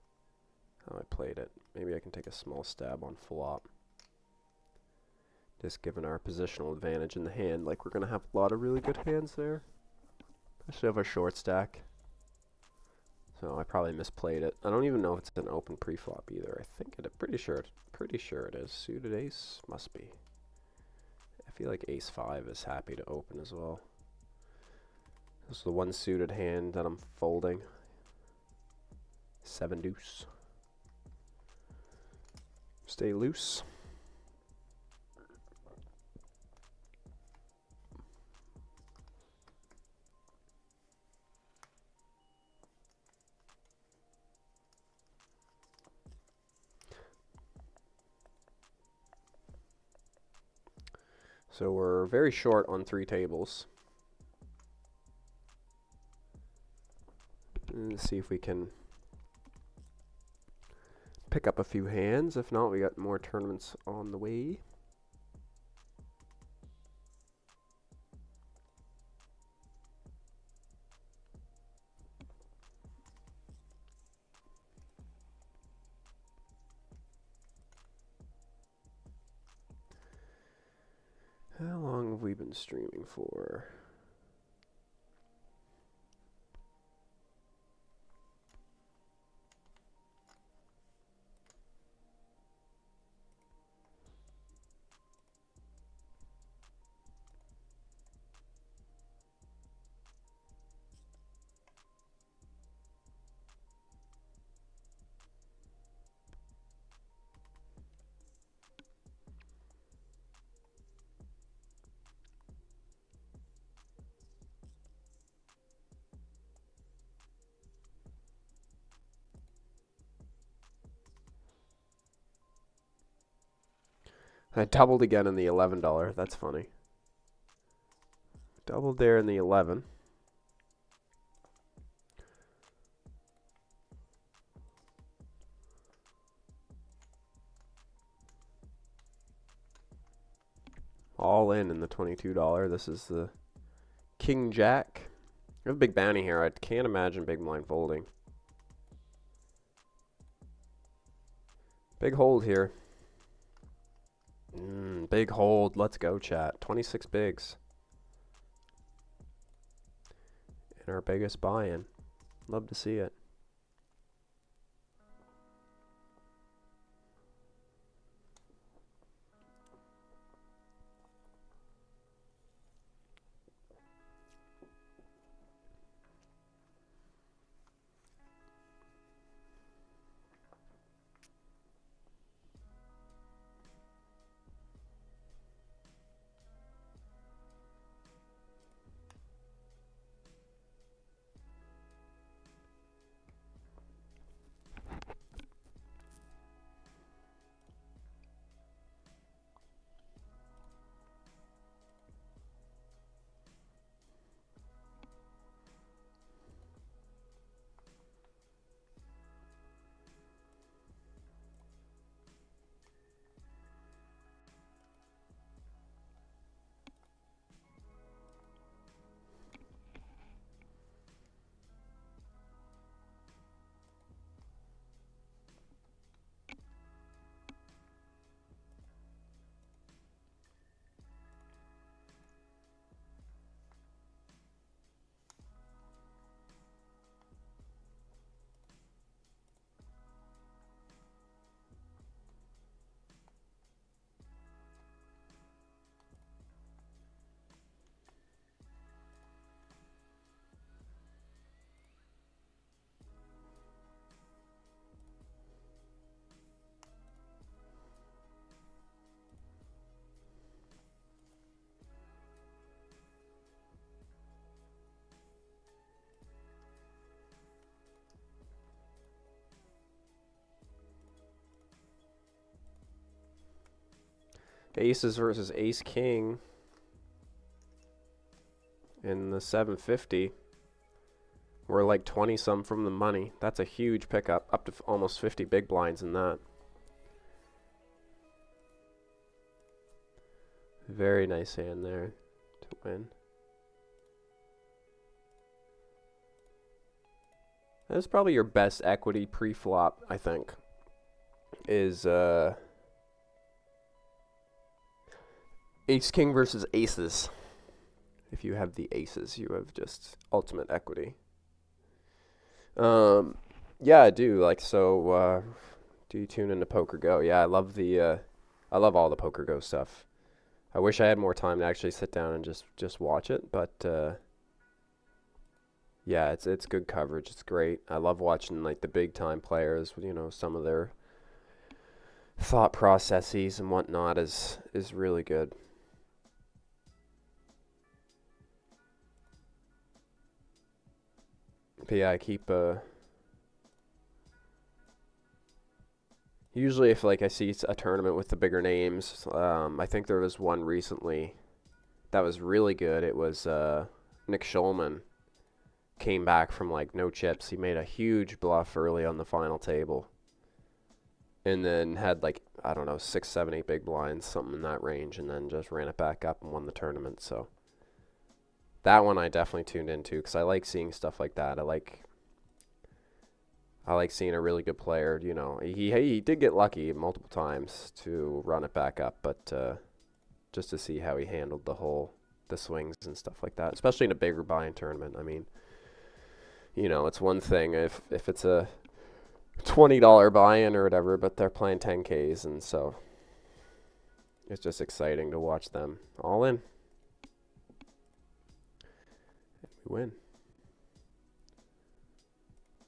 how I played it. Maybe I can take a small stab on flop. Just given our positional advantage in the hand, like we're going to have a lot of really good hands there. Especially have a short stack. So I probably misplayed it. I don't even know if it's an open pre-flop either. I think it. Pretty sure it is. Suited ace must be. I feel like ace 5 is happy to open as well. This is the one suited hand that I'm folding. 7 deuce. Stay loose. So we're very short on 3 tables. Let's see if we can pick up a few hands. If not, we got more tournaments on the way. How long have we been streaming for? I doubled again in the $11. That's funny. Doubled there in the 11. All in the $22. This is the King Jack. I have a big bounty here. I can't imagine big blind folding. Big hold here. Big hold. Let's go, chat. 26 bigs. And our biggest buy-in. Love to see it. Aces versus Ace King in the 750. We're like 20 some from the money. That's a huge pickup, up to almost 50 big blinds in that. Very nice hand there to win. That's probably your best equity pre-flop, I think, is Ace King versus Aces. If you have the aces, you have just ultimate equity. Yeah, I do. Like, so, do you tune into Poker Go? Yeah, I love I love all the Poker Go stuff. I wish I had more time to actually sit down and just watch it, but yeah, it's good coverage. It's great. I love watching like the big time players. You know, some of their thought processes and whatnot is really good. But yeah, I keep usually if like I see a tournament with the bigger names, I think there was one recently that was really good. It was Nick Schulman came back from like no chips. He made a huge bluff early on the final table. And then had like, I don't know, 6, 7, 8 big blinds, something in that range, and then just ran it back up and won the tournament. So that one I definitely tuned into because I like seeing stuff like that. I like seeing a really good player. You know, he did get lucky multiple times to run it back up, but just to see how he handled the swings and stuff like that, especially in a bigger buy-in tournament. I mean, you know, it's one thing if it's a $20 buy-in or whatever, but they're playing 10Ks, and so it's just exciting to watch them all in. And we win.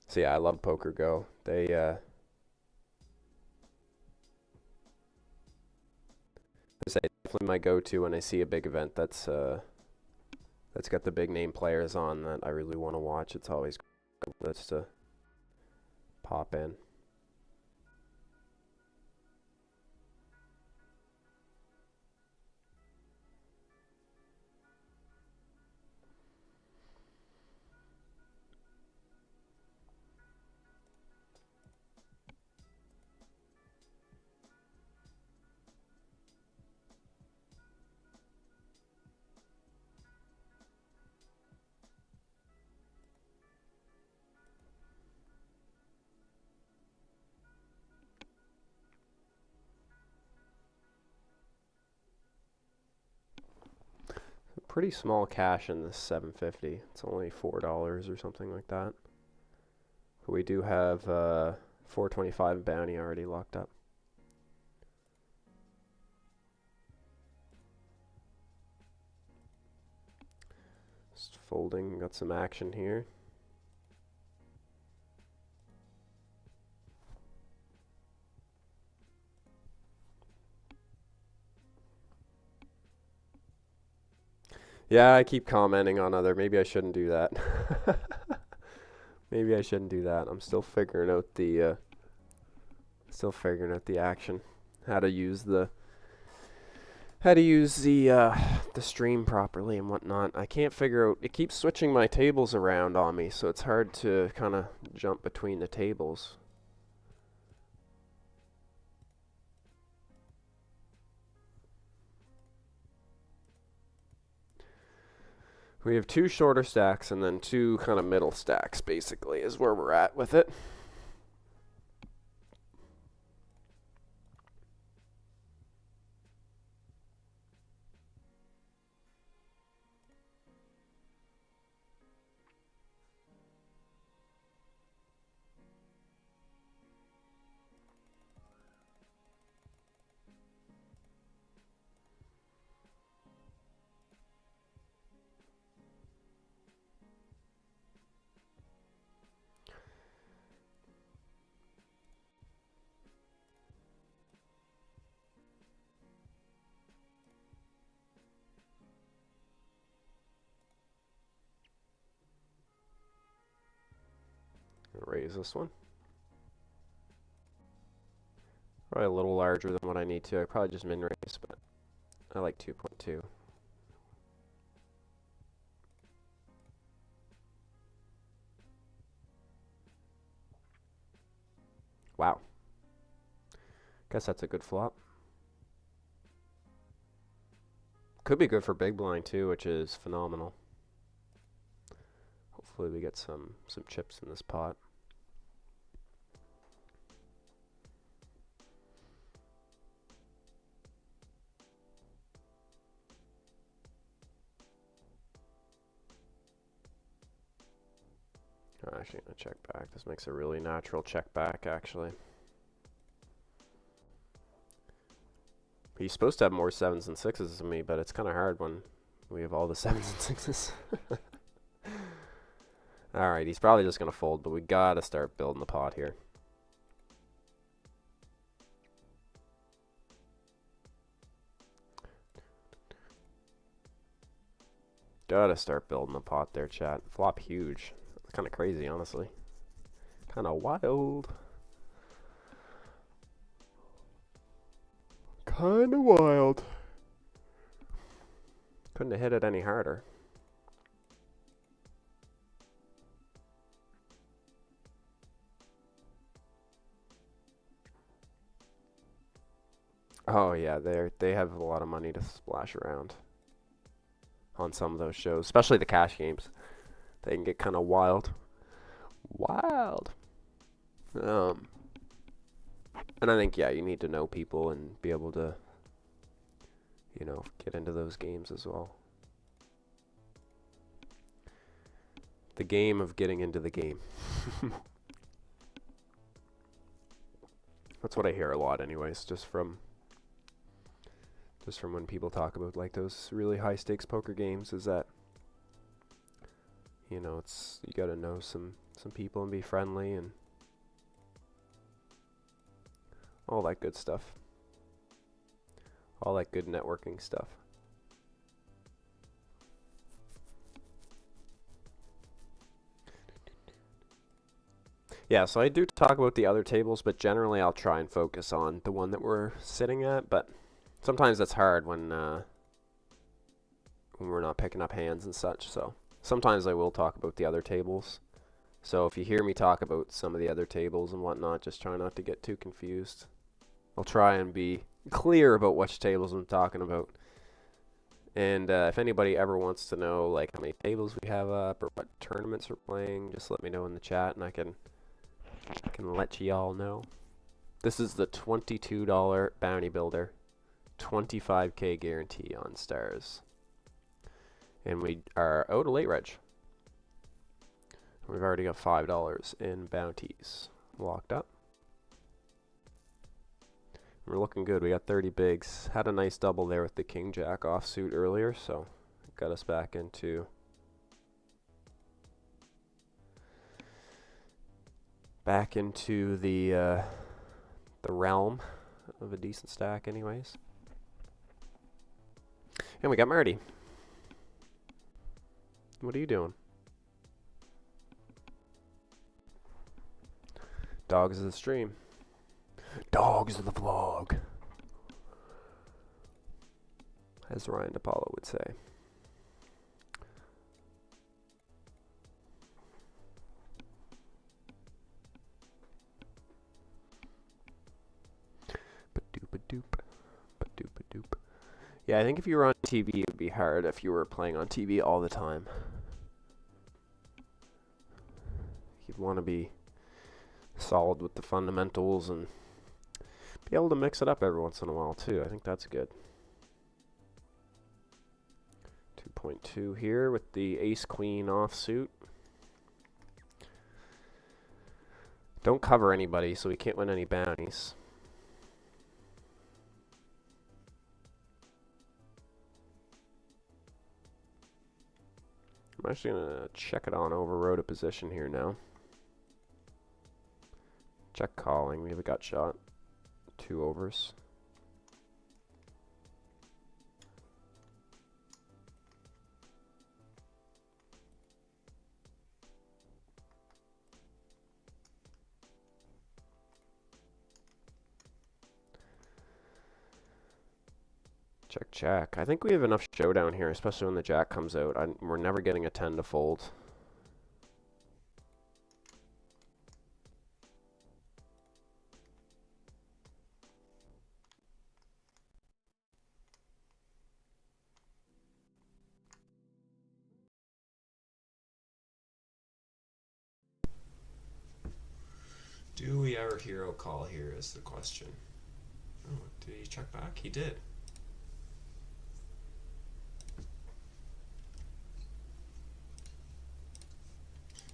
So yeah, I love Poker Go. They definitely my go-to when I see a big event that's got the big name players on that I really want to watch. It's always good just to pop in. Pretty small cash in this 750. It's only $4 or something like that. But we do have 425 bounty already locked up. Just folding, got some action here. Yeah, I keep commenting on other. Maybe I shouldn't do that. Maybe I shouldn't do that. I'm still figuring out the action, how to use the stream properly and whatnot. I can't figure out. It keeps switching my tables around on me, so it's hard to kind of jump between the tables. We have 2 shorter stacks and then 2 kind of middle stacks, basically, is where we're at with it. Raise this one. Probably a little larger than what I need to. I probably just min raise, but I like 2.2. Wow. Guess that's a good flop. Could be good for big blind too, which is phenomenal. Hopefully we get some chips in this pot. I'm actually going to check back. This makes a really natural check back, actually. He's supposed to have more 7s and 6s than me, but it's kind of hard when we have all the 7s and 6s. Alright, he's probably just going to fold, but we got to start building the pot here. Gotta start building the pot there, chat. Flop huge. It's kind of crazy, honestly. Kind of wild. Kind of wild. Couldn't have hit it any harder. Oh yeah, they have a lot of money to splash around on some of those shows, especially the cash games. They can get kind of wild. Wild. And I think, yeah, you need to know people and be able to, you know, get into those games as well. The game of getting into the game. That's what I hear a lot anyways, just from when people talk about like those really high stakes poker games, is that, you know, it's, you gotta know some people and be friendly and all that good stuff. All that good networking stuff. Yeah, so I do talk about the other tables, but generally I'll try and focus on the one that we're sitting at, but sometimes that's hard when we're not picking up hands and such, so sometimes I will talk about the other tables. So if you hear me talk about some of the other tables and whatnot, just try not to get too confused. I'll try and be clear about which tables I'm talking about. And if anybody ever wants to know like how many tables we have up or what tournaments we're playing, just let me know in the chat and I can let y'all know. This is the $22 bounty builder, 25k guarantee on stars. And we are out of late reg. We've already got $5 in bounties locked up. We're looking good. We got 30 bigs. Had a nice double there with the king jack offsuit earlier, so got us back into the realm of a decent stack anyways. And we got Marty. What are you doing? Dogs of the stream. Dogs of the vlog. As Ryan DePaulo would say. Ba-doop-a-doop. Ba-doop-a-doop. Yeah, I think if you were on TV, it would be hard if you were playing on TV all the time. You'd want to be solid with the fundamentals and be able to mix it up every once in a while too. I think that's good. 2.2 here with the ace-queen offsuit. Don't cover anybody, so we can't win any bounties. I'm actually going to check it on over road a position here now. Check calling. We have a gut shot. 2 overs. Check, check. I think we have enough showdown here, especially when the jack comes out. We're never getting a 10 to fold. Do we ever hero call here is the question. Oh, did he check back? He did.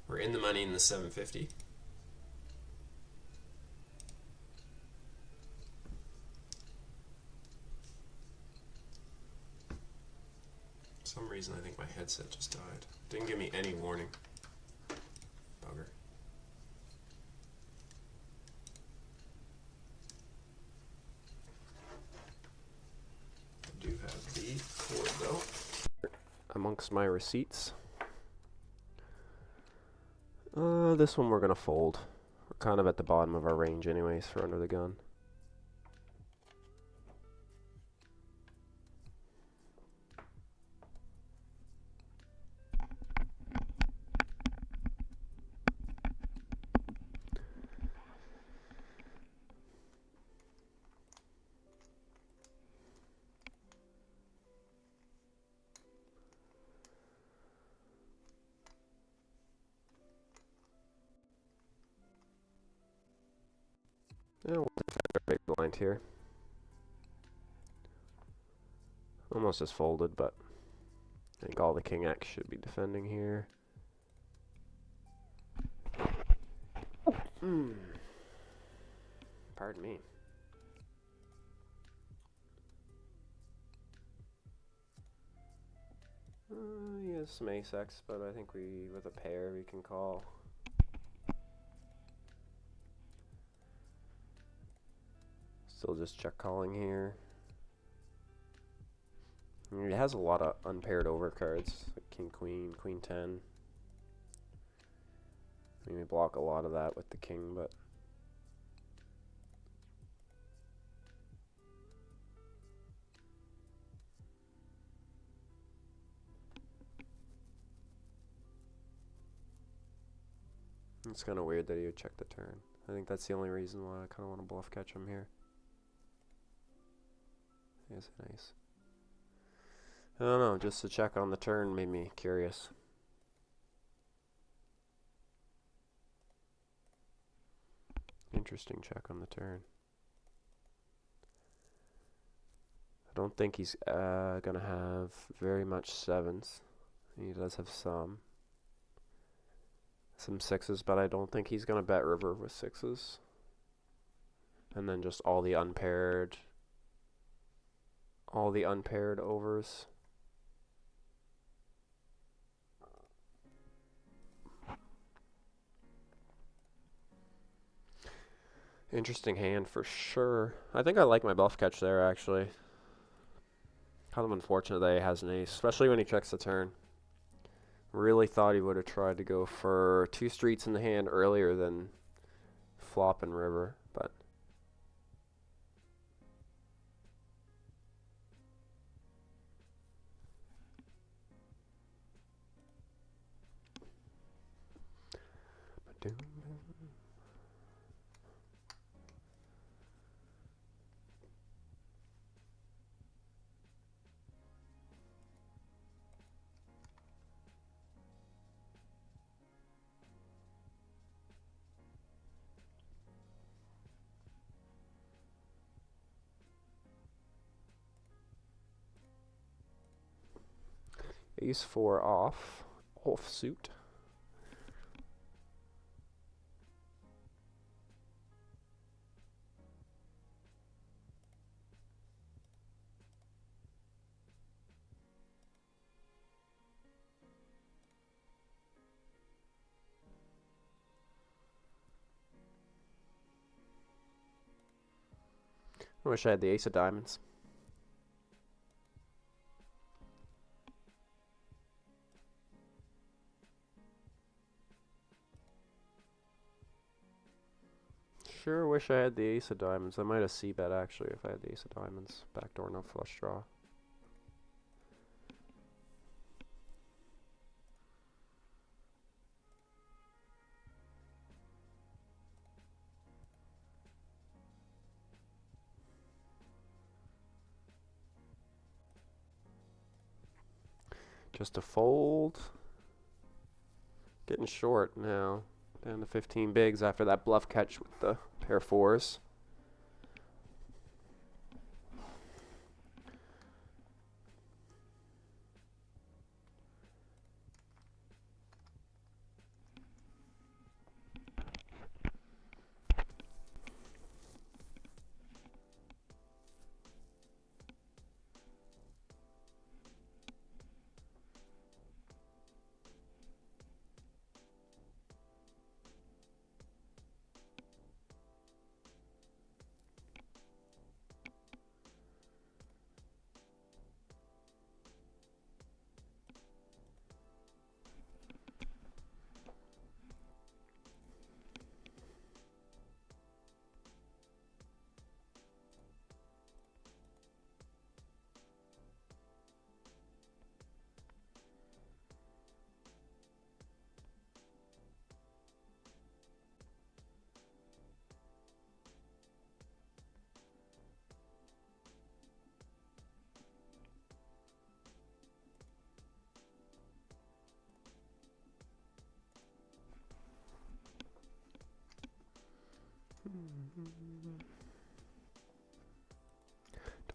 We're in the money in the 750. For some reason, I think my headset just died. Didn't give me any warning. Bugger. I do have the cord though. Amongst my receipts. This one we're gonna fold. We're kind of at the bottom of our range anyways for under the gun. Yeah, we'll defend our big blind here. Almost as folded, but I think all the king X should be defending here. Pardon me. He has some ace X, but I think with a pair, we can call. Still just check calling here. He has a lot of unpaired overcards, like king, queen, queen 10. I mean, we block a lot of that with the king, but it's kind of weird that he would check the turn. I think that's the only reason why I kind of want to bluff catch him here. Is nice. I don't know, just to check on the turn made me curious. Interesting check on the turn. I don't think he's gonna have very much sevens. He does have some sixes, but I don't think he's gonna bet river with sixes. And then just all the unpaired overs. Interesting hand for sure. I think I like my bluff catch there, actually. Kind of unfortunate that he has an ace, especially when he checks the turn. Really thought he would have tried to go for 2 streets in the hand earlier than flop and river, but ace 4 off suit. I wish I had the ace of diamonds. Sure wish I had the ace of diamonds. I might have c-bet actually if I had the ace of diamonds. Backdoor no flush draw. Just a fold. Getting short now. Down to 15 bigs after that bluff catch with the pair fours.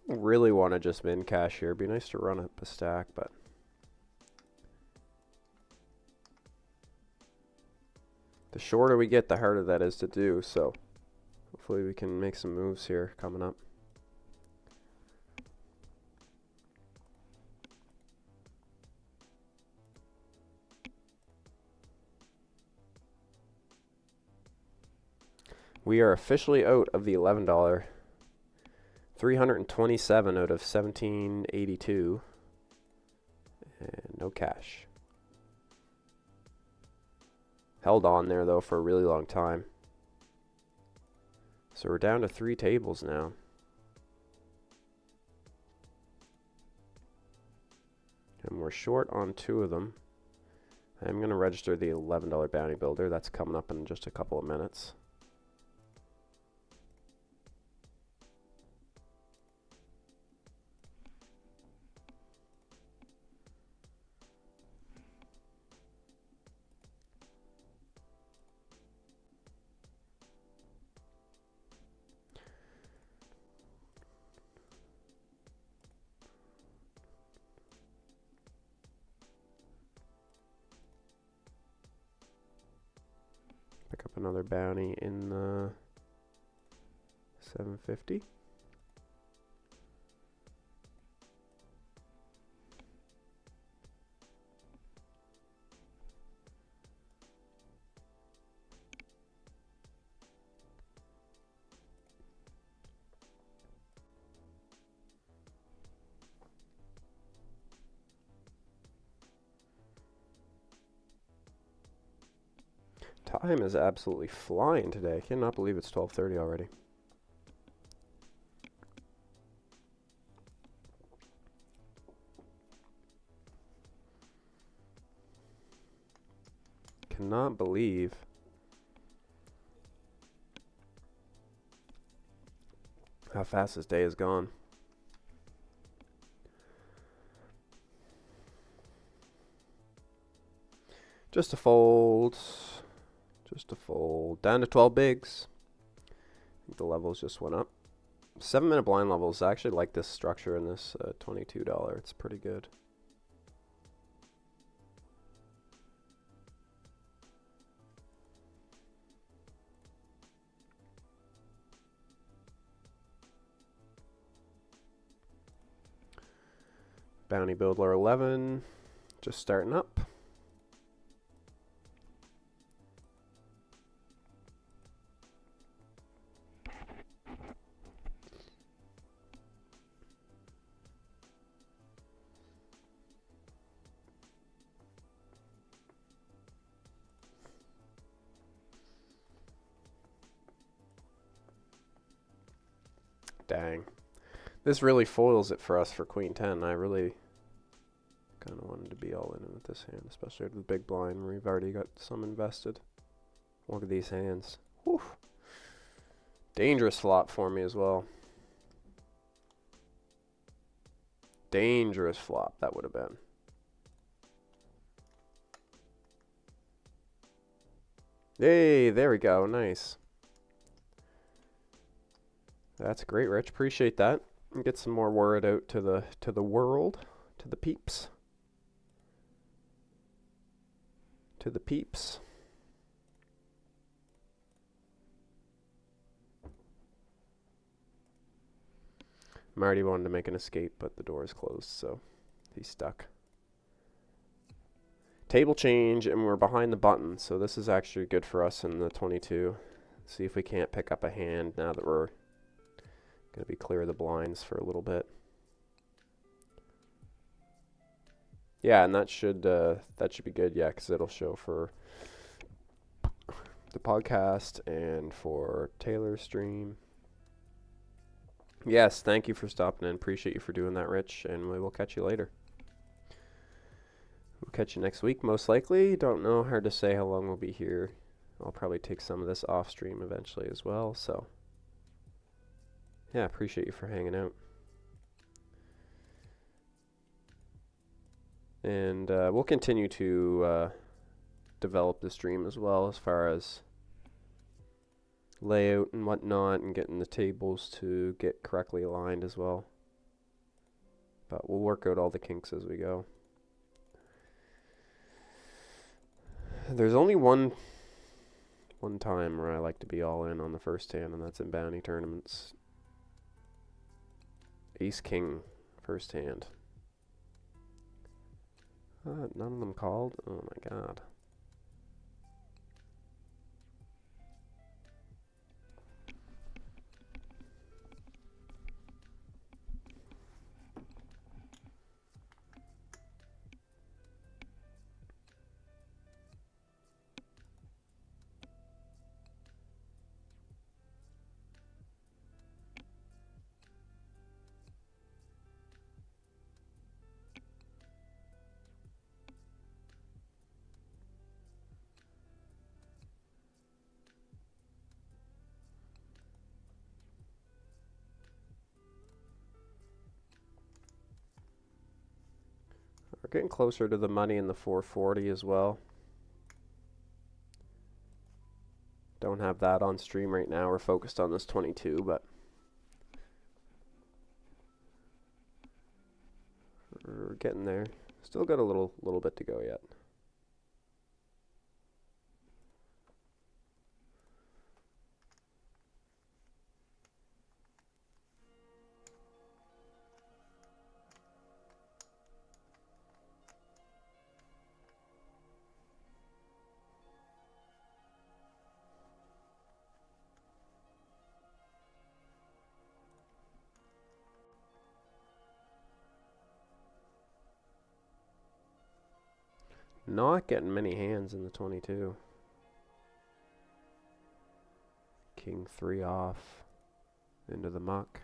Don't really want to just min cash here. It'd be nice to run up a stack, but the shorter we get, the harder that is to do. So hopefully we can make some moves here coming up. We are officially out of the $11. 327 out of 1782. And no cash. Held on there though for a really long time. So we're down to 3 tables now. And we're short on 2 of them. I'm going to register the $11 bounty builder. That's coming up in just a couple of minutes. Pick up another bounty in the 750. Time is absolutely flying today. I cannot believe it's 12:30 already. Cannot believe how fast this day has gone. Just a fold. Just a fold. Down to 12 bigs. I think the levels just went up. 7-minute blind levels. I actually like this structure in this $22. It's pretty good. Bounty Builder 11. Just starting up. Dang. This really foils it for us for Queen 10. I really kind of wanted to be all in with this hand, especially with the big blind. We've already got some invested. Look at these hands. Whew. Dangerous flop for me as well. Dangerous flop that would have been. Hey, there we go. Nice. That's great, Rich. Appreciate that. Get some more word out to the world, to the peeps. To the peeps. Marty wanted to make an escape, but the door is closed, so he's stuck. Table change, and we're behind the button, so this is actually good for us in the 22. See if we can't pick up a hand now that we're going to be clear of the blinds for a little bit. Yeah, and that should be good, yeah, because it'll show for the podcast and for Taylor's stream. Yes, thank you for stopping in. Appreciate you for doing that, Rich, and we will catch you later. We'll catch you next week, most likely. Don't know, hard to say how long we'll be here. I'll probably take some of this off stream eventually as well, so yeah, appreciate you for hanging out. And we'll continue to develop the stream as well as far as layout and whatnot, and getting the tables to get correctly aligned as well. But we'll work out all the kinks as we go. There's only one time where I like to be all in on the first hand, and that's in bounty tournaments. Ace King, first hand. None of them called? Oh my god. We're getting closer to the money in the 440 as well. Don't have that on stream right now. We're focused on this 22, but we're getting there. Still got a little bit to go yet. Not getting many hands in the 22. King 3 off. Into the muck.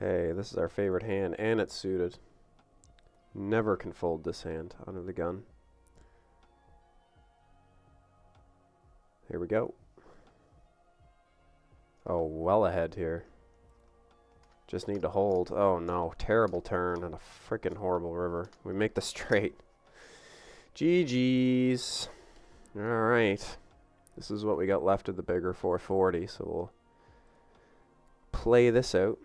Okay, this is our favorite hand, and it's suited. Never can fold this hand under the gun. Here we go. Oh, well ahead here. Just need to hold. Oh no, terrible turn and a freaking horrible river. We make the straight. GG's. Alright. This is what we got left of the bigger 440, so we'll play this out.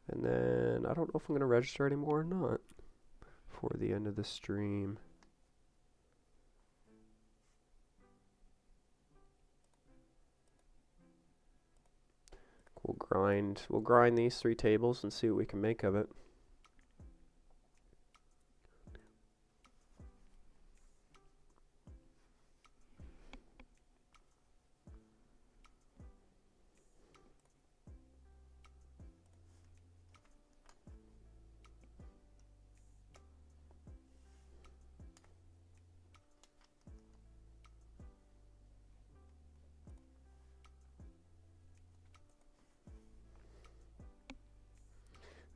And then, I don't know if I'm going to register anymore or not for the end of the stream. We'll grind these 3 tables and see what we can make of it.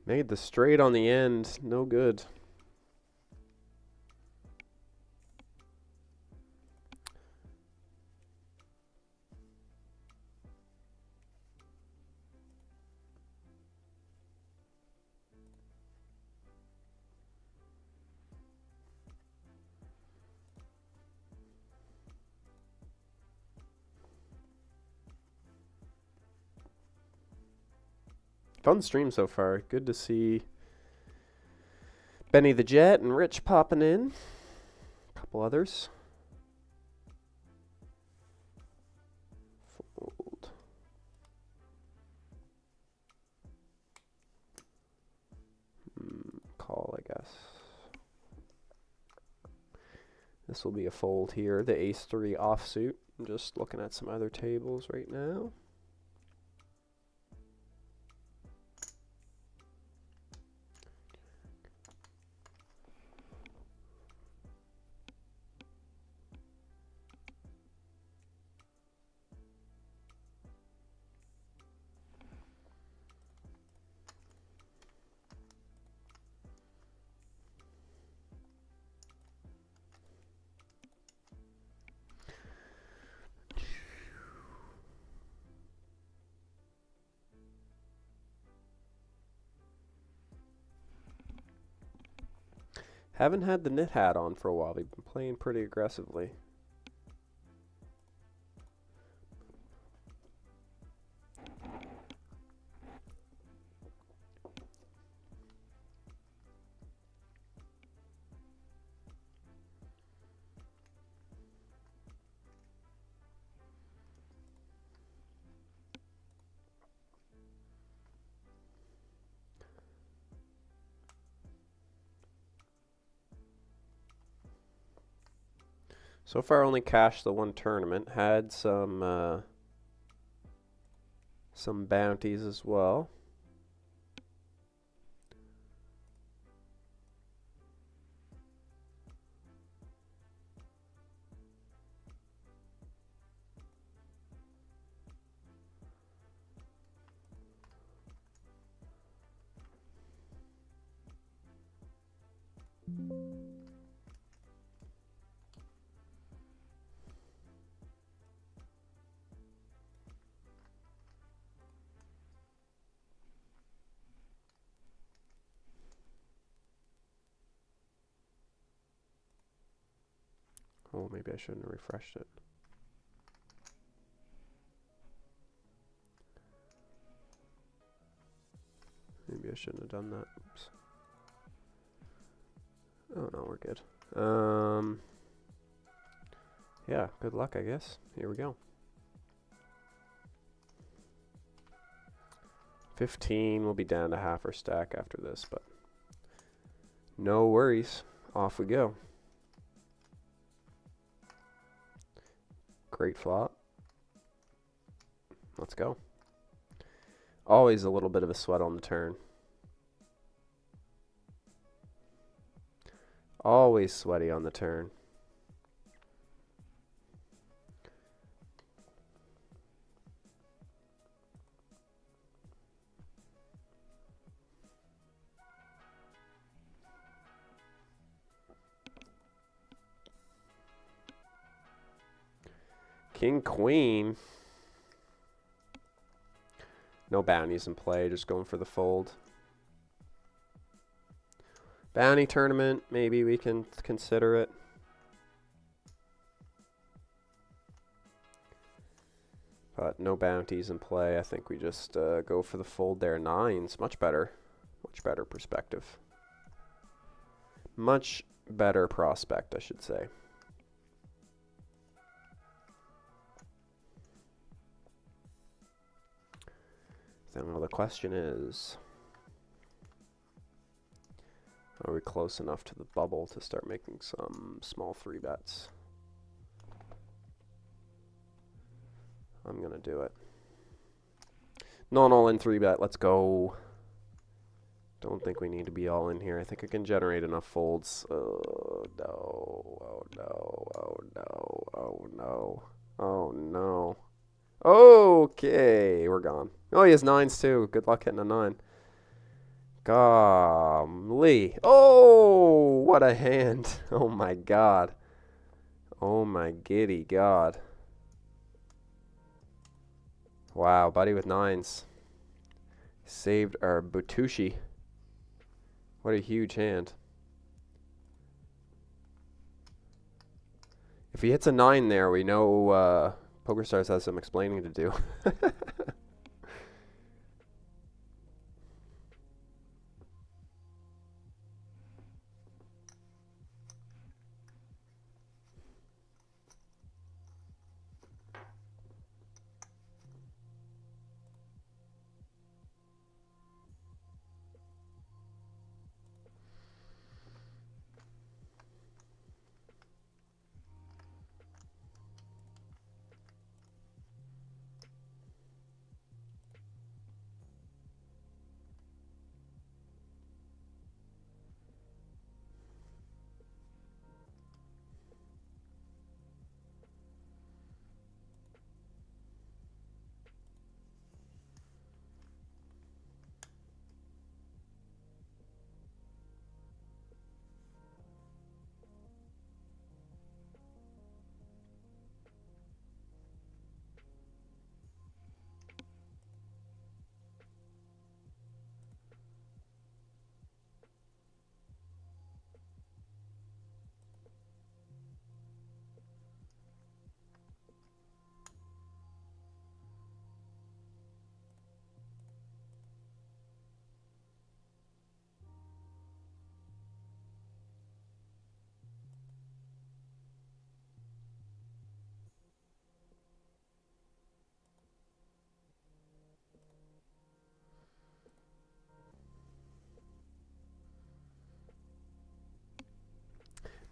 Made the straight on the end, no good. Fun stream so far. Good to see Benny the Jet and Rich popping in. A couple others. Fold. Call, I guess. This will be a fold here. The ace-3 offsuit. I'm just looking at some other tables right now. Haven't had the knit hat on for a while. We've been playing pretty aggressively. So far, only cashed the 1 tournament. Had some bounties as well. Oh, maybe I shouldn't have refreshed it. Maybe I shouldn't have done that. Oops. Oh no, we're good. Yeah, good luck, I guess. Here we go. 15, we'll be down to half our stack after this, but no worries. Off we go. Great flop. Let's go. Always a little bit of a sweat on the turn. Always sweaty on the turn. King, queen. No bounties in play, just going for the fold. Bounty tournament, maybe we can consider it. But no bounties in play. I think we just go for the fold there. Nines, much better. Much better perspective. Much better prospect, I should say. Then well, the question is, are we close enough to the bubble to start making some small 3-bets? I'm going to do it. Non-all-in 3-bet. Let's go. Don't think we need to be all in here. I think I can generate enough folds. Oh, no. Oh, no. Oh, no. Oh, no. Oh, no. Okay. We're gone. Oh, he has 9s, too. Good luck hitting a 9. Golly. Oh, what a hand. Oh, my God. Oh, my giddy God. Wow, buddy with 9s. Saved our Butushi. What a huge hand. If he hits a 9 there, we know PokerStars has some explaining to do.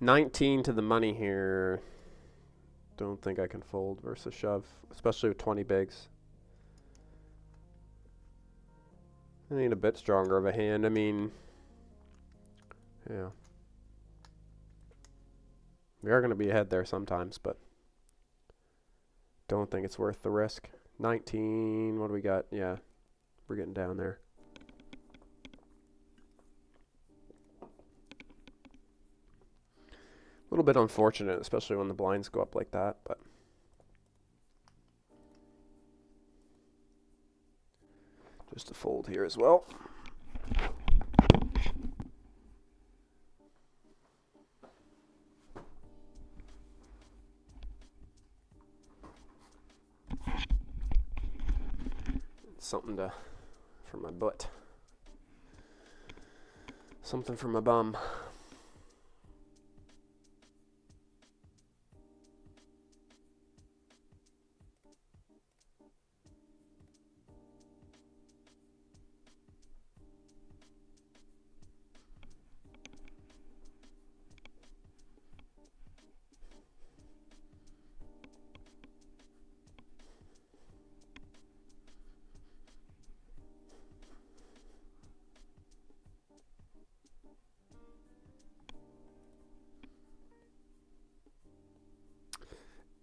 19 to the money here. Don't think I can fold versus shove, especially with 20 bigs. I need a bit stronger of a hand. I mean, yeah. We are going to be ahead there sometimes, but don't think it's worth the risk. 19, what do we got? Yeah, we're getting down there. A little bit unfortunate, especially when the blinds go up like that, but just a fold here as well. Something for my butt. Something for my bum.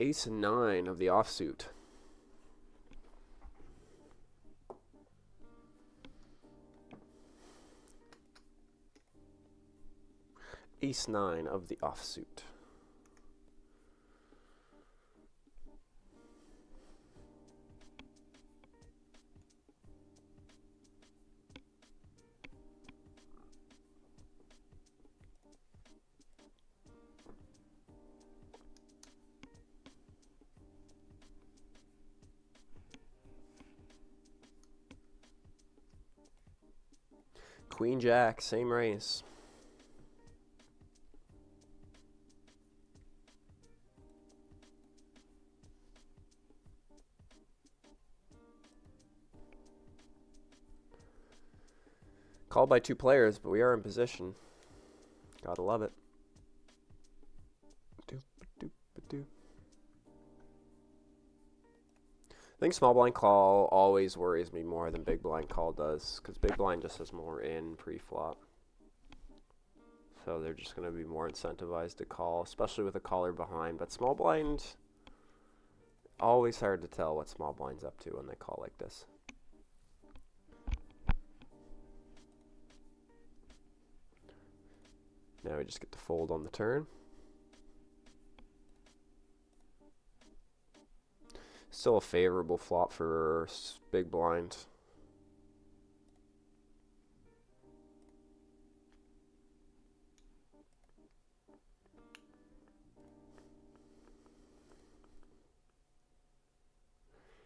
Ace and 9 of the offsuit. Ace 9 of the offsuit. Queen Jack, same race. Called by 2 players, but we are in position. Gotta love it. I think small blind call always worries me more than big blind call does, because big blind just has more in pre-flop. So they're just going to be more incentivized to call, especially with a caller behind. But small blind, always hard to tell what small blind's up to when they call like this. Now we just get to fold on the turn. Still a favorable flop for big blind.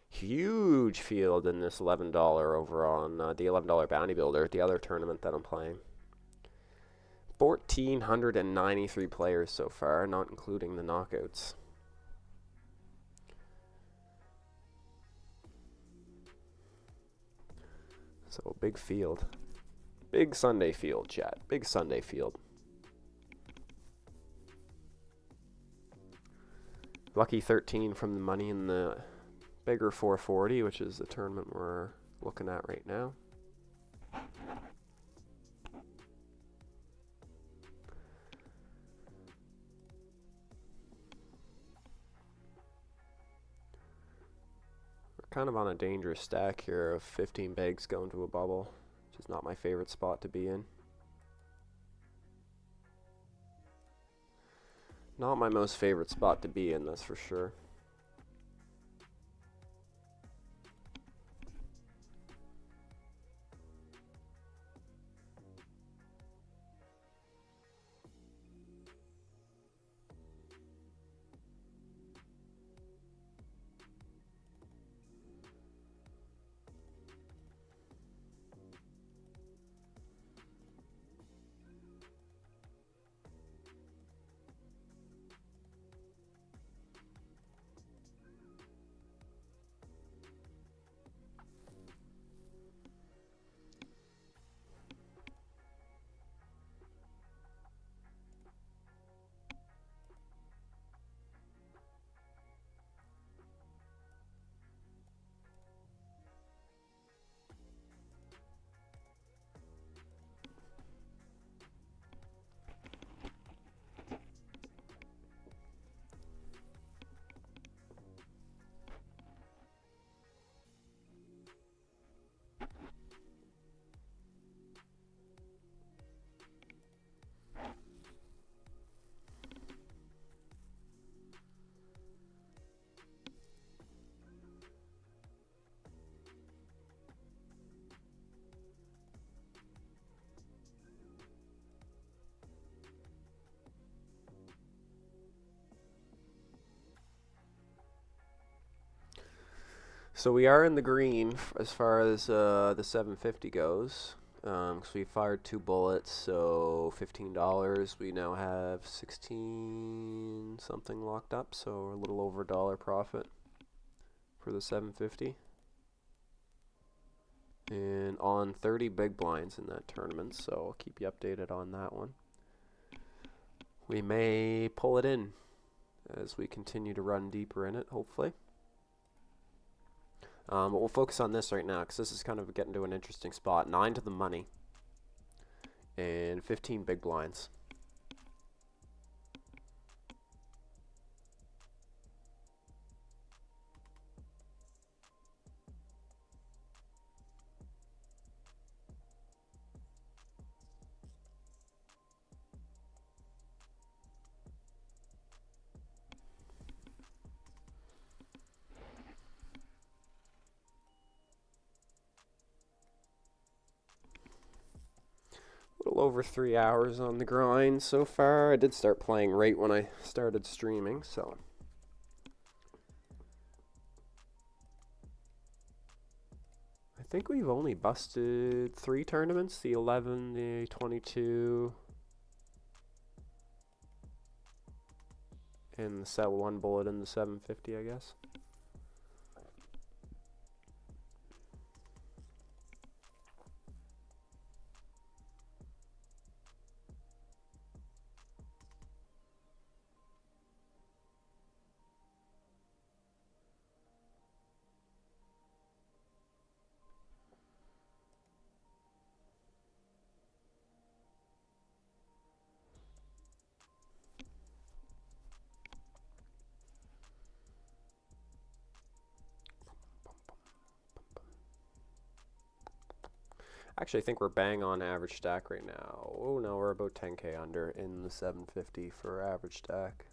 Huge field in this $11 over on the $11 bounty builder, the other tournament that I'm playing. 1,493 players so far, not including the knockouts. So big field. Big Sunday field, chat. Big Sunday field. Lucky 13 from the money in the bigger 440, which is the tournament we're looking at right now. We're kind of on a dangerous stack here of 15 bigs going to a bubble, which is not my favorite spot to be in. Not my most favorite spot to be in, that's for sure. So we are in the green as far as the 750 goes. So we fired 2 bullets, so $15. We now have 16 something locked up, so a little over $1 profit for the 750. And on 30 big blinds in that tournament, so I'll keep you updated on that one. We may pull it in as we continue to run deeper in it, hopefully. But we'll focus on this right now because this is kind of getting to an interesting spot. 9 to the money and 15 big blinds. A little over 3 hours on the grind so far. I did start playing right when I started streaming, so I think we've only busted 3 tournaments, the 11, the 22, and the set 1 bullet in the 750, I guess. Actually, I think we're bang on average stack right now. Oh no, we're about 10k under in the 750 for average stack.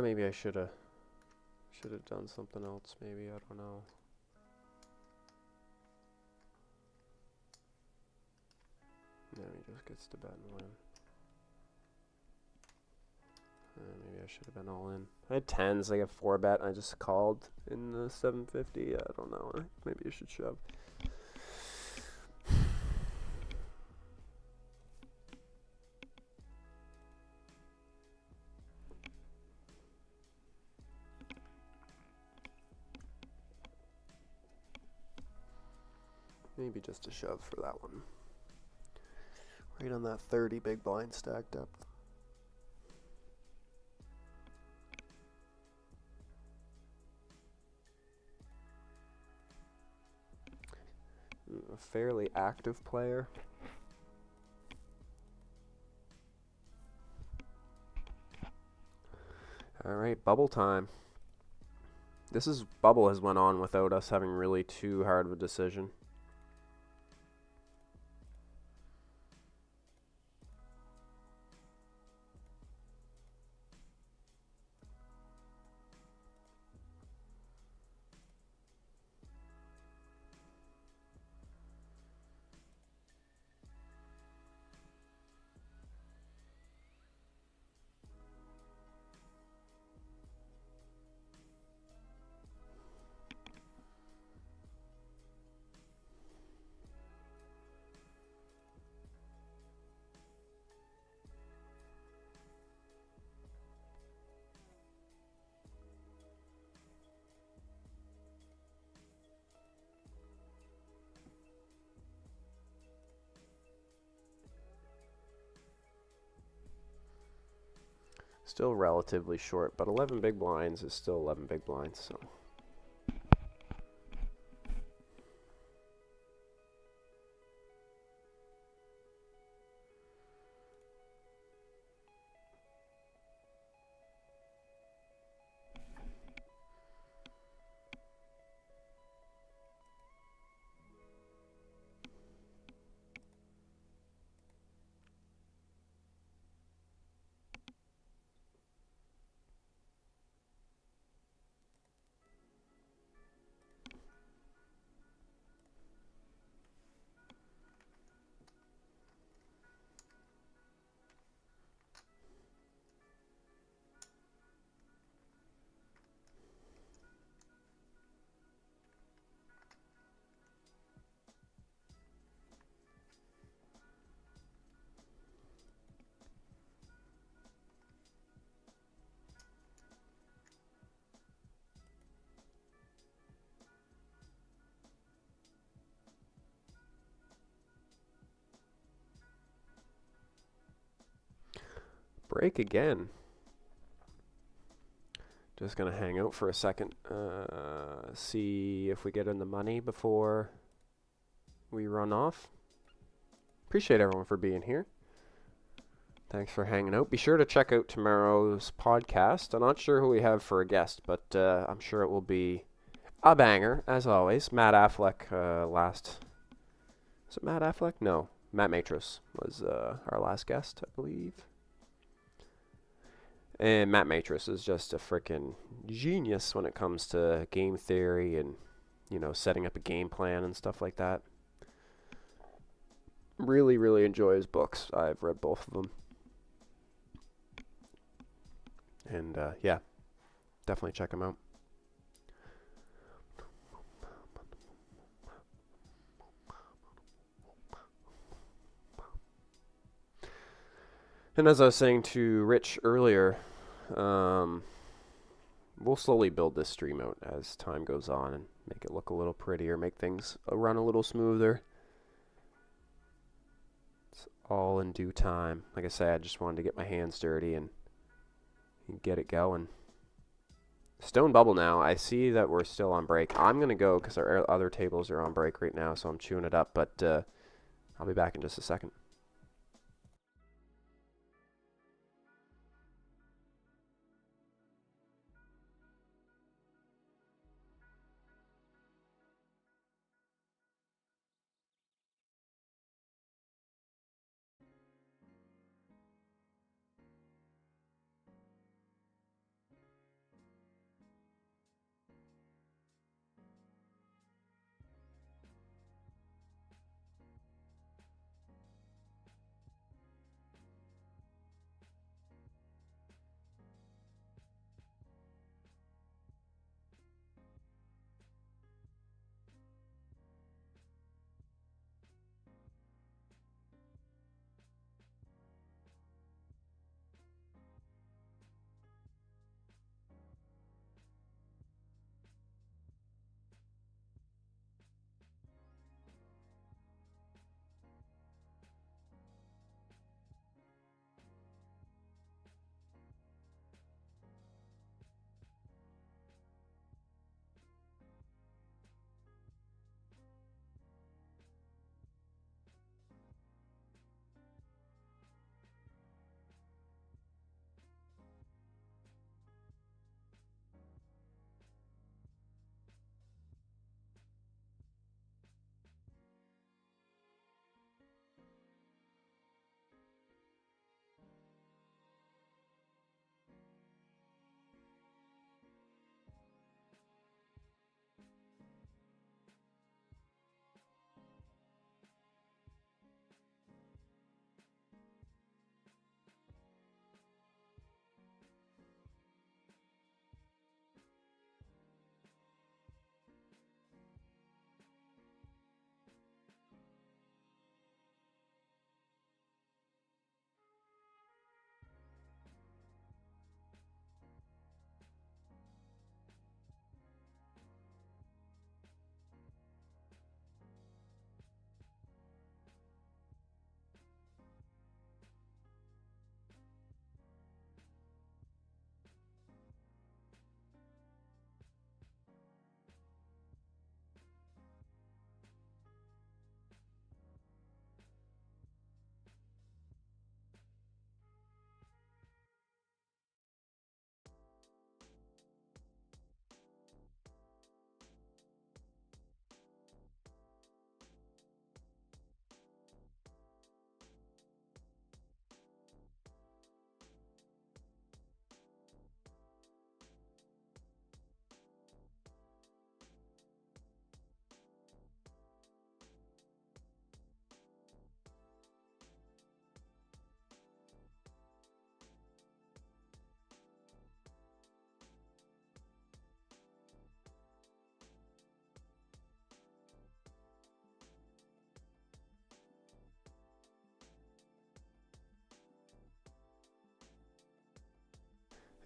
Maybe I should have done something else. Maybe, I don't know. No, he just gets to bet and win. Maybe I should have been all in. I had 10s, I got 4 bet, and I just called in the 750. I don't know. Maybe I should shove. Maybe just a shove for that one. Right on that 30 big blind stack depth. A fairly active player. Alright, bubble time. Bubble has went on without us having really too hard of a decision. Still relatively short, but 11 big blinds is still 11 big blinds, so. Break again. Just gonna hang out for a second, see if we get in the money before we run off. Appreciate everyone for being here. Thanks for hanging out. Be sure to check out tomorrow's podcast. I'm not sure who we have for a guest, but I'm sure it will be a banger, as always. Matt Affleck, was it Matt Affleck? No, Matt Matros was our last guest, I believe. And Matt Matros is just a freaking genius when it comes to game theory and, you know, setting up a game plan and stuff like that. Really, really enjoy his books. I've read both of them. And, yeah, definitely check him out. And as I was saying to Rich earlier, we'll slowly build this stream out as time goes on and make it look a little prettier, make things run a little smoother. It's all in due time. Like I said, I just wanted to get my hands dirty and get it going. Stone Bubble now. I see that we're still on break. I'm going to go because our other tables are on break right now, so I'm chewing it up, but I'll be back in just a second.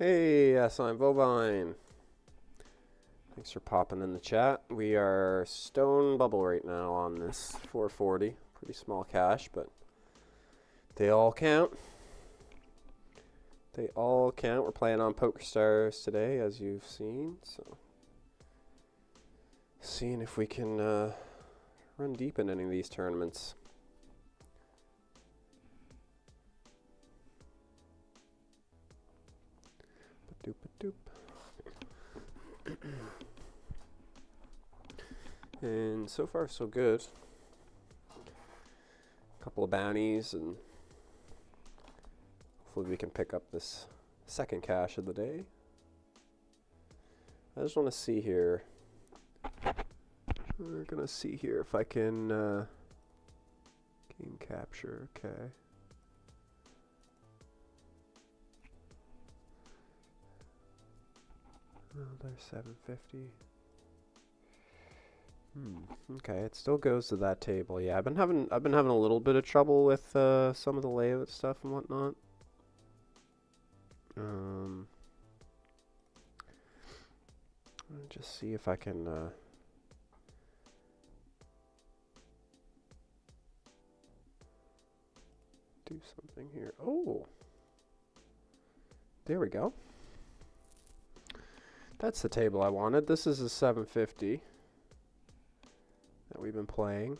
Hey, I'm Bovine. Thanks for popping in the chat. We are Stone Bubble right now on this 440. Pretty small cash, but they all count. They all count. We're playing on PokerStars today, as you've seen. So, seeing if we can run deep in any of these tournaments. Ba-doop, ba-doop. And so far, so good. A couple of bounties, and hopefully we can pick up this second cash of the day. I just want to see here. We're going to see here if I can game capture. Okay. Oh, there's 750. Okay, it still goes to that table. Yeah, I've been having a little bit of trouble with some of the layout stuff and whatnot. I'll just see if I can do something here. Oh, there we go. That's the table I wanted. This is a 750 that we've been playing.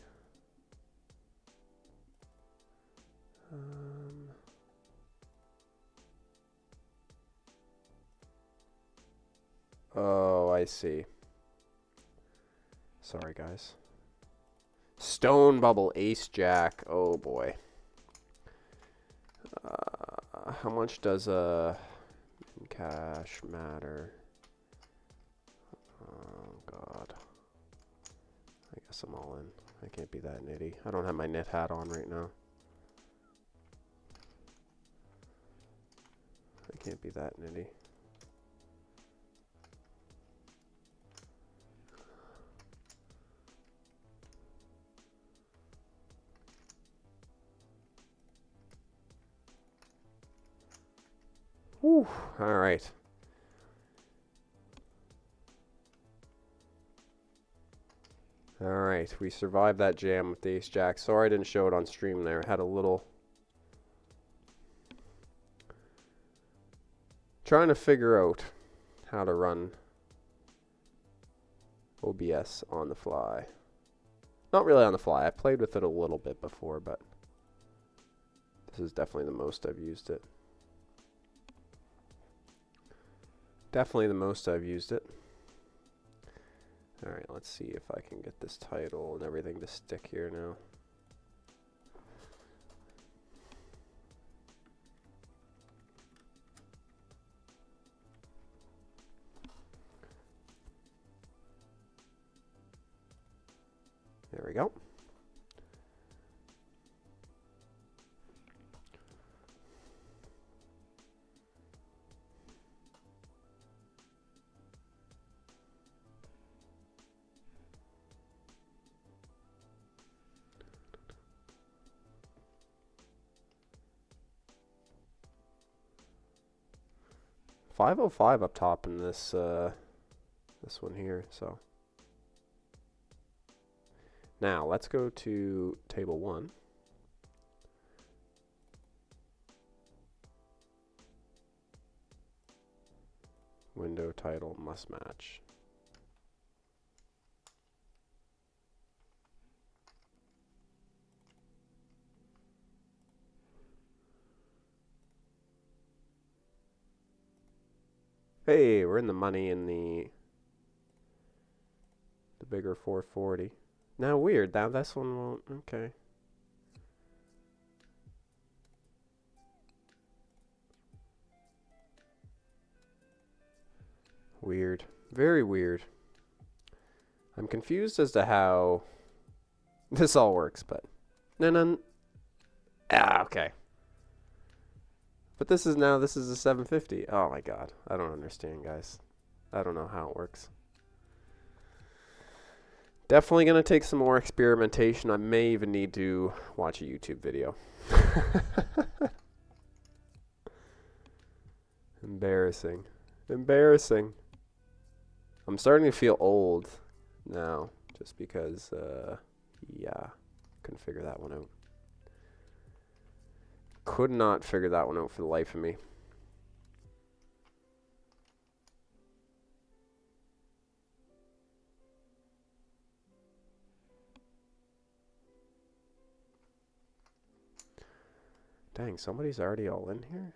Oh, I see. Sorry, guys. Stone bubble, ace jack. Oh boy. How much does cash matter? Oh god. I guess I'm all in. I can't be that nitty. I don't have my knit hat on right now. I can't be that nitty. Whew, all right. All right, we survived that jam with the ace jack. Sorry I didn't show it on stream there. Had a little... Trying to figure out how to run OBS on the fly. Not really on the fly. I played with it a little bit before, but this is definitely the most I've used it. Definitely the most I've used it. Alright, let's see if I can get this title and everything to stick here now. There we go. $505 up top in this this one here. So now let's go to table 1. Window title must match. Hey, we're in the money in the bigger 440. Now weird, now this one won't, okay. Weird, very weird. I'm confused as to how this all works, but okay. But this is a 750. Oh my god. I don't understand, guys. I don't know how it works. Definitely going to take some more experimentation. I may even need to watch a YouTube video. Embarrassing. Embarrassing. I'm starting to feel old now, just because, yeah, couldn't figure that one out. Could not figure that one out for the life of me. Dang, somebody's already all in here?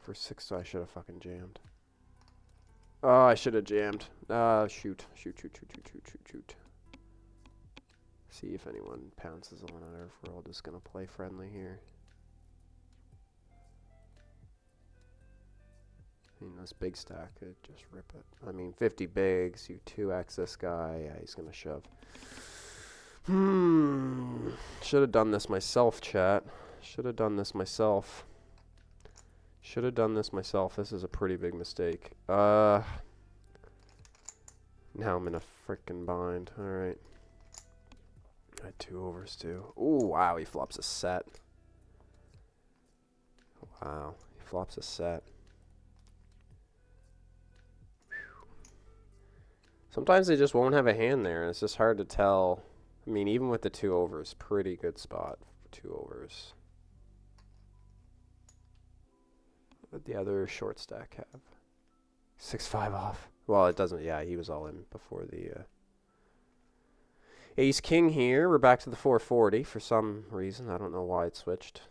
For 6, I should have fucking jammed. Oh, I should have jammed. Shoot. Shoot. See if anyone pounces on it, or if we're all just gonna play friendly here. I mean, this big stack could just rip it. I mean, 50 bigs, you 2x this guy. Yeah, he's gonna shove. Should have done this myself, chat. Should have done this myself. This is a pretty big mistake. Now I'm in a freaking bind. Alright. I had 2 overs too. Ooh, wow, he flops a set. Wow, he flops a set. Whew. Sometimes they just won't have a hand there, and it's just hard to tell. I mean, even with the 2 overs, pretty good spot for 2 overs. What did the other short stack have? 6-5 off. Well, it doesn't. Yeah, he was all in before the ace king here. We're back to the 440 for some reason. I don't know why it switched.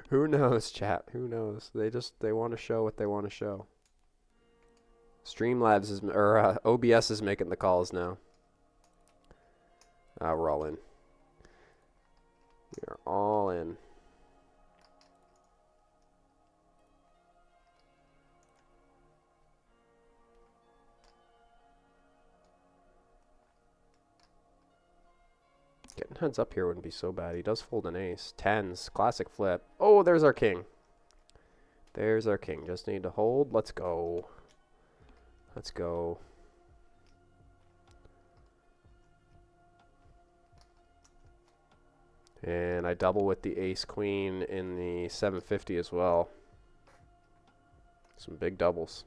Who knows, chat? Who knows? They want to show what they want to show. Streamlabs is OBS is making the calls now. We're all in. We are all in. Getting heads up here wouldn't be so bad. He does fold an ace. 10s. Classic flip. Oh, there's our king. There's our king. Just need to hold. Let's go. Let's go. And I double with the ace queen in the 750 as well. Some big doubles.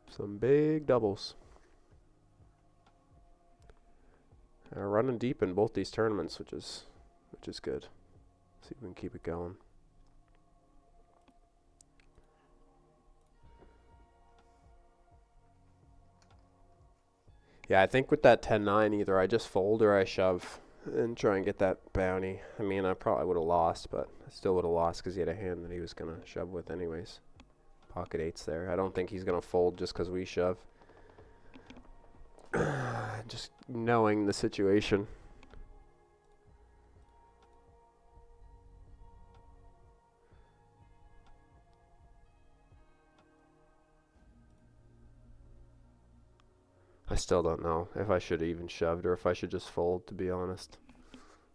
Some big doubles. Running deep in both these tournaments, which is good. See if we can keep it going. Yeah, I think with that 10-9, either I just fold or I shove and try and get that bounty. I mean, I probably would have lost, but I still would have lost because he had a hand that he was going to shove with anyways. Pocket 8's there. I don't think he's going to fold just because we shove. Just knowing the situation. I still don't know if I should have even shoved or if I should just fold, to be honest.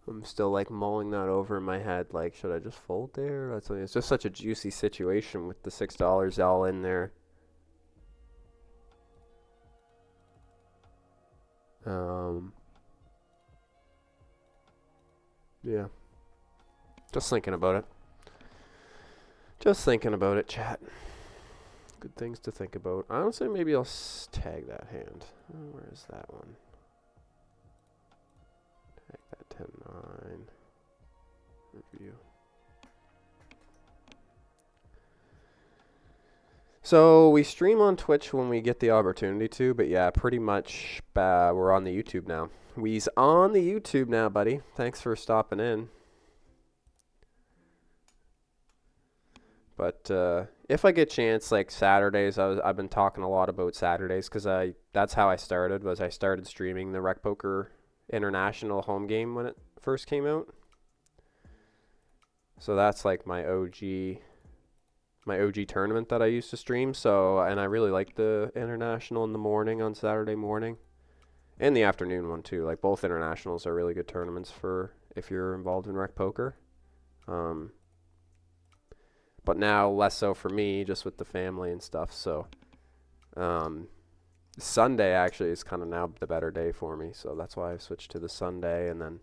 I'm still like mulling that over in my head, like, should I just fold there? It's just such a juicy situation with the $6 all in there. Yeah. Just thinking about it. Just thinking about it, chat. Good things to think about. Honestly, maybe I'll tag that hand. Where is that one? Tag that 10-9. Review. So we stream on Twitch when we get the opportunity to, but yeah, pretty much we're on the YouTube now. We's on the YouTube now, buddy. Thanks for stopping in. But if I get a chance, like Saturdays, I've been talking a lot about Saturdays because that's how I started. I started streaming the Rec Poker International home game when it first came out. So that's like my OG tournament that I used to stream. So, and I really like the International in the morning on Saturday morning. And the afternoon one too. Like both internationals are really good tournaments for if you're involved in Rec Poker. But now less so for me, just with the family and stuff. So Sunday actually is kind of now the better day for me. So that's why I switched to the Sunday. And then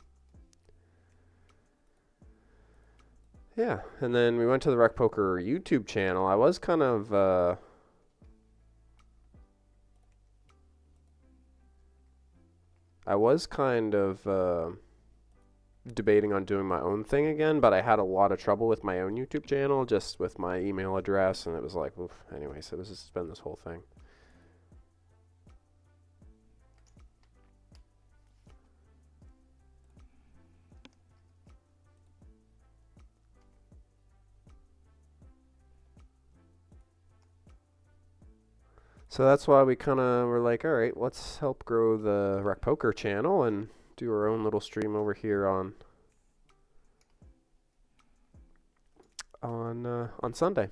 yeah, and then we went to the Rec Poker YouTube channel. I was kind of debating on doing my own thing again, but I had a lot of trouble with my own YouTube channel, just with my email address, and it was like, oof. Anyway, so this has been this whole thing. So that's why we kind of were like, all right, let's help grow the Rec Poker channel and do our own little stream over here on Sunday.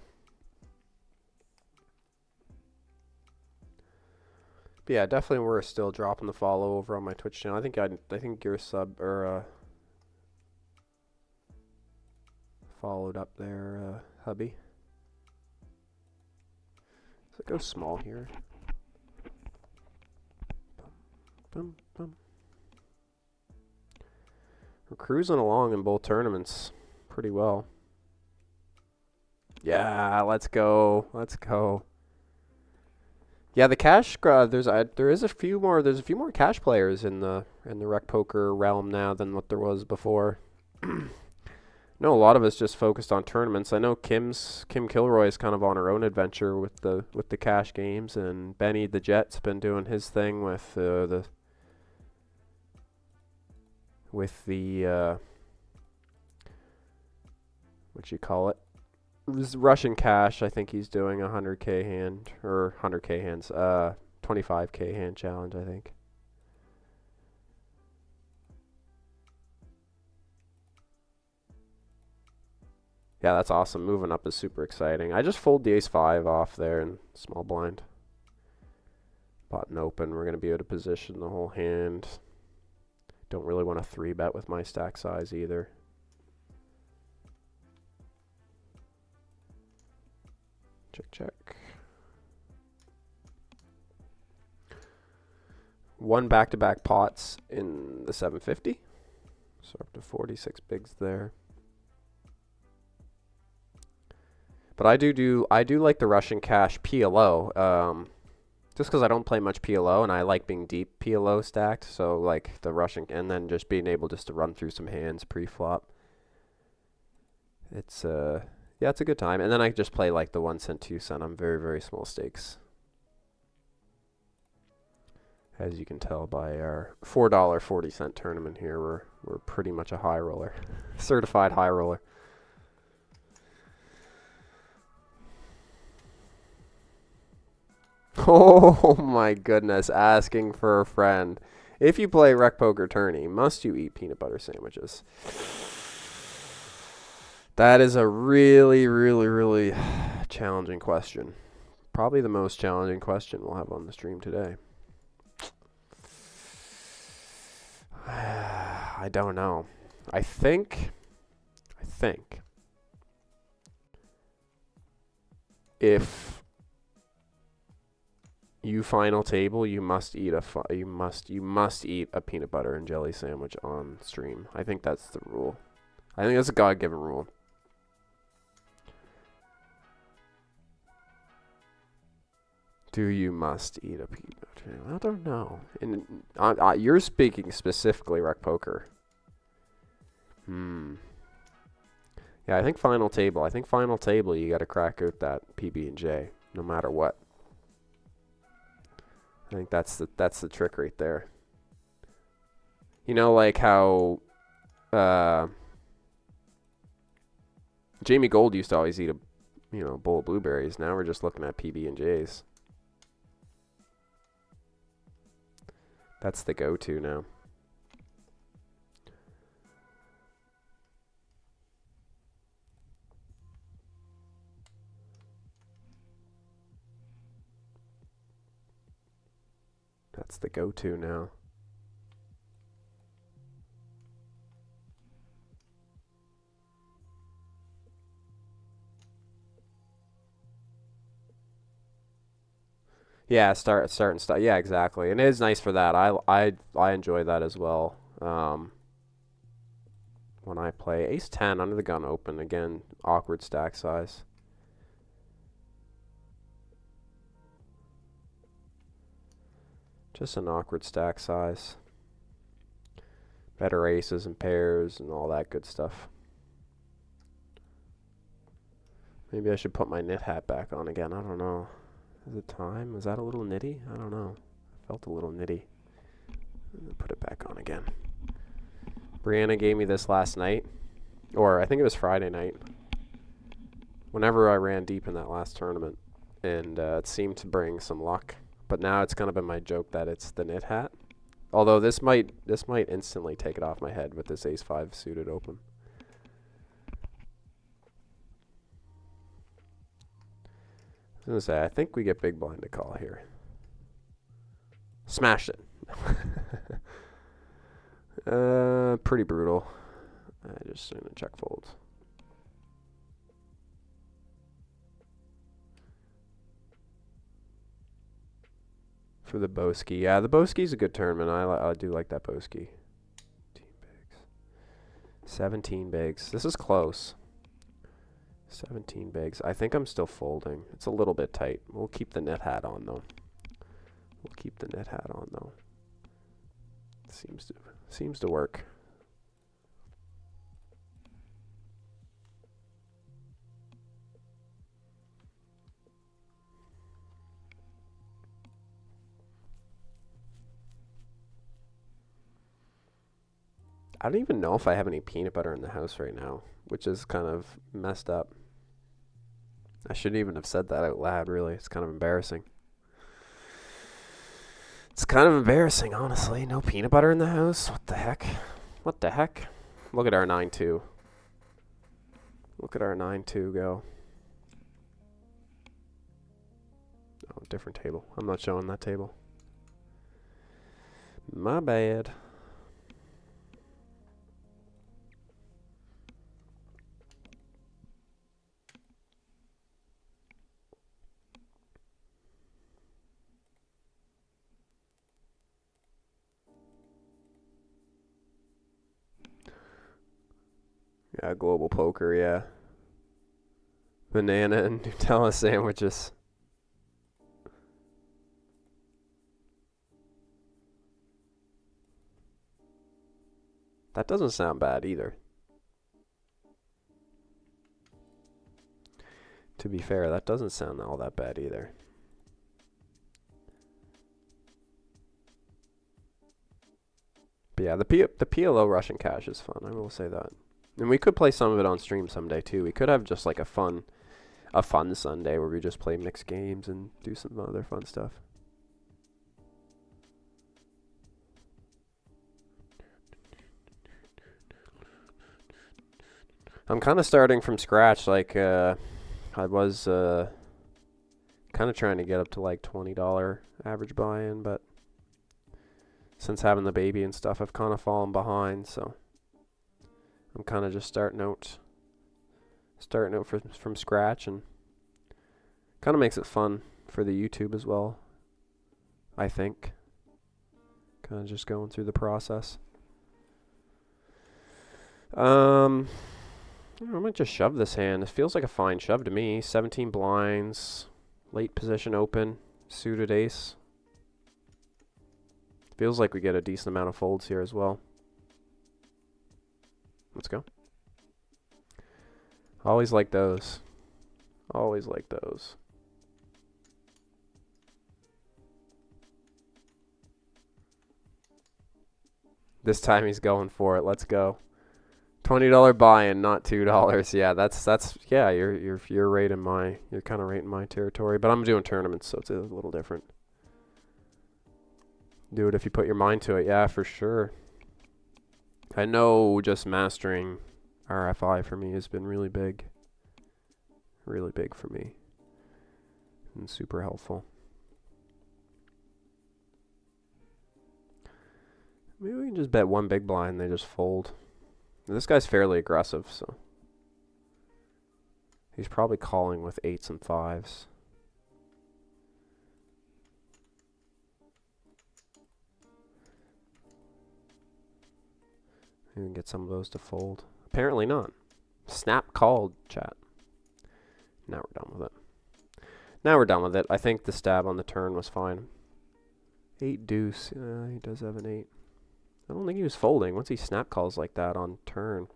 But yeah, definitely we're still dropping the follow over on my Twitch channel. I think your sub or followed up there, hubby. Let's go small here. Boom, boom. We're cruising along in both tournaments pretty well. Yeah, let's go. Let's go. Yeah, the cash there's a few more cash players in the Rec Poker realm now than what there was before. No, a lot of us just focused on tournaments. I know Kim Kilroy is kind of on her own adventure with the cash games, and Benny the Jet's been doing his thing with the what you call it, Russian cash. I think he's doing 100K hand or 100K hands, 25K hand challenge, I think. Yeah, that's awesome. Moving up is super exciting. I just fold the ace-5 off there in small blind. Button open. We're going to be able to position the whole hand. Don't really want to 3-bet with my stack size either. Check, check. One back-to-back pots in the 750. So up to 46 bigs there. But I do like the Russian cash PLO, just because I don't play much PLO and I like being deep PLO stacked. So like the Russian, and then just being able just to run through some hands pre-flop. It's yeah, it's a good time. And then I just play like the 1 cent, 2 cent. I'm very small stakes, as you can tell by our $4.40 tournament here. We're pretty much a high roller, certified high roller. Oh my goodness, asking for a friend. If you play Rec Poker Tourney, must you eat peanut butter sandwiches? That is a really challenging question. Probably the most challenging question we'll have on the stream today. I don't know. I think if you final table, you must eat a peanut butter and jelly sandwich on stream. I think that's the rule. I think that's a God-given rule. Do you must eat a peanut butter? I don't know. And you're speaking specifically Rec Poker. Yeah, I think final table. You got to crack out that PB&J no matter what. I think that's the trick right there. You know, like how Jamie Gold used to always eat a bowl of blueberries. Now we're just looking at PB&Js. That's the go-to now. That's the go-to now. Yeah, start and stop. Yeah, exactly. And it is nice for that. I enjoy that as well. When I play ace-10 under the gun open, again, awkward stack size. Just an awkward stack size. Better aces and pairs and all that good stuff. Maybe I should put my knit hat back on again. I don't know. Is it time? Is that a little nitty? I don't know. I felt a little nitty. Put it back on again. Brianna gave me this last night. Or I think it was Friday night. Whenever I ran deep in that last tournament. and it seemed to bring some luck. But now it's kind of been my joke that it's the nit hat. Although this might instantly take it off my head with this ace-5 suited open. I was gonna say, I think we get big blind to call here. Smashed it. Pretty brutal. I just gonna check fold. For the Boski. Yeah, the Boski's a good tournament. I do like that Boski. 17 bigs. This is close. 17 bigs. I think I'm still folding. It's a little bit tight. We'll keep the net hat on though. Seems to work. I don't even know if I have any peanut butter in the house right now, which is kind of messed up. I shouldn't even have said that out loud, really. It's kind of embarrassing. It's kind of embarrassing, honestly. No peanut butter in the house? What the heck? What the heck? Look at our 9-2. Look at our 9-2 go. Oh, different table. I'm not showing that table. My bad. Yeah, global poker, yeah. Banana and Nutella sandwiches. That doesn't sound bad either. To be fair, that doesn't sound all that bad either. But yeah, the PLO Russian cash is fun, I will say that. And we could play some of it on stream someday too. We could have just like a fun Sunday where we just play mixed games and do some other fun stuff. I'm kind of starting from scratch. Like I was kind of trying to get up to like $20 average buy-in, but since having the baby and stuff, I've kind of fallen behind. So I'm kind of just starting out from scratch, and kind of makes it fun for the YouTube as well, I think. Kind of just going through the process. I might just shove this hand. It feels like a fine shove to me. 17 blinds, late position open, suited ace. Feels like we get a decent amount of folds here as well. Let's go. Always like those. Always like those. This time he's going for it. Let's go. $20 buy-in, not $2. Yeah, that's yeah. You're right in my. You're kind of right in my territory. But I'm doing tournaments, so it's a little different. Do it if you put your mind to it. Yeah, for sure. I know just mastering RFI for me has been really big. Really big for me. And super helpful. Maybe we can just bet one big blind, they just fold. This guy's fairly aggressive, so he's probably calling with 8s and 5s. We can get some of those to fold. Apparently not. Snap called, chat. Now we're done with it. Now we're done with it. I think the stab on the turn was fine. 8 deuce. He does have an 8. I don't think he was folding. Once he snap calls like that on turn,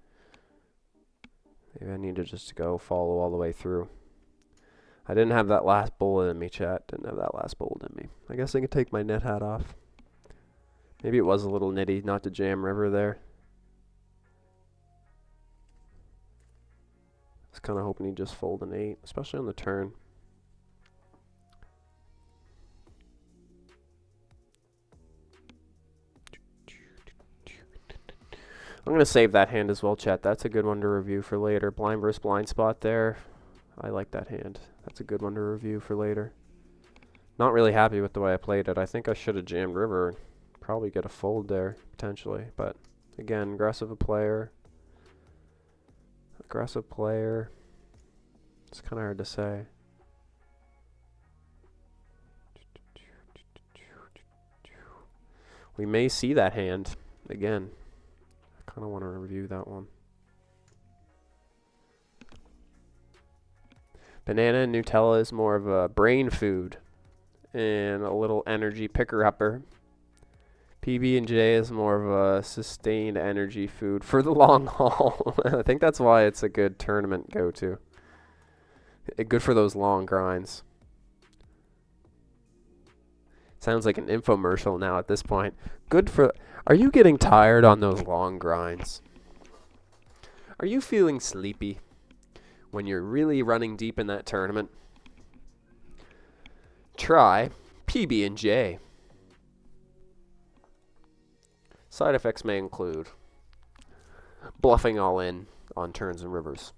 maybe I need to just go follow all the way through. I didn't have that last bullet in me, chat. Didn't have that last bullet in me. I guess I could take my net hat off. Maybe it was a little nitty not to jam river there. I was kind of hoping he'd just fold an 8, especially on the turn. I'm going to save that hand as well, chat. That's a good one to review for later. Blind versus blind spot there. I like that hand. That's a good one to review for later. Not really happy with the way I played it. I think I should have jammed river and probably get a fold there, potentially. But, again, aggressive player. Aggressive player. It's kind of hard to say. We may see that hand again. I kind of want to review that one. Banana and Nutella is more of a brain food and a little energy picker-upper. PB&J is more of a sustained energy food for the long haul. I think that's why it's a good tournament go-to. Good for those long grinds. Sounds like an infomercial now at this point. Good for... Are you getting tired on those long grinds? Are you feeling sleepy when you're really running deep in that tournament? Try PB&J. Side effects may include bluffing all in on turns and rivers.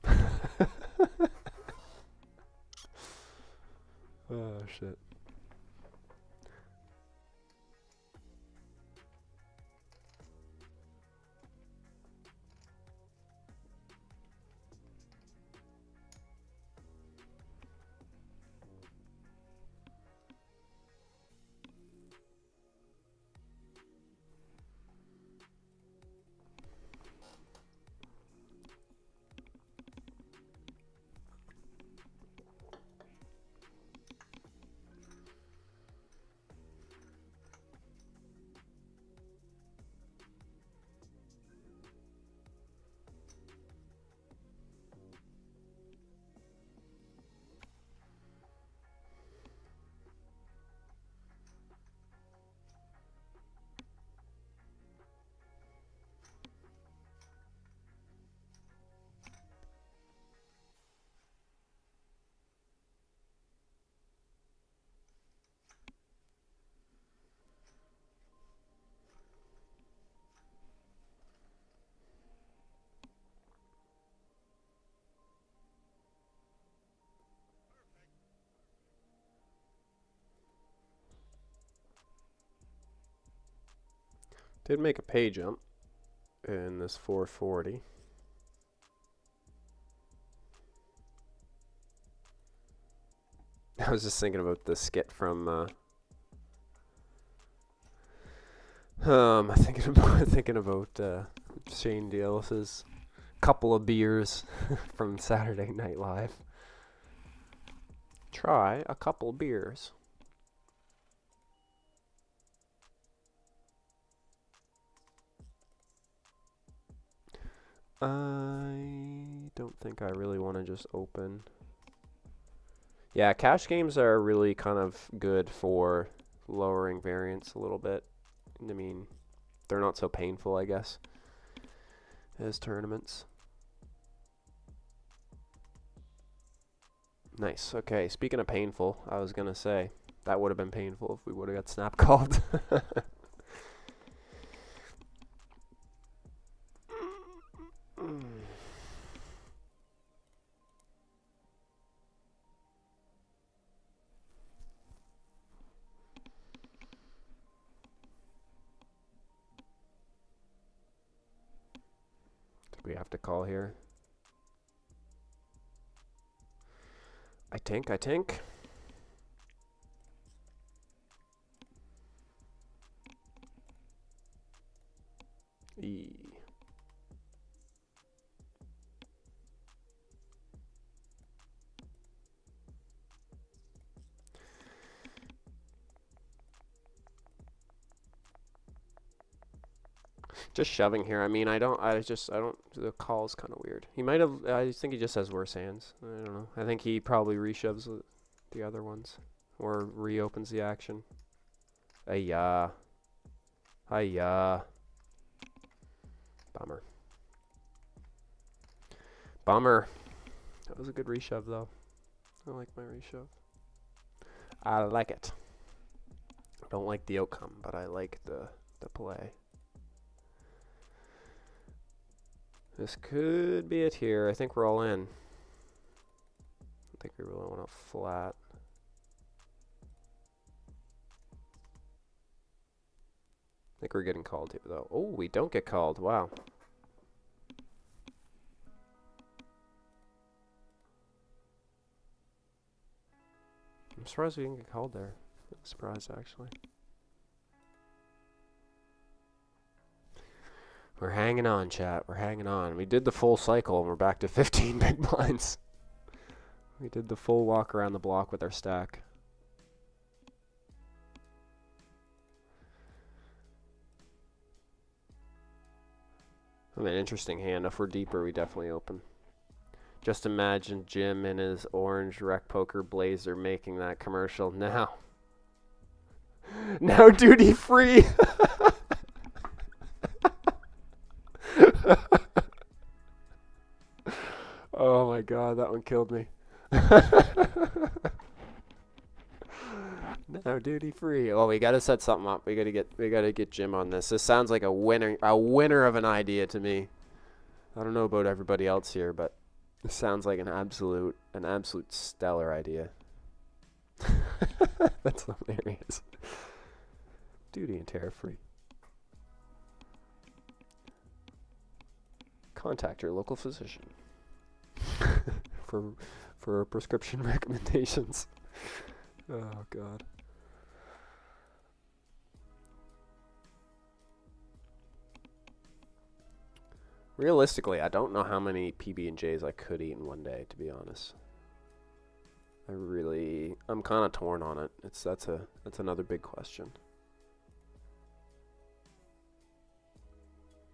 Oh, shit. Did make a pay jump in this 440. I was just thinking about the skit from thinking about Shane Gillis's couple of beers from Saturday Night Live. Try a couple beers. I don't think I really want to just open. Yeah, cash games are really kind of good for lowering variance a little bit. I mean, they're not so painful, I guess, as tournaments. Nice. Okay, speaking of painful, I was going to say, that would have been painful if we would have got snap called. We have to call here. I think. Just shoving here. I mean, I don't, the call's kind of weird. He might have, I think he just has worse hands. I don't know. I think he probably reshoves the other ones. Or reopens the action. Ayah. Ayah. Bummer. Bummer. That was a good reshove, though. I like my reshove. I like it. I don't like the outcome, but I like the play. This could be it here. I think we're all in. I think we really want to flat. I think we're getting called here, though. Oh, we don't get called. Wow. I'm surprised we didn't get called there. I'm surprised, actually. We're hanging on, chat. We're hanging on. We did the full cycle, and we're back to 15 big blinds. We did the full walk around the block with our stack. I mean, interesting hand. If we're deeper, we definitely open. Just imagine Jim in his orange rec poker blazer making that commercial now. Now duty free. Oh my god, that one killed me. No duty free. Oh, we gotta set something up. We gotta get Jim on this. This sounds like a winner of an idea to me. I don't know about everybody else here, but it sounds like an absolute stellar idea. That's hilarious. Duty and tariff free. Contact your local physician for prescription recommendations. Oh god. Realistically, I don't know how many PB&Js I could eat in one day, to be honest. I'm kind of torn on it. That's another big question.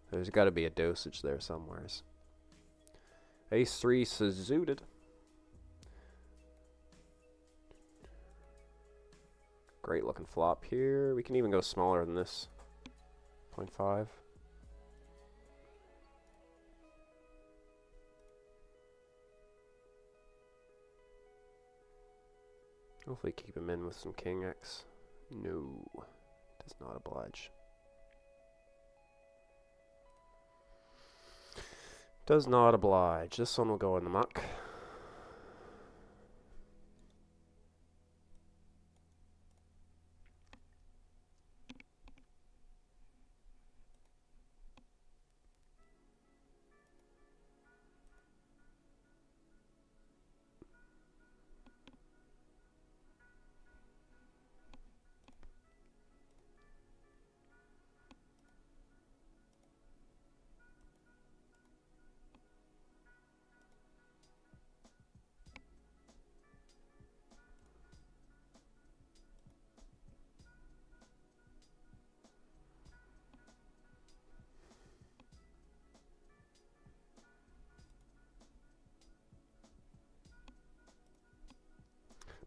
There's got to be a dosage there somewheres. Ace-3 suited. Great looking flop here. We can even go smaller than this. 0.5. Hopefully keep him in with some King X. No, does not oblige. Does not oblige. This one will go in the muck.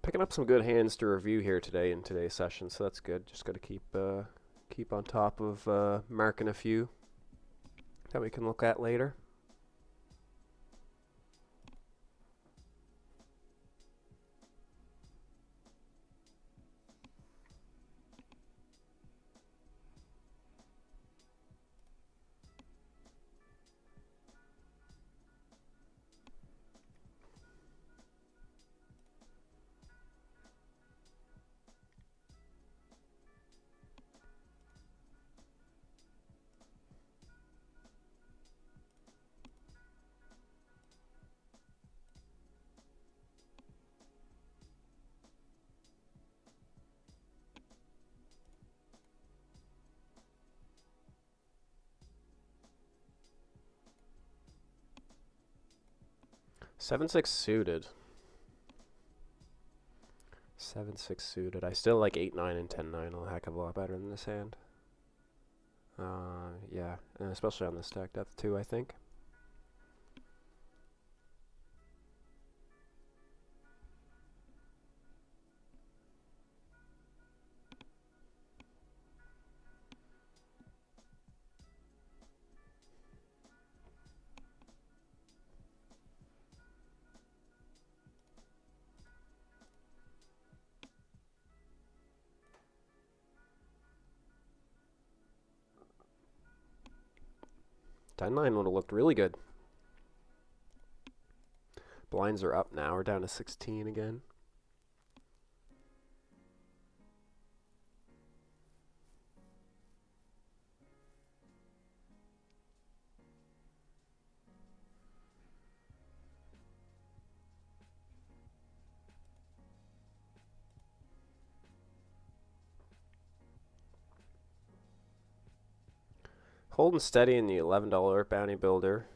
Picking up some good hands to review here today in today's session, so that's good. Just got to keep on top of marking a few that we can look at later. Seven six suited. 7-6 suited. I still like 8-9 and 10-9 a heck of a lot better than this hand. Yeah, and especially on the stack depth too, I think. 10-9 would have looked really good. Blinds are up now. We're down to 16 again. Holding steady in the $11 bounty builder.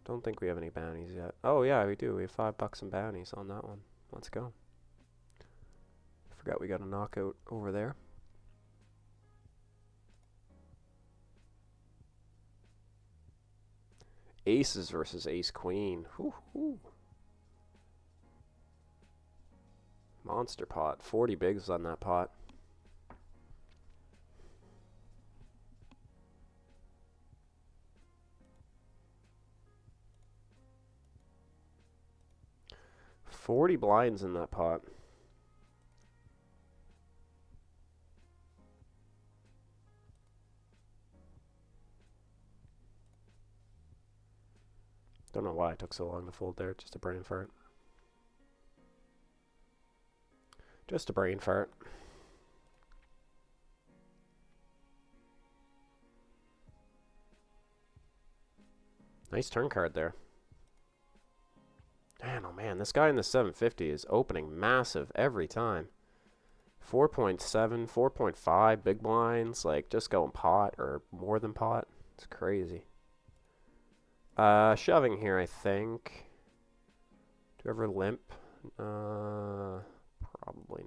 Don't think we have any bounties yet. Oh yeah, we do. We have $5 in bounties on that one. Let's go. Forgot we got a knockout over there. Aces versus ace queen. Whew, whew. Monster pot. 40 bigs on that pot. $40 blinds in that pot. Don't know why it took so long to fold there. Just a brain fart. Just a brain fart. Nice turn card there. Man, oh man, this guy in the 750 is opening massive every time. 4.7, 4.5 big blinds, like just going pot or more than pot. It's crazy. Shoving here, I think. Do you ever limp? Probably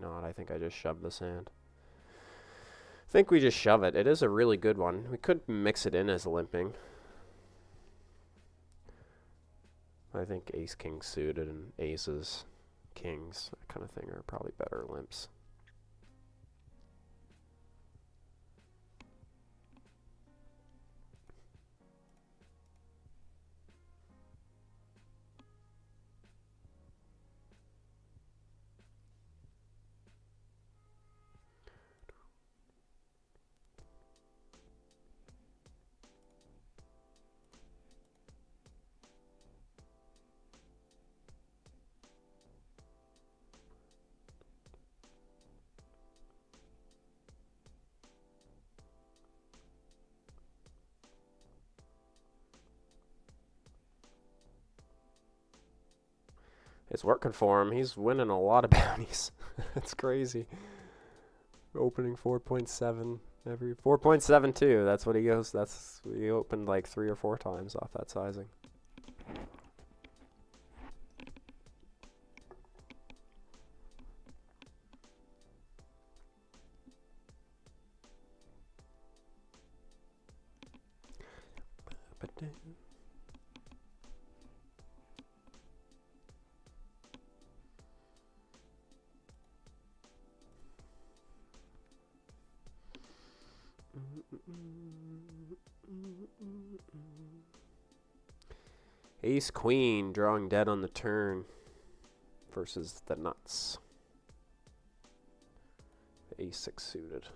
not. I think I just shoved this hand. I think we just shove it. It is a really good one. We could mix it in as limping. I think ace king suited and aces, kings, that kind of thing are probably better limps. It's working for him. He's winning a lot of bounties. That's crazy. Opening 4.7 every 4.72. That's what he goes. That's he opened like 3 or 4 times off that sizing. Ace queen drawing dead on the turn versus the nuts. Ace 6 suited.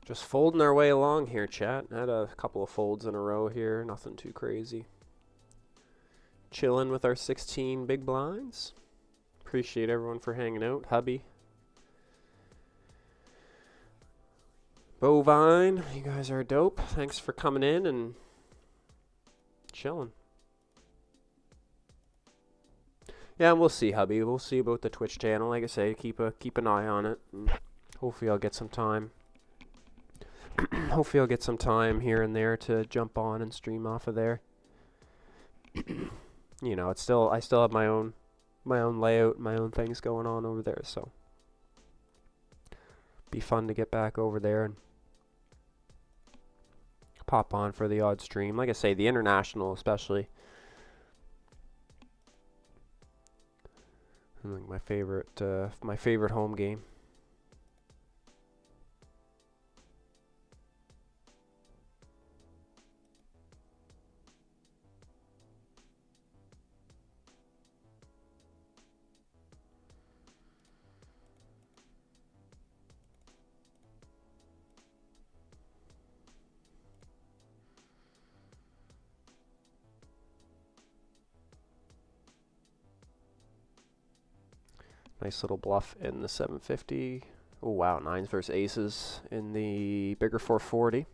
Just folding our way along here, chat. Had a couple of folds in a row here. Nothing too crazy. Chilling with our 16 big blinds. Appreciate everyone for hanging out. Hubby. Bovine, you guys are dope. Thanks for coming in and chilling. Yeah, and we'll see, Hubby. We'll see about the Twitch channel. Like I say, keep an eye on it. And hopefully I'll get some time. Hopefully I'll get some time here and there to jump on and stream off of there. You know, it's still I still have my own layout, my own things going on over there, so be fun to get back over there and pop on for the odd stream. Like I say, the international especially. Like my favorite home game. Nice little bluff in the 750. Oh wow, 9s versus aces in the bigger 440.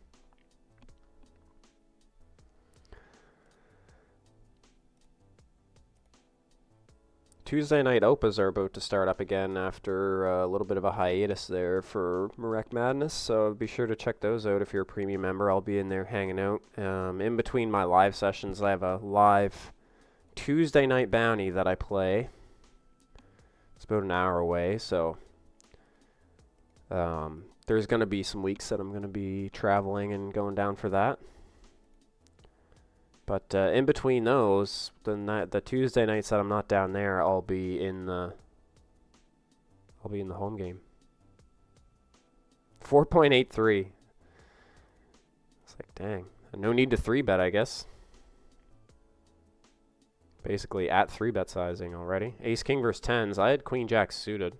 Tuesday night Opas are about to start up again after a little bit of a hiatus there for Marek Madness, so be sure to check those out if you're a premium member. I'll be in there hanging out. In between my live sessions, I have a live Tuesday night bounty that I play. It's about an hour away, so there's going to be some weeks that I'm going to be traveling and going down for that. But in between those, the Tuesday nights that I'm not down there, I'll be in the home game. 4.83. It's like, dang, no need to 3-bet, I guess. Basically at 3-bet sizing already. Ace King versus 10s. I had Queen Jack suited.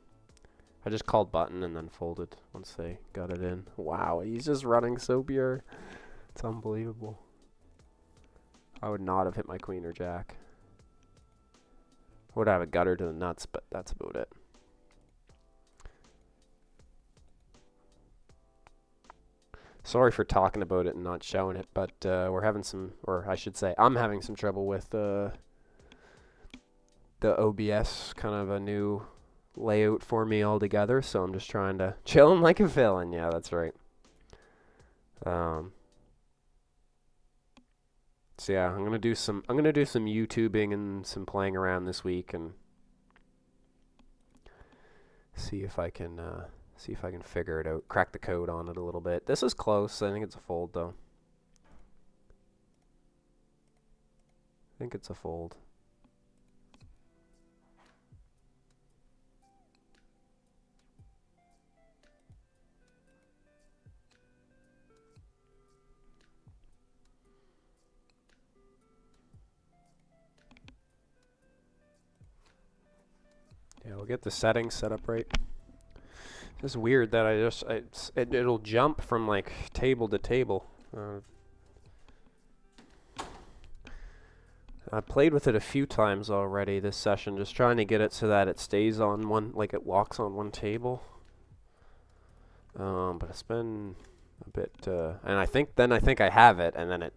I just called button and then folded once they got it in. Wow, he's just running so pure. It's unbelievable. I would not have hit my queen or jack. I would have a gutter to the nuts, but that's about it. Sorry for talking about it and not showing it, but we're having some, or I should say, I'm having some trouble with the OBS, kind of a new layout for me altogether, so I'm just trying to chillin' like a villain. Yeah, that's right. So yeah, I'm gonna do some YouTubing and some playing around this week and see if I can figure it out, crack the code on it a little bit. This is close. I think it's a fold though. I think it's a fold. Yeah, we'll get the settings set up right. It's just weird that it'll jump from like table to table. I played with it a few times already this session, just trying to get it so that it stays on one, like it locks on one table. But it's been a bit, and I think I have it, and then it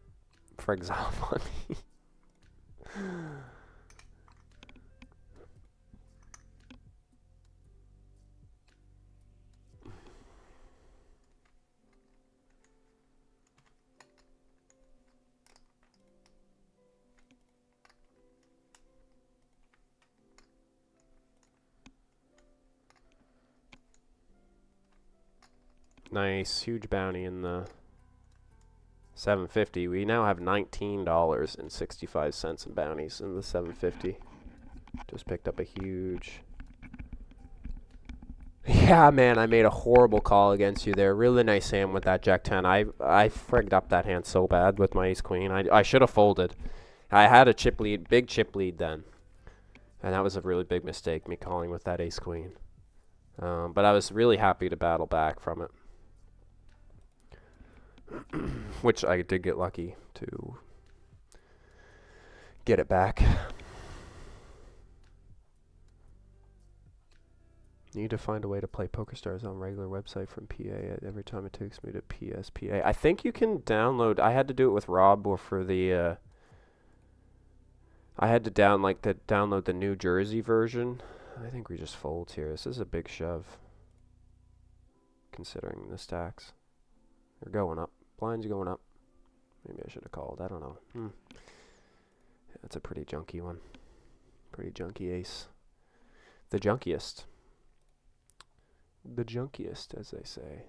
frigs off on me. Nice, huge bounty in the 750. We now have $19.65 in bounties in the 750. Just picked up a huge... Yeah, man, I made a horrible call against you there. Really nice hand with that Jack-10. I frigged up that hand so bad with my Ace-Queen. I should have folded. I had a chip lead, big chip lead then. And that was a really big mistake, me calling with that Ace-Queen. But I was really happy to battle back from it. Which I did get lucky to get it back. Need to find a way to play PokerStars on regular website from PA every time it takes me to PSPA. I think you can download. I had to do it with Rob or for the. I had to download the New Jersey version. I think we just fold here. This is a big shove, considering the stacks. They're going up. Blinds going up. Maybe I should have called. I don't know. Yeah, that's a pretty junky one. Pretty junky ace. The junkiest. The junkiest, as they say.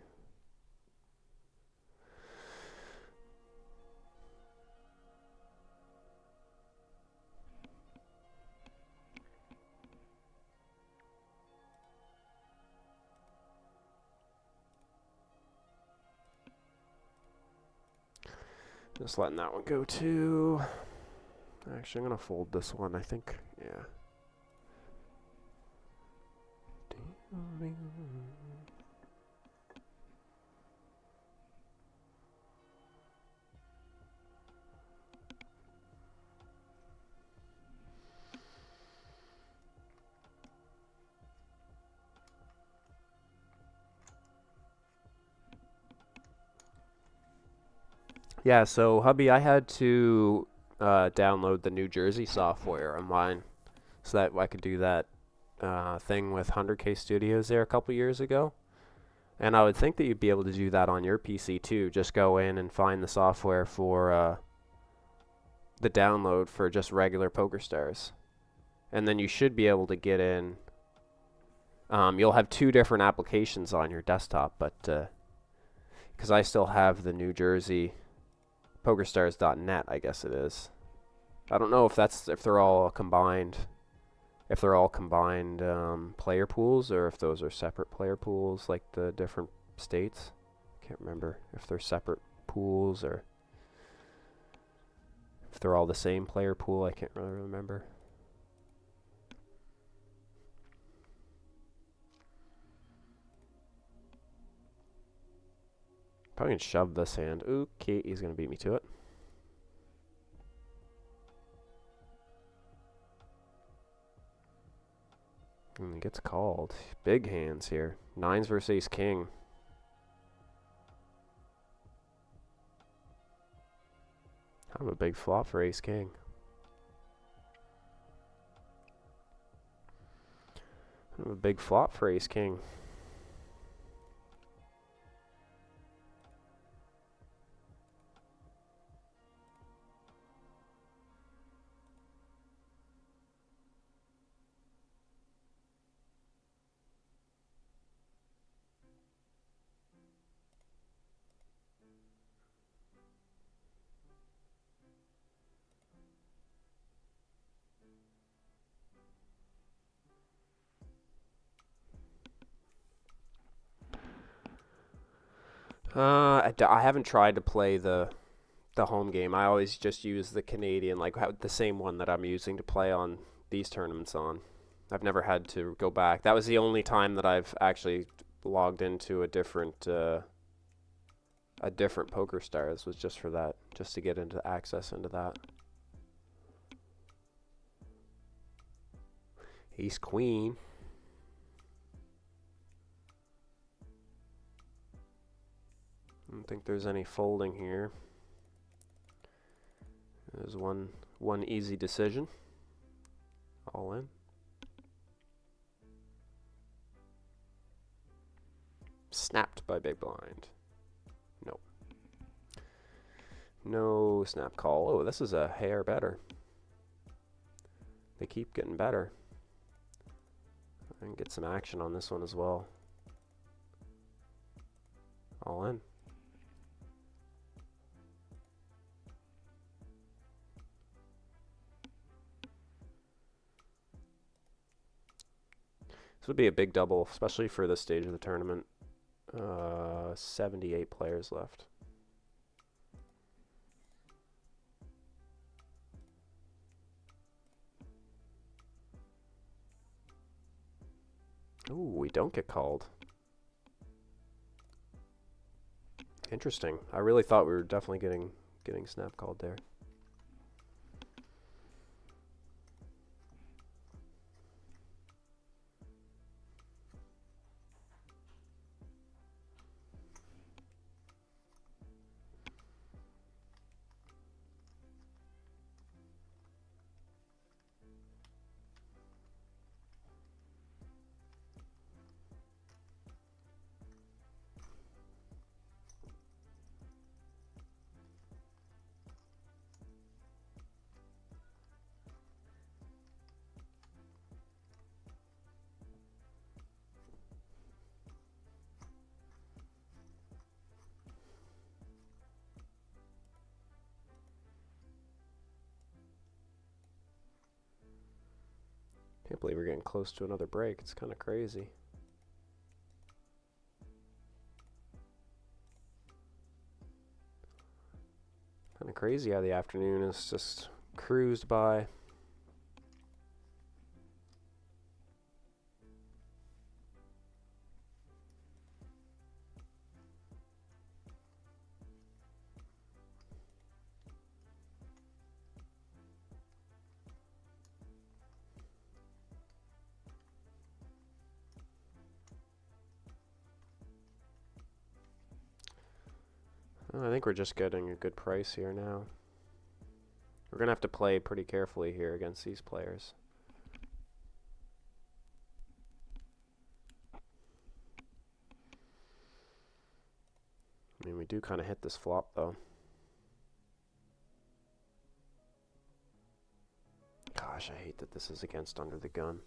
Just letting that one go too. Actually, I'm going to fold this one, I think. Yeah. Yeah, so hubby, I had to download the New Jersey software on mine so that I could do that thing with 100K Studios there a couple years ago. And I would think that you'd be able to do that on your PC too. Just go in and find the software for the download for just regular PokerStars. And then you should be able to get in. You'll have two different applications on your desktop, but because I still have the New Jersey PokerStars.net, I guess it is. I don't know if they're all combined. If they're all combined player pools, or if those are separate player pools, like the different states. Can't remember if they're separate pools or if they're all the same player pool. I can't really remember. Probably gonna shove this hand. Okay, he's gonna beat me to it. And he gets called. Big hands here. Nines versus ace king. Kind of a big flop for ace king. Kind of a big flop for ace king. I haven't tried to play the home game. I always just use the Canadian, like the same one that I'm using to play on these tournaments on. I've never had to go back. That was the only time that I've actually logged into a different PokerStars, was just for that, just to get into access into that. Ace queen. I don't think there's any folding here. There's one easy decision. All in. Snapped by big blind. Nope. No snap call. Oh, this is a hair better. They keep getting better. I can get some action on this one as well. All in. This would be a big double, especially for this stage of the tournament. 78 players left. Ooh, we don't get called. Interesting. I really thought we were definitely getting snap called there. Can't believe we're getting close to another break. It's kind of crazy. Kind of crazy how the afternoon is just cruised by. I think we're just getting a good price here now. We're going to have to play pretty carefully here against these players. I mean, we do kind of hit this flop, though. Gosh, I hate that this is against under the gun.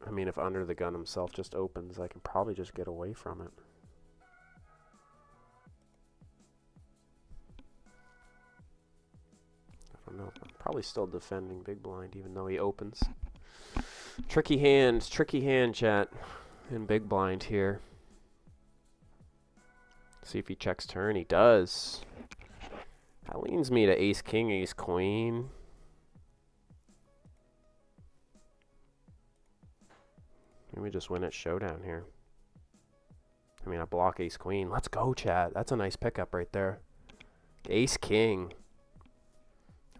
I mean, if under the gun himself just opens, I can probably just get away from it. I don't know. I'm probably still defending big blind, even though he opens. Tricky hand, chat, in big blind here. See if he checks turn. He does. That leans me to ace king, ace queen. Maybe just win at showdown here. I mean, I block ace queen. Let's go, chat. That's a nice pickup right there. Ace king.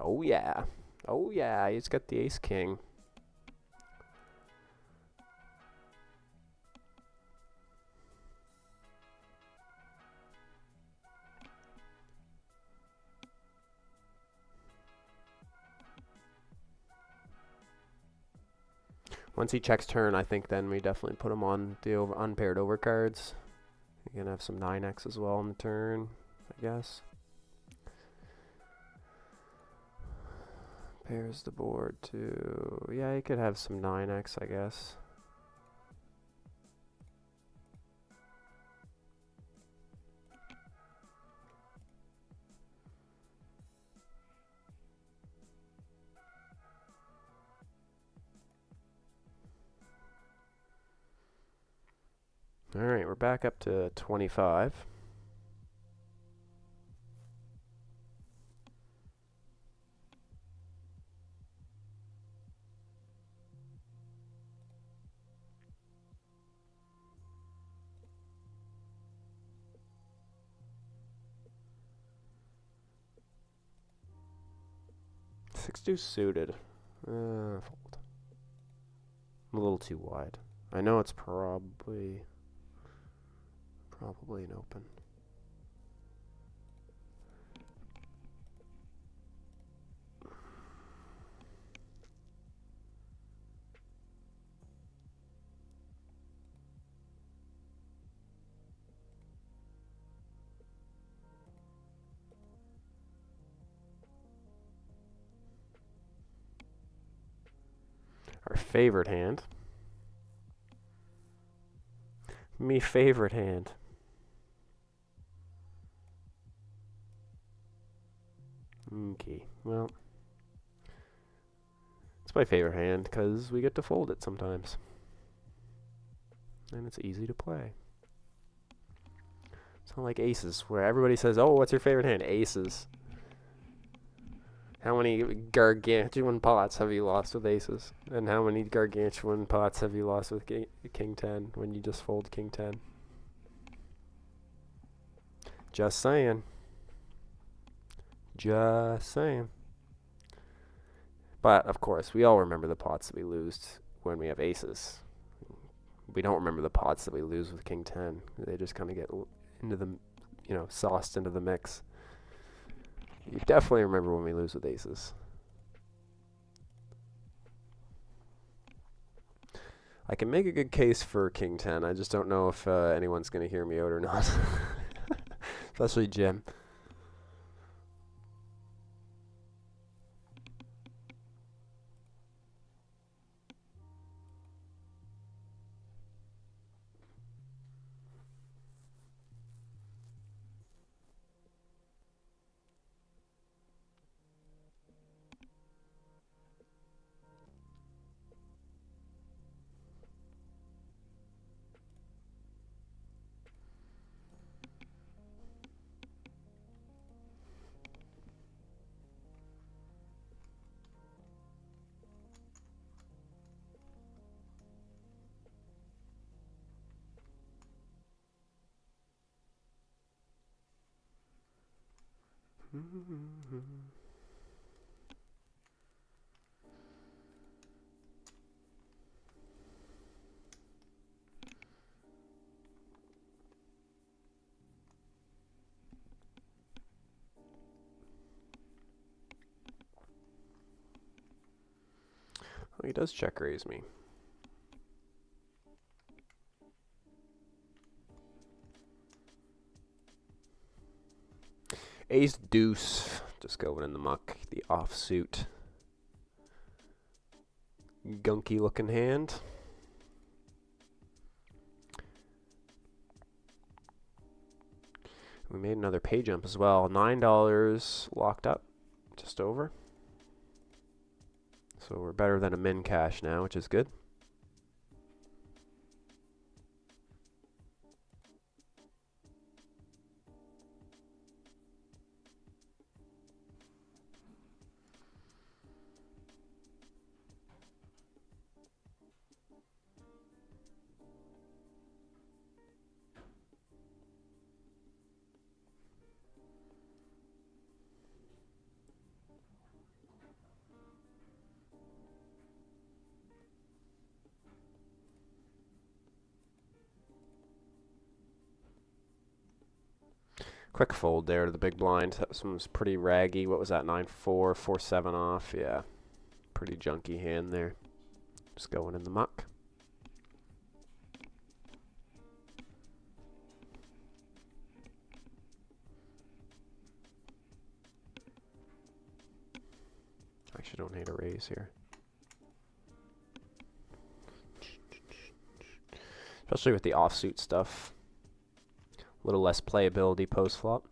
Oh, yeah. Oh, yeah. He's got the ace king. Once he checks turn, I think then we definitely put him on the unpaired overcards. You're going to have some 9x as well on the turn, I guess. Pairs the board to... Yeah, he could have some 9x, I guess. All right, we're back up to 25. Six deuce suited. Fold. I'm a little too wide. I know it's probably an open. Our favorite hand. Me favorite hand. Okay, well, it's my favorite hand because we get to fold it sometimes. And it's easy to play. It's not like aces, where everybody says, oh, what's your favorite hand? Aces. How many gargantuan pots have you lost with aces? And how many gargantuan pots have you lost with king 10 when you just fold king 10? Just saying. Just saying. But, of course, we all remember the pots that we lose when we have aces. We don't remember the pots that we lose with king 10. They just kind of get into the, sauced into the mix. You definitely remember when we lose with aces. I can make a good case for king 10. I just don't know if anyone's going to hear me out or not. Especially Jim. Oh, he does check raise me. Ace deuce, just going in the muck, the offsuit. Gunky looking hand. We made another pay jump as well. $9 locked up, just over. So we're better than a min cash now, which is good. Quick fold there to the big blind. That was pretty raggy. What was that? 9-4, 4-7 off. Yeah, pretty junky hand there. Just going in the muck. Actually, don't hate a raise here. Especially with the offsuit stuff. A little less playability post-flop.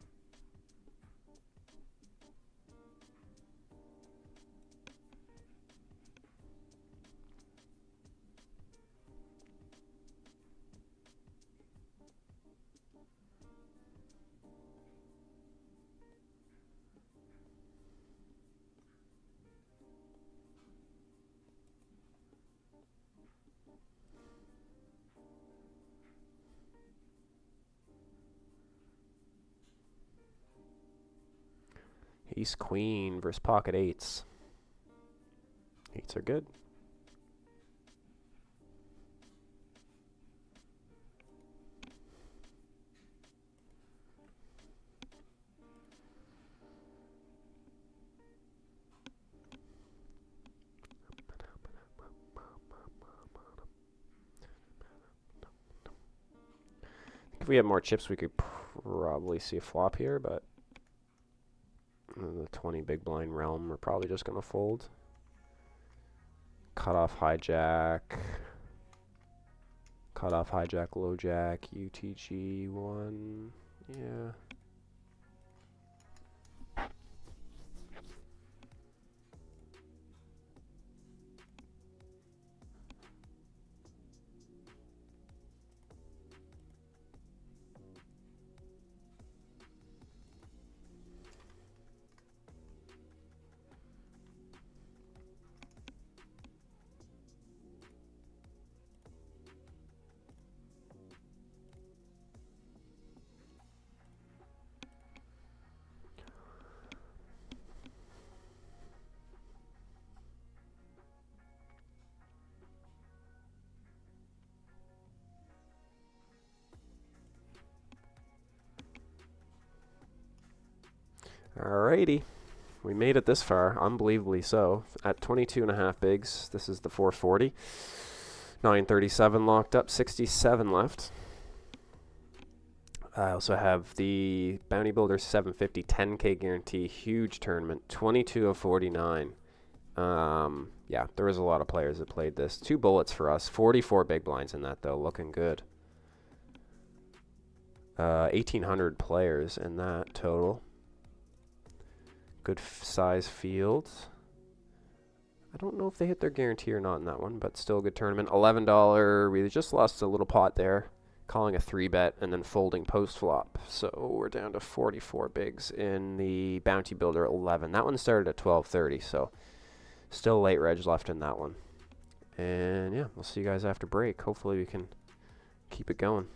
Ace queen versus pocket eights. Eights are good. If we had more chips, we could probably see a flop here, but in the 20 big blind realm, we're probably just going to fold. Cut off hijack. Cut off hijack, low jack, UTG 1. Yeah. Alrighty, we made it this far, unbelievably so. At 22.5 bigs, this is the 440. 937 locked up, 67 left. I also have the Bounty Builder 750 10K guarantee, huge tournament, 22 of 49. Yeah, there was a lot of players that played this. 2 bullets for us, 44 big blinds in that though, looking good. 1,800 players in that total. Good size field. I don't know if they hit their guarantee or not in that one, but still a good tournament. $11. We just lost a little pot there, calling a 3-bet and then folding post-flop. So we're down to 44 bigs in the Bounty Builder 11. That one started at 12:30, so still late reg left in that one. And yeah, we'll see you guys after break. Hopefully we can keep it going.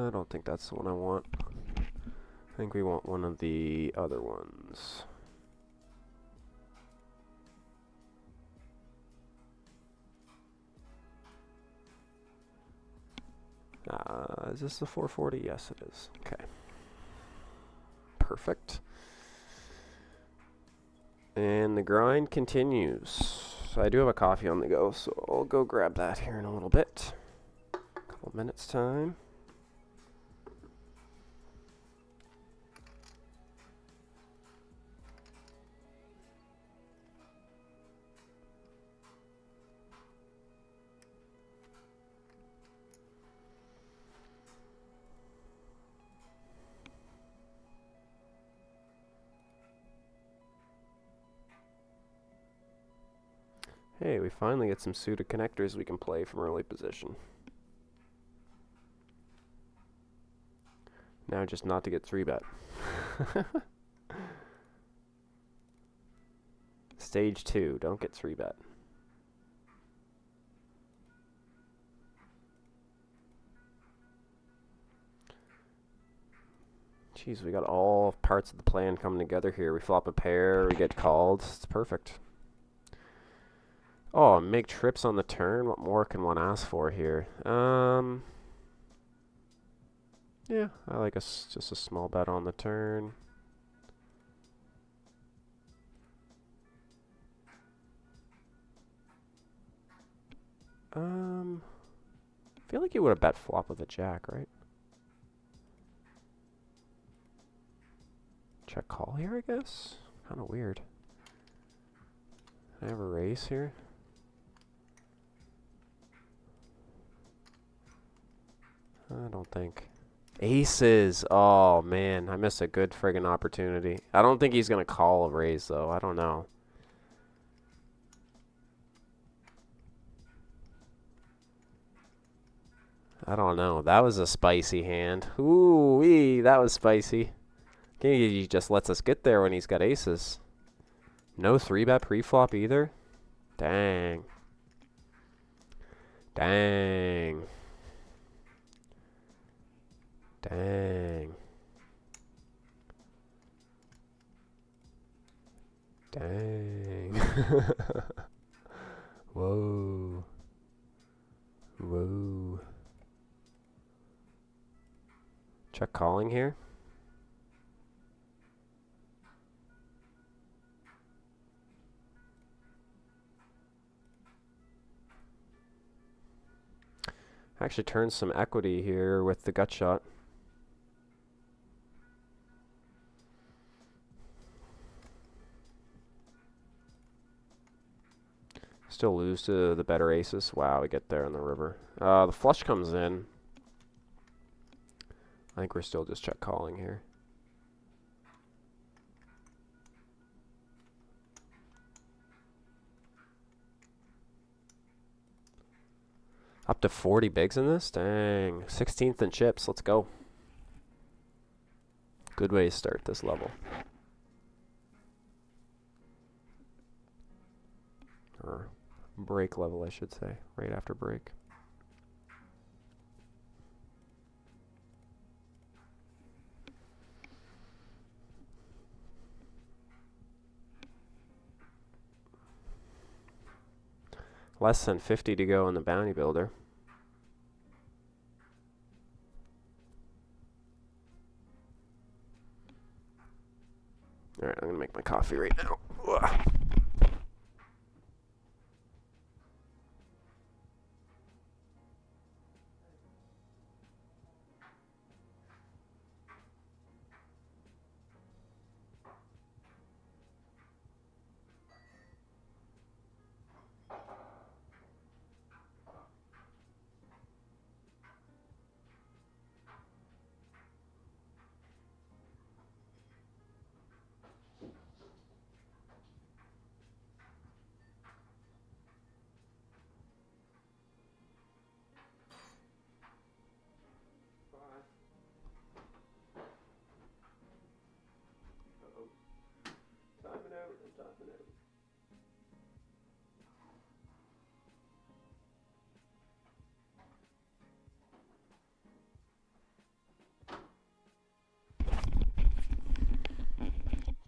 I don't think that's the one I want. I think we want one of the other ones. Is this the 440? Yes, it is. Okay. Perfect. And the grind continues. So I do have a coffee on the go, so I'll go grab that here in a little bit. A couple minutes time. Hey, we finally get some suited connectors we can play from early position. Now just not to get 3-bet. Stage 2, don't get 3-bet. Jeez, we got all parts of the plan coming together here. We flop a pair, we get called. It's perfect. Oh, make trips on the turn. What more can one ask for here? Yeah, I like just a small bet on the turn. I feel like you would have bet flop with a jack, right? Check call here, I guess? Kind of weird. Can I have a raise here? I don't think. Aces! Oh, man. I missed a good friggin' opportunity. I don't think he's going to call a raise, though. I don't know. I don't know. That was a spicy hand. Ooh-wee, that was spicy. He just lets us get there when he's got aces. No 3-bet pre-flop either? Dang. Dang. Dang. Dang. Whoa. Whoa. Check calling here. Actually turns some equity here with the gut shot. Still lose to the better aces. Wow, we get there on the river. The flush comes in. I think we're still just check calling here. Up to 40 bigs in this? Dang. 16th in chips. Let's go. Good way to start this level. Or break level, I should say. Right after break. Less than 50 to go in the bounty builder. Alright, I'm gonna make my coffee right now. Ugh.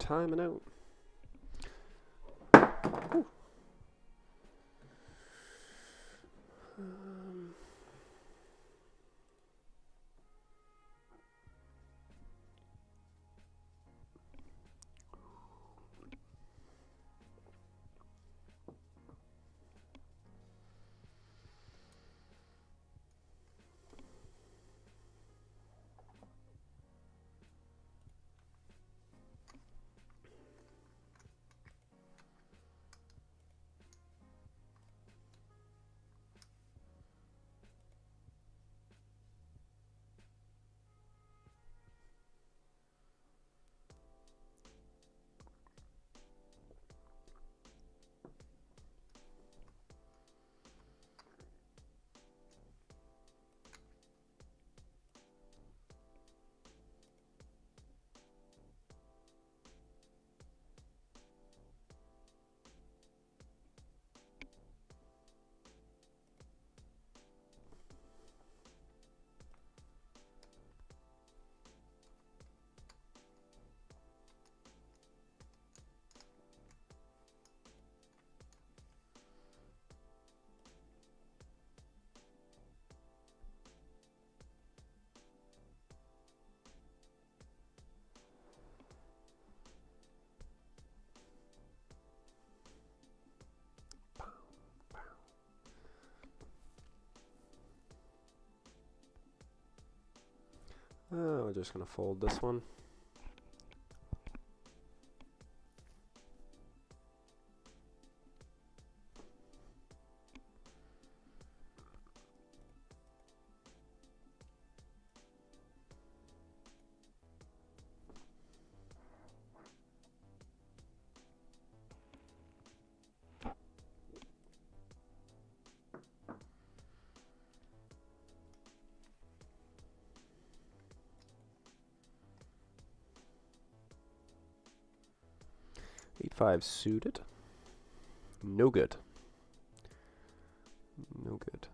timing out. Whew. 'We're just gonna fold this one. Eight five suited. No good. No good.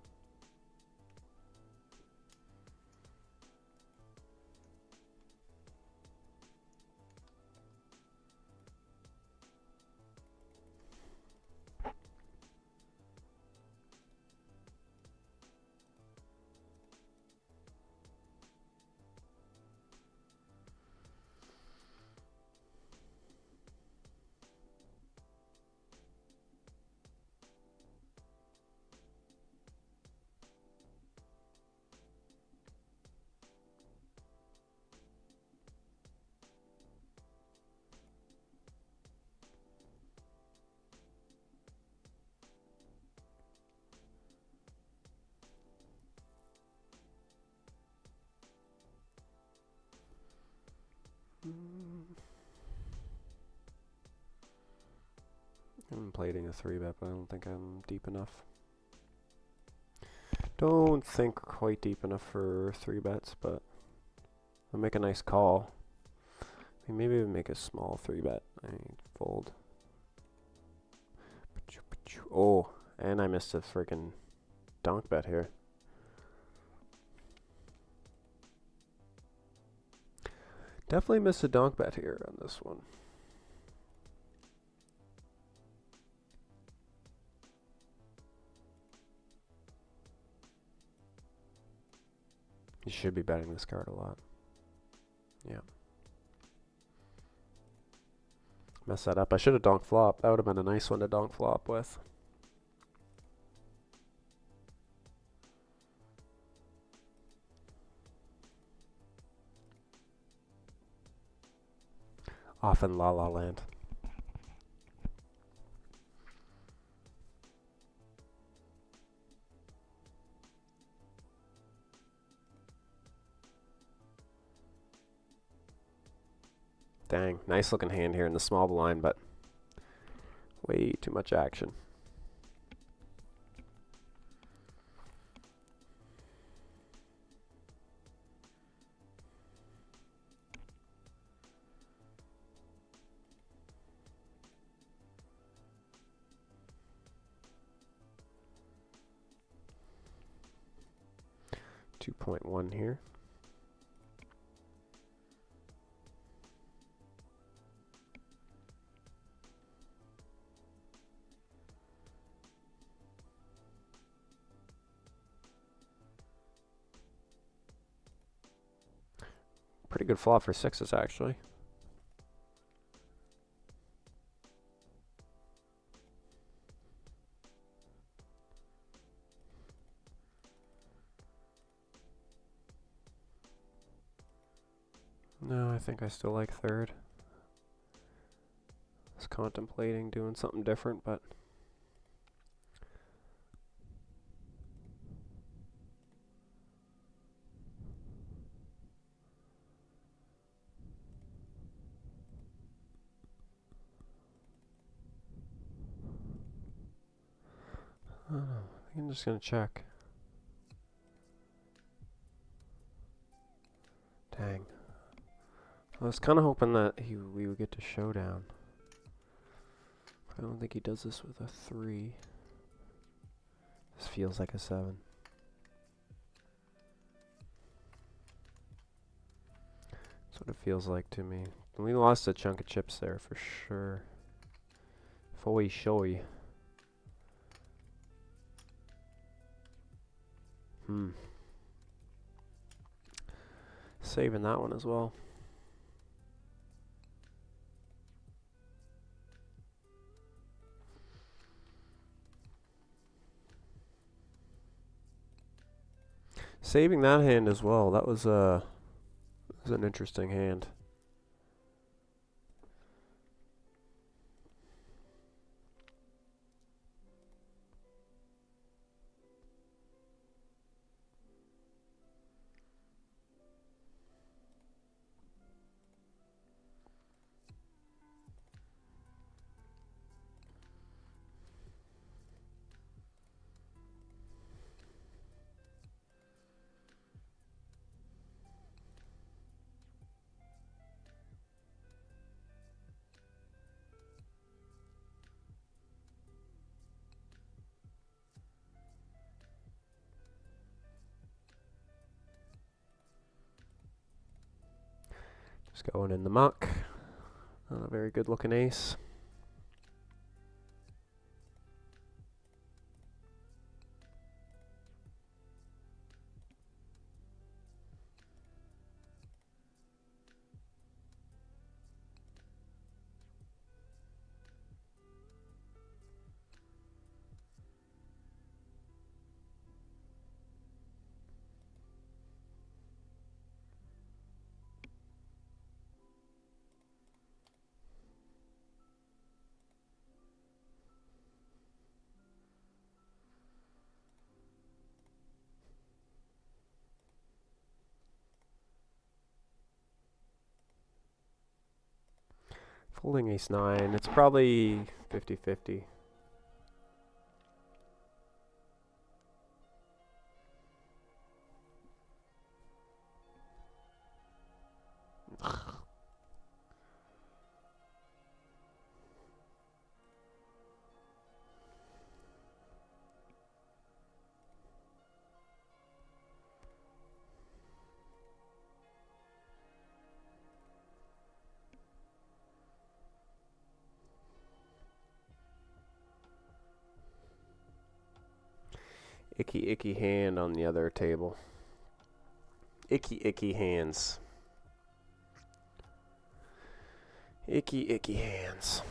I'm plating a 3-bet, but I don't think I'm deep enough. Don't think quite deep enough for 3-bets, but I'll make a nice call. Maybe we make a small 3-bet. I fold. Oh, and I missed a freaking donk bet here. Definitely missed a donk bet here on this one. You should be betting this card a lot. Yeah. Messed that up. I should have donk flop. That would have been a nice one to donk flop with. Off in La La Land. Dang, nice looking hand here in the small blind, but way too much action. .1 here. Pretty good flop for sixes, actually. No, I think I still like third. I was contemplating doing something different, but I don't know. I think I'm just gonna check. Dang. I was kind of hoping that we would get to showdown. I don't think he does this with a 3. This feels like a 7. That's what it feels like to me. We lost a chunk of chips there for sure. Foy showy. Saving that one as well. Saving that hand as well. That was an interesting hand. Just going in the muck. Not a very good looking ace. Folding ace 9. It's probably 50-50. Icky, icky hand on the other table. Icky, icky hands. Icky, icky hands.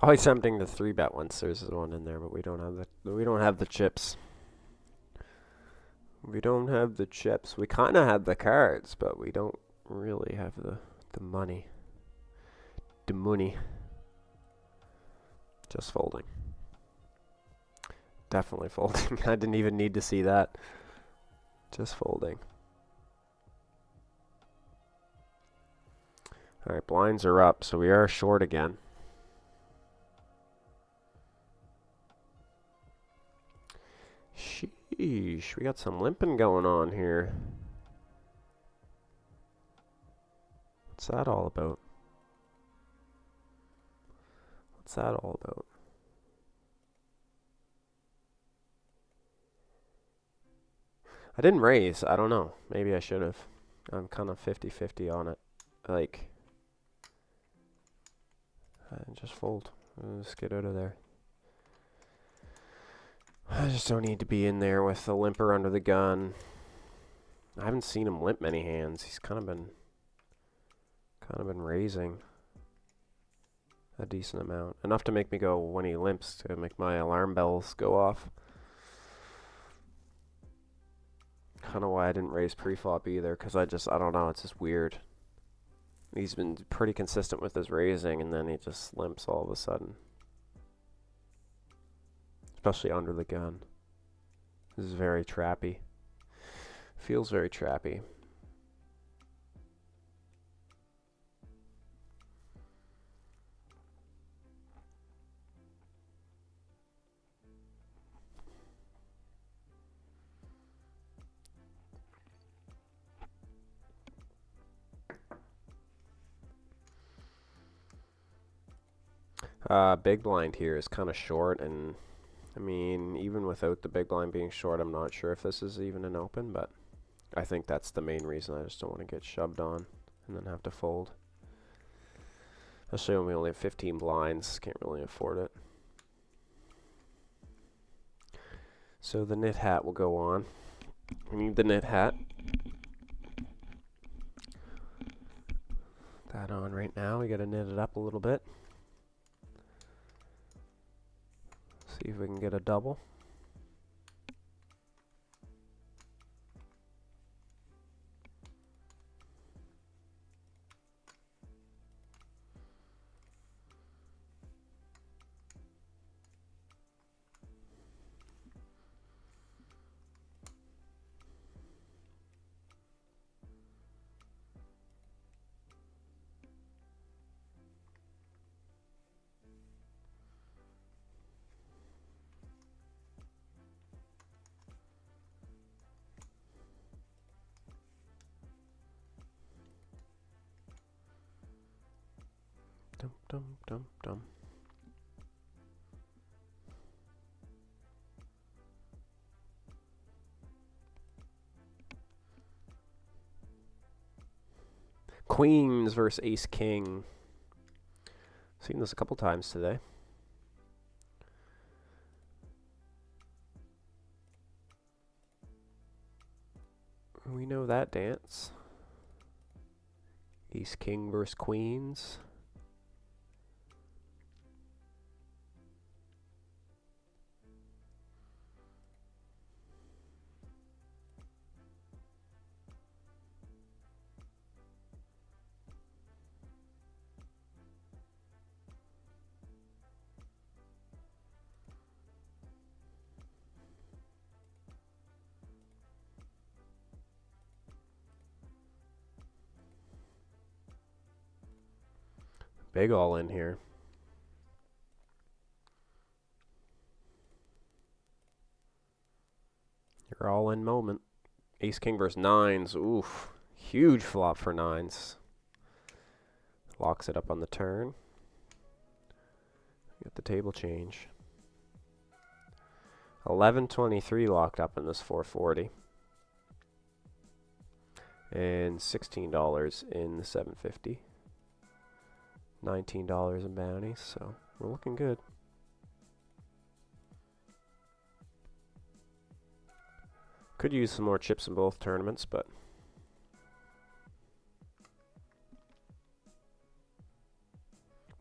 Always tempting to 3-bet once there's one in there, but we don't have the chips. We don't have the chips. We kind of have the cards, but we don't really have the money. The money. Just folding. Definitely folding. I didn't even need to see that. Just folding. Alright, blinds are up, so we are short again. Sheesh, we got some limping going on here. What's that all about? What's that all about? I didn't raise. I don't know. Maybe I should have. I'm kind of 50-50 on it. Like, just fold. Just get out of there. I just don't need to be in there with the limper under the gun. I haven't seen him limp many hands. He's kind of been raising a decent amount. Enough to make me go when he limps, to make my alarm bells go off. Kind of why I didn't raise pre-flop either, because I don't know, it's just weird. He's been pretty consistent with his raising, and then he just limps all of a sudden. Especially under the gun. This is very trappy. Feels very trappy. Big blind here is kind of short, and I mean, even without the big blind being short, I'm not sure if this is even an open, but I think that's the main reason. I just don't want to get shoved on and then have to fold. Especially when we only have 15 blinds, can't really afford it. So the knit hat will go on. We need the knit hat. That on right now. We got to knit it up a little bit. See if we can get a double. Dum dum dum dum. Queens versus Ace King. Seen this a couple times today. We know that dance. Ace King versus Queens. Big all in here. Your all in moment. Ace King versus nines. Oof. Huge flop for nines. Locks it up on the turn. Get the table change. 1123 locked up in this 440. And $16 in the 750. $19 in bounties, so we're looking good. Could use some more chips in both tournaments, but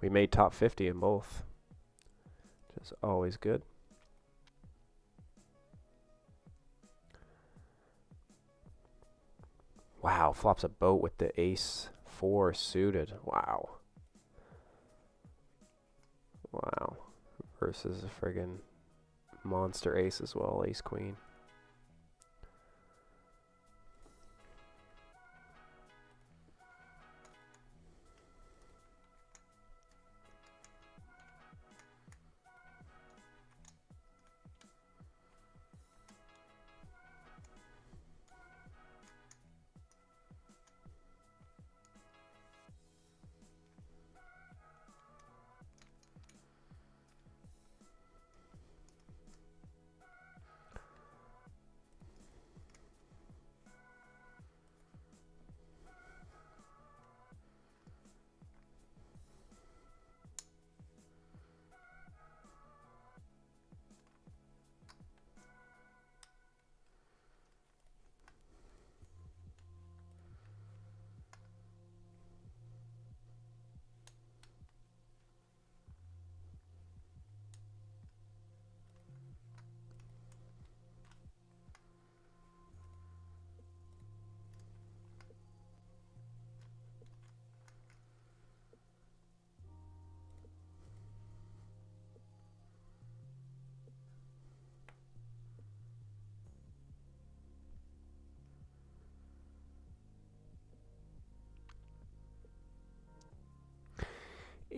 we made top 50 in both, which is always good. Wow, flops a boat with the ace 4 suited. Wow. Wow. Versus a friggin' monster ace as well, ace queen.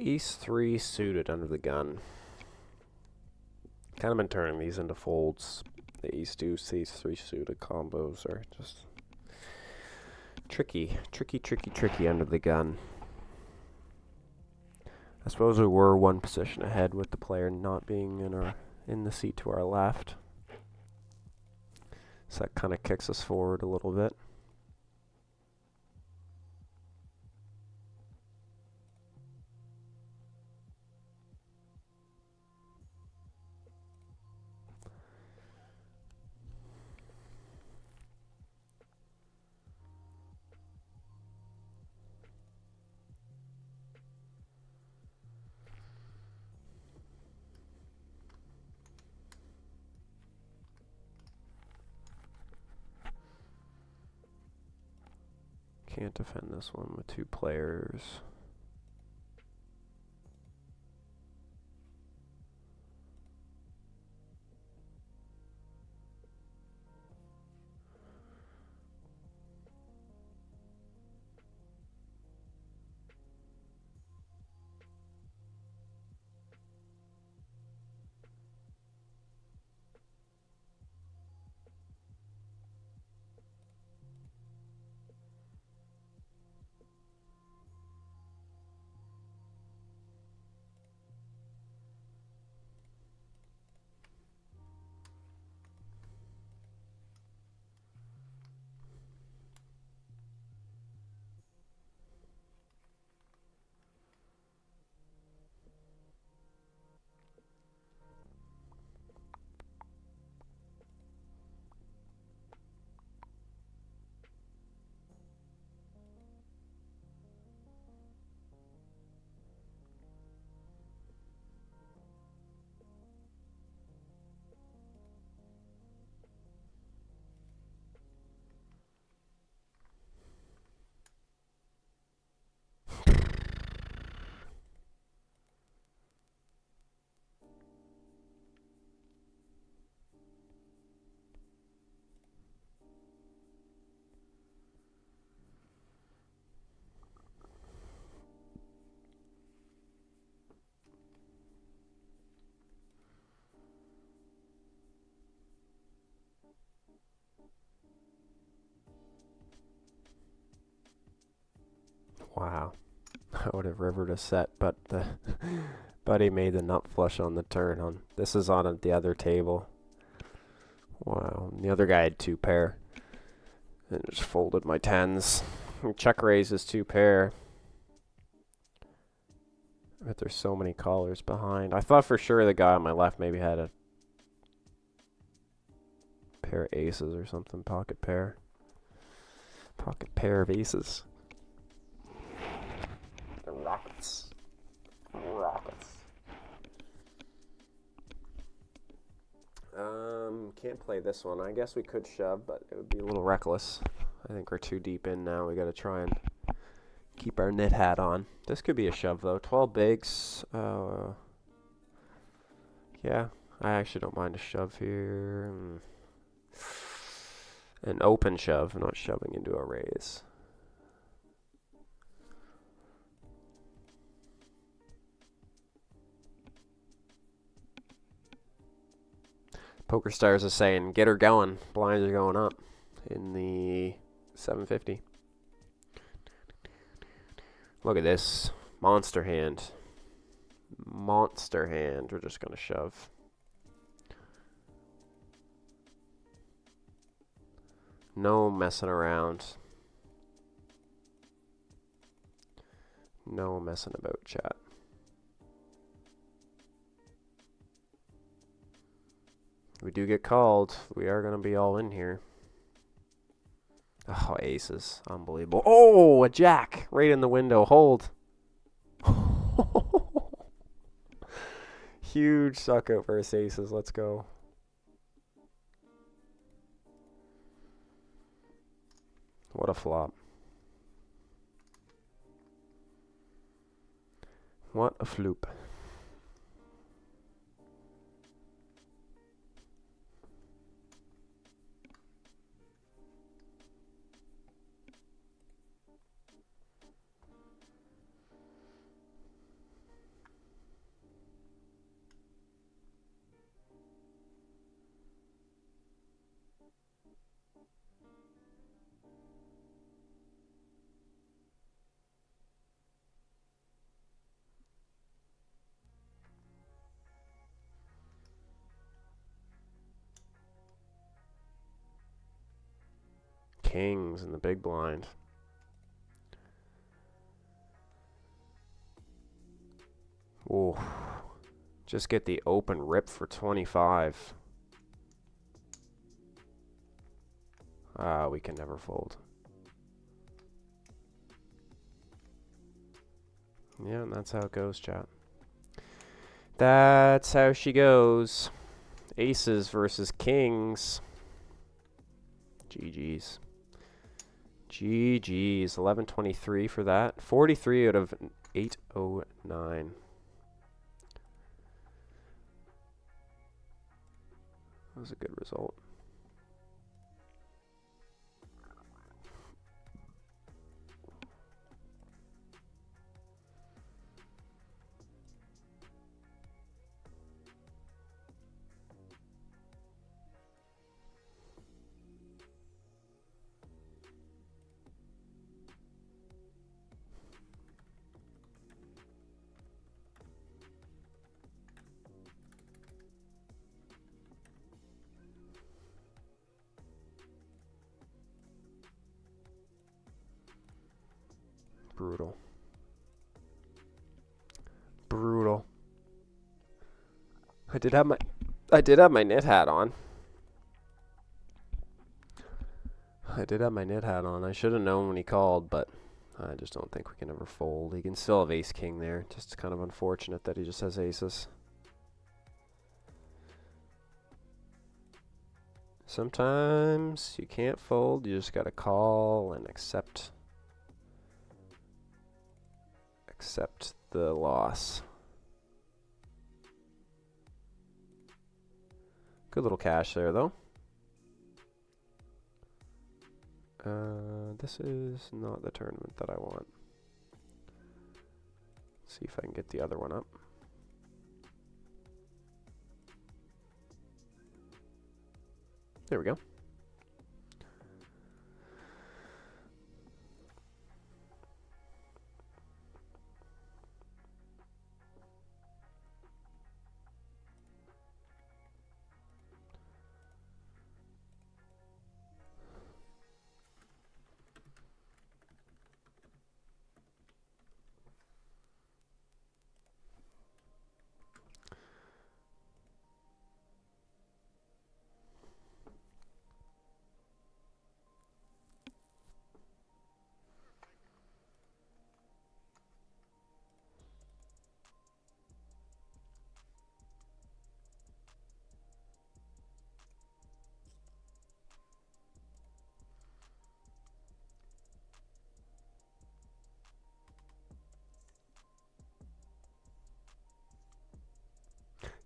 Ace 3 suited under the gun. Kind of been turning these into folds. The ace deuce, ace 3 suited combos are just tricky under the gun. I suppose we were one position ahead with the player not being in the seat to our left. So that kind of kicks us forward a little bit. Can't defend this one with two players. Wow, I would have rivered a set, but the buddy made the nut flush on the turn. This is on the other table. Wow, and the other guy had two pair, and just folded my tens. Check raises two pair. But there's so many callers behind. I thought for sure the guy on my left maybe had a pair of aces or something. Pocket pair of aces. The Rockets. Can't play this one. I guess we could shove, but it would be a little reckless. I think we're too deep in now. We got to try and keep our knit hat on. This could be a shove though. 12 bigs. Yeah, I actually don't mind a shove here. An open shove, not shoving into a raise. PokerStars is saying, get her going. Blinds are going up in the 750. Look at this. Monster hand. Monster hand. We're just going to shove. No messing around. No messing about, chat. We do get called. We are going to be all in here. Oh, aces. Unbelievable. Oh, a jack. Right in the window. Hold. Huge suck out versus aces. Let's go. What a flop. What a floop. Kings in the big blind. Ooh. Just get the open rip for 25. Ah, we can never fold. Yeah, and that's how it goes, chat. That's how she goes. Aces versus kings. GG's. GG's. 1123 for that. 43 out of 809. That was a good result. Brutal. Brutal. I did have my knit hat on. I should have known when he called, but I just don't think we can ever fold. He can still have ace king there. Just kind of unfortunate that he just has aces. Sometimes you can't fold. You just gotta call and accept the loss. Good little cash there, though. This is not the tournament that I want. See if I can get the other one up. There we go.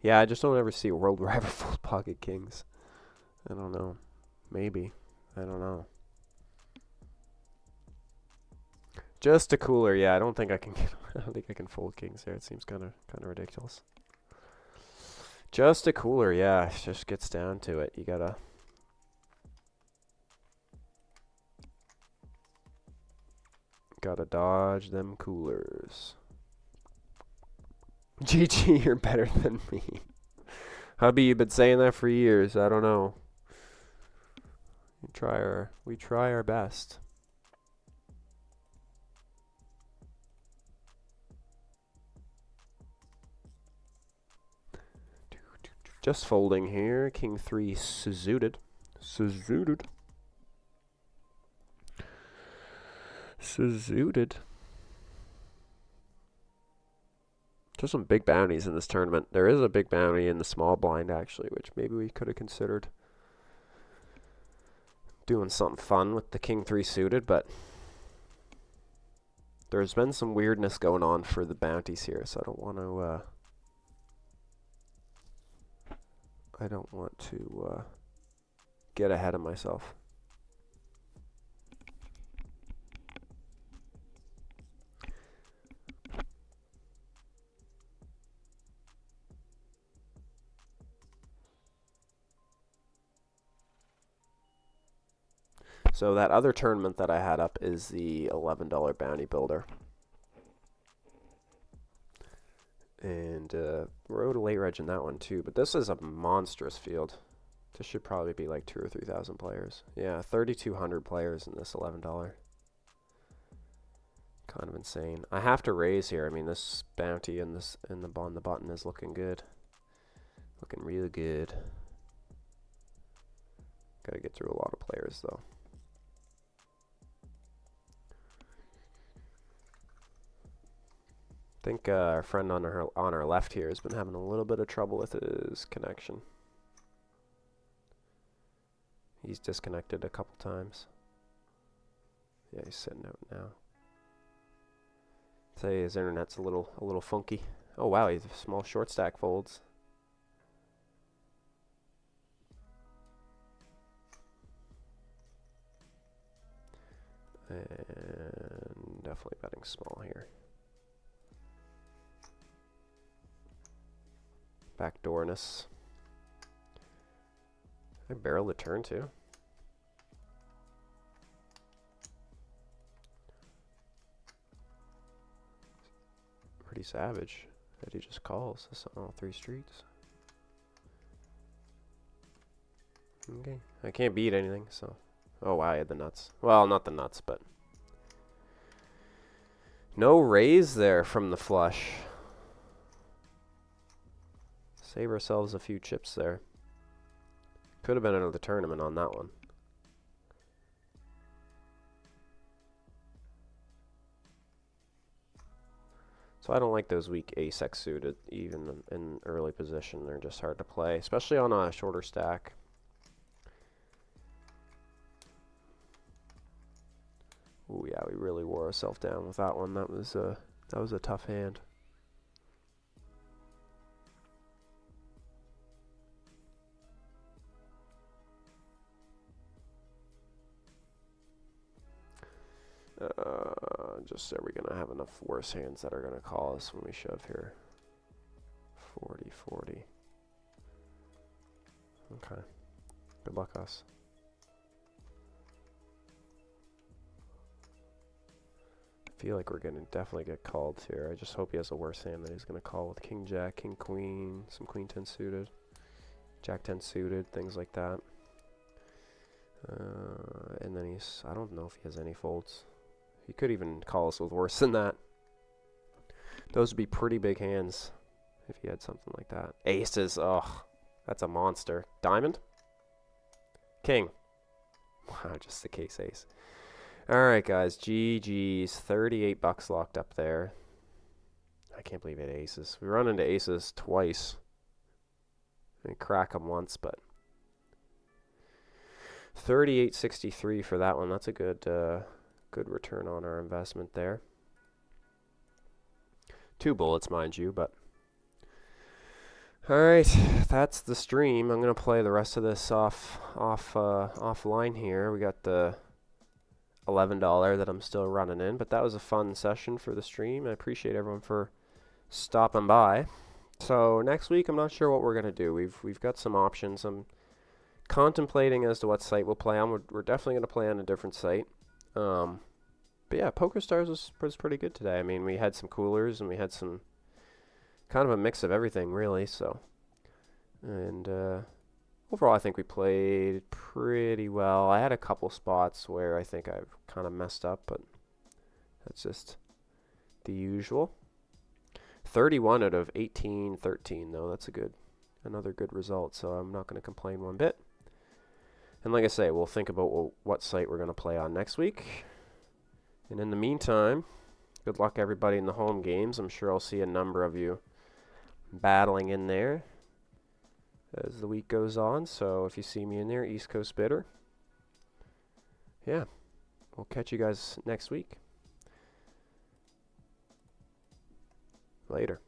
Yeah, I just don't ever see a world where I ever fold pocket kings. I don't know. Maybe. I don't know. Just a cooler, yeah. I don't think I can get, I don't think I can fold kings there. It seems kind of ridiculous. Just a cooler, yeah. It just gets down to it. You gotta dodge them coolers. GG, you're better than me. Hubby, you've been saying that for years. I don't know. We try our best. Just folding here. King 3 suited. Suited. There's some big bounties in this tournament. There is a big bounty in the small blind, actually, which maybe we could have considered doing something fun with the King 3 suited, but there's been some weirdness going on for the bounties here, so I don't want to get ahead of myself. So that other tournament that I had up is the $11 bounty builder. And rode a late reg in that one too, but this is a monstrous field. This should probably be like 2,000 or 3,000 players. Yeah, 3,200 players in this $11. Kind of insane. I have to raise here. I mean, this bounty and the button is looking good. Looking real good. Gotta get through a lot of players though. I think our friend on our left here has been having a little bit of trouble with his connection. He's disconnected a couple times. Yeah, he's sitting out now. Say his internet's a little funky. Oh wow, he's a small short stack folds. And definitely betting small here. Backdoorness. I barrel the turn too. Pretty savage that he just calls this on all 3 streets. Okay, I can't beat anything, so. Oh wow, I had the nuts. Well, not the nuts, but no raise there from the flush. Save ourselves a few chips there. Could have been another tournament on that one. So I don't like those weak ace-x suited, even in early position. They're just hard to play, especially on a shorter stack. Ooh, yeah, we really wore ourselves down with that one. That was a tough hand. Just are we gonna have enough worse hands that are gonna call us when we shove here? 40-40. Okay. Good luck, us. I feel like we're gonna definitely get called here. I just hope he has a worse hand that he's gonna call with King Jack, King Queen, some Queen 10 suited, Jack 10 suited, things like that. And then I don't know if he has any folds. He could even call us with worse than that. Those would be pretty big hands if he had something like that. Aces, ugh, that's a monster. Diamond? King. Wow, just the case ace. Alright guys, GG's. 38 bucks locked up there. I can't believe it had aces. We run into aces twice. We crack them once, but 38.63 for that one. That's a good good return on our investment there. 2 bullets, mind you, but Alright, that's the stream. I'm gonna play the rest of this offline here. We got the $11 that I'm still running in, but that was a fun session for the stream. I appreciate everyone for stopping by. So next week, I'm not sure what we're gonna do. We've got some options. I'm contemplating as to what site we'll play on. We're definitely gonna play on a different site. But yeah, PokerStars was pretty good today. I mean, we had some coolers and we had some kind of a mix of everything, really. So, and overall, I think we played pretty well. I had a couple spots where I think I've kind of messed up, but that's just the usual. 31 out of 18, 13, though. That's another good result, so I'm not going to complain one bit. And like I say, we'll think about what site we're going to play on next week. And in the meantime, good luck everybody in the home games. I'm sure I'll see a number of you battling in there as the week goes on. So if you see me in there, East Coast Bidder, yeah, we'll catch you guys next week. Later.